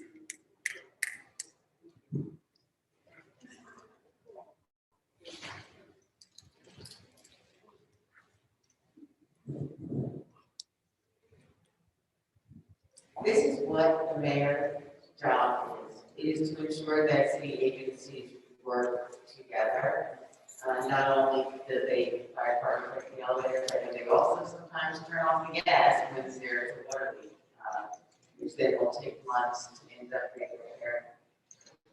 This is what the mayor's job is. It is to ensure that city agencies work together. Not only do they fire department take the elevator, but they also sometimes turn off the gas when there's a water leak, which then will take months to end up being repaired.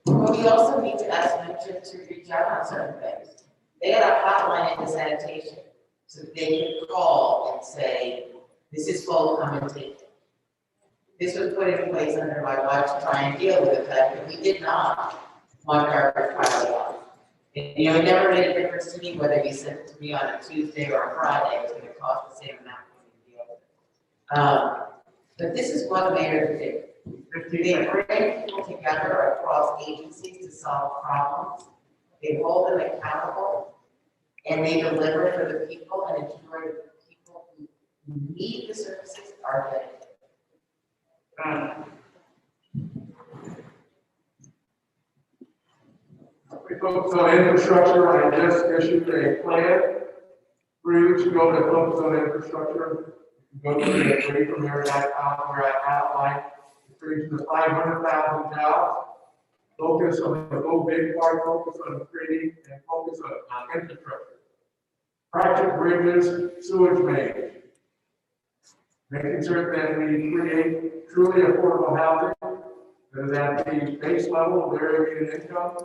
But we also need to ask them to reach out on certain things. They had a hotline in the sanitation, so they could call and say, "This is full, come and take it." This was put in place under my watch to try and deal with the fact that we did not want garbage piled on. You know, it never made a difference to me whether you sent it to me on a Tuesday or a Friday, it was going to cost the same amount to deal with it. But this is what mayors do. They bring people together across agencies to solve problems. They hold them accountable, and they deliver for the people and ensure that the people who need the services are getting it. We focus on infrastructure. I just issued a plan for you to go to focus on infrastructure. You can go to the freepremier.com where I outline the creation of 500,000 jobs. Focus on the go big part, focus on creating and focus on infrastructure. Project bridges, sewage mains. Making sure that we create truly affordable housing that is at the base level of their median income.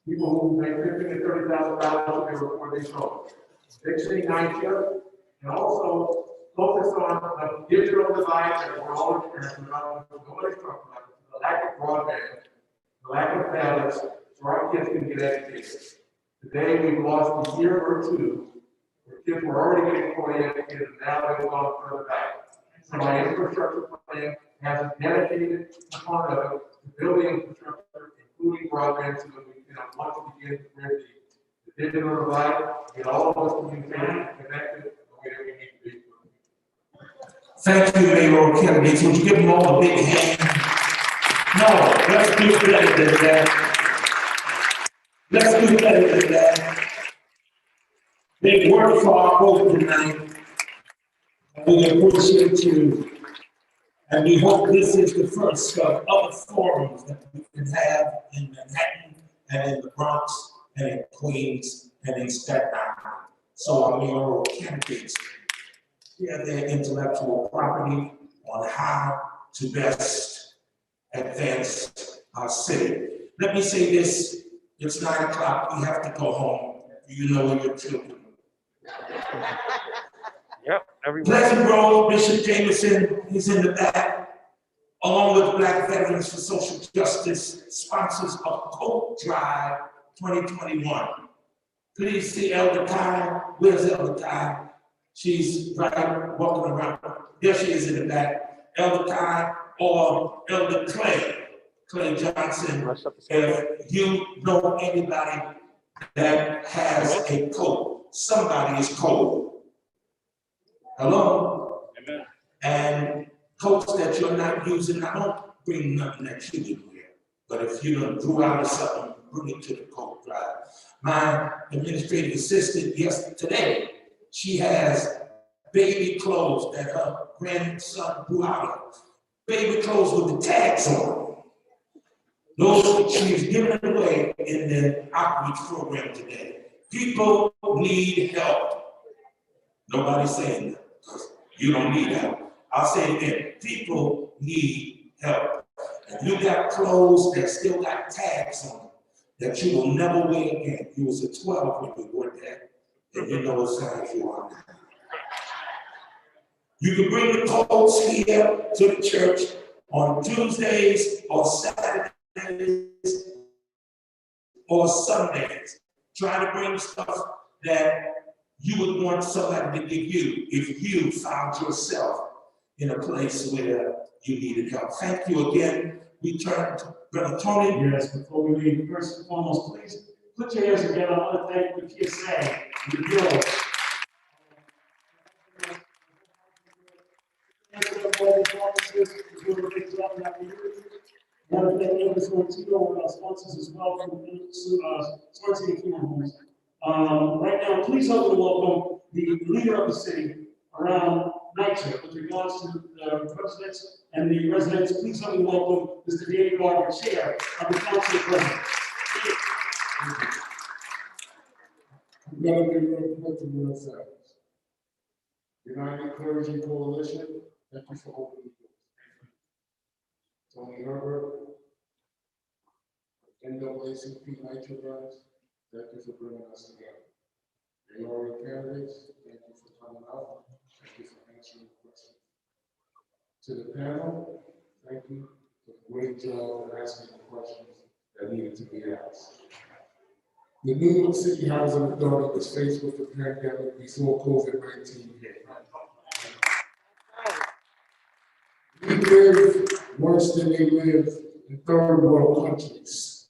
People who make $50,000 to $30,000 before they show up. Fixing night shift, and also focus on the digital divide that we're all experiencing. Nobody's talking about the lack of broadband, the lack of balance, so our kids can get educated. Today we've lost a year or two where kids were already getting fully educated, and now they've gone further back. So my infrastructure plan has a dedicated component of it to build the infrastructure, including broadband, so that we can once begin to bridge the digital divide, get all of us communicating, connected, the way that we need to be. Thank you, Mayor Kennedy. Would you give them all a big hand? No, let's do better than that. Let's do better than that. They work for our vote tonight. We appreciate you. And we hope this is the first of other forums that we can have in Manhattan and in the Bronx and in Queens and in Staten Island. So our mayoral candidates share their intellectual property on how to best advance our city. Let me say this, it's 9 o'clock, we have to go home. You know your children. Yep, everyone. Pleasant Grove, Bishop Jameson, he's in the back, along with Black Veterans for Social Justice, sponsors of Coat Drive 2021. Please see Elder Kai. Where's Elder Kai? She's right walking around. There she is in the back. Elder Kai or Elder Clay Johnson. If you know anybody that has a coat, somebody is cold. Hello? Amen. And coats that you're not using, I don't bring nothing that you would wear. But if you done threw out or something, bring it to the coat drive. My administrative assistant, today, she has baby clothes that her grandson grew out of. Baby clothes with the tags on them. Those she is giving away in the outreach program today. People need help. Nobody's saying that, because you don't need help. I'll say it again, people need help. And you got clothes that still got tags on them that you will never wear again. You was a 12 when you wore that, and you know what size you are now. You can bring the coats here to the church on Tuesdays or Saturdays or Sundays. Try to bring stuff that you would want somebody to give you if you found yourself in a place where you needed help. Thank you again. We turn to Brother Tony. Yes, before we leave, first and foremost, please put your hands together. I want to thank the PSA and the Bureau. I want to thank Elvis Montino and our sponsors as well from Swansea Funeral Homes. Right now, please help me welcome the leader of the city around NYCHA with regards to the residents and the residents. Please help me welcome Mr. David Garber, Chair of the Council President. I'm going to be real quick to real fast. United Clergy Coalition, thank you for opening the doors. Tony Herbert, NAACP NYCHA guys, thank you for bringing us together. Mayoral candidates, thank you for coming out. Thank you for answering questions. To the panel, thank you for a great job of asking the questions that needed to be asked. The New York City Housing Authority was faced with the pandemic before COVID-19 hit. We live worse than they live in third world countries.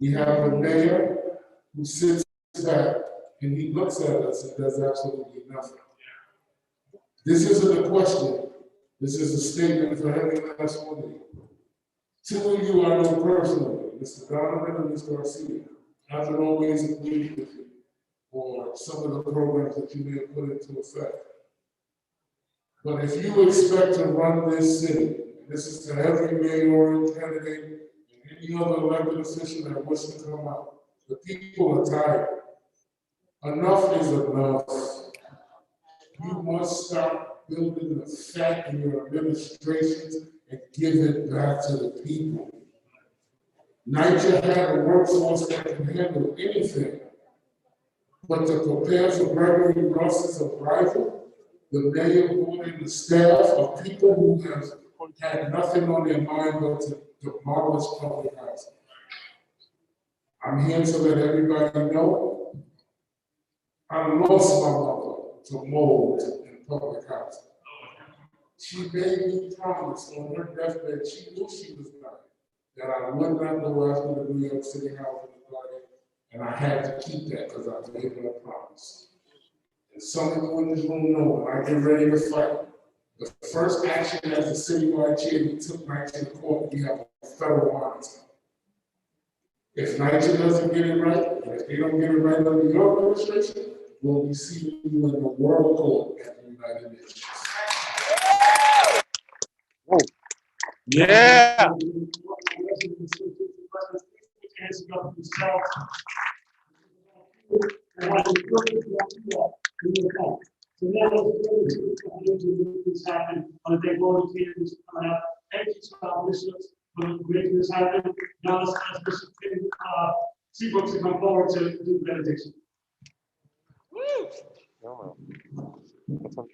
We have a mayor who sits back and he looks at us and does absolutely nothing. This isn't a question, this is a statement for every last one of you. Two of you I know personally, Mr. Donovan and Mr. Garcia. I can always agree with you on some of the programs that you may have put into effect. But if you expect to run this city, and this is to every mayoral candidate and any other elected official that wants to come out, the people are tired. Enough is enough. You must stop building the fat in your administrations and give it back to the people. NYCHA had a workforce that can handle anything, but to prepare for Gregory Ross's arrival, the mayor brought in the staff of people who have had nothing on their mind but to demolish public housing. I'm here to let everybody know I lost my mother to mold in public housing. She made me promise on her deathbed, she knew she was dying, that I would not go after the New York City Housing Authority, and I had to keep that because I made her a promise. And some of you in this room know when I get ready to fight, the first action as a citywide chair, we took NYCHA to court, we have a federal monitor. If NYCHA doesn't get it right, and if they don't get it right under your administration, will be seeing you in the world court at the United Nations. Yeah. So now this happen on the day Lord Jesus coming out. Thank you to our bishops for making this happen. Now let's ask Bishop Seabrook to come forward to do the benediction. No, no.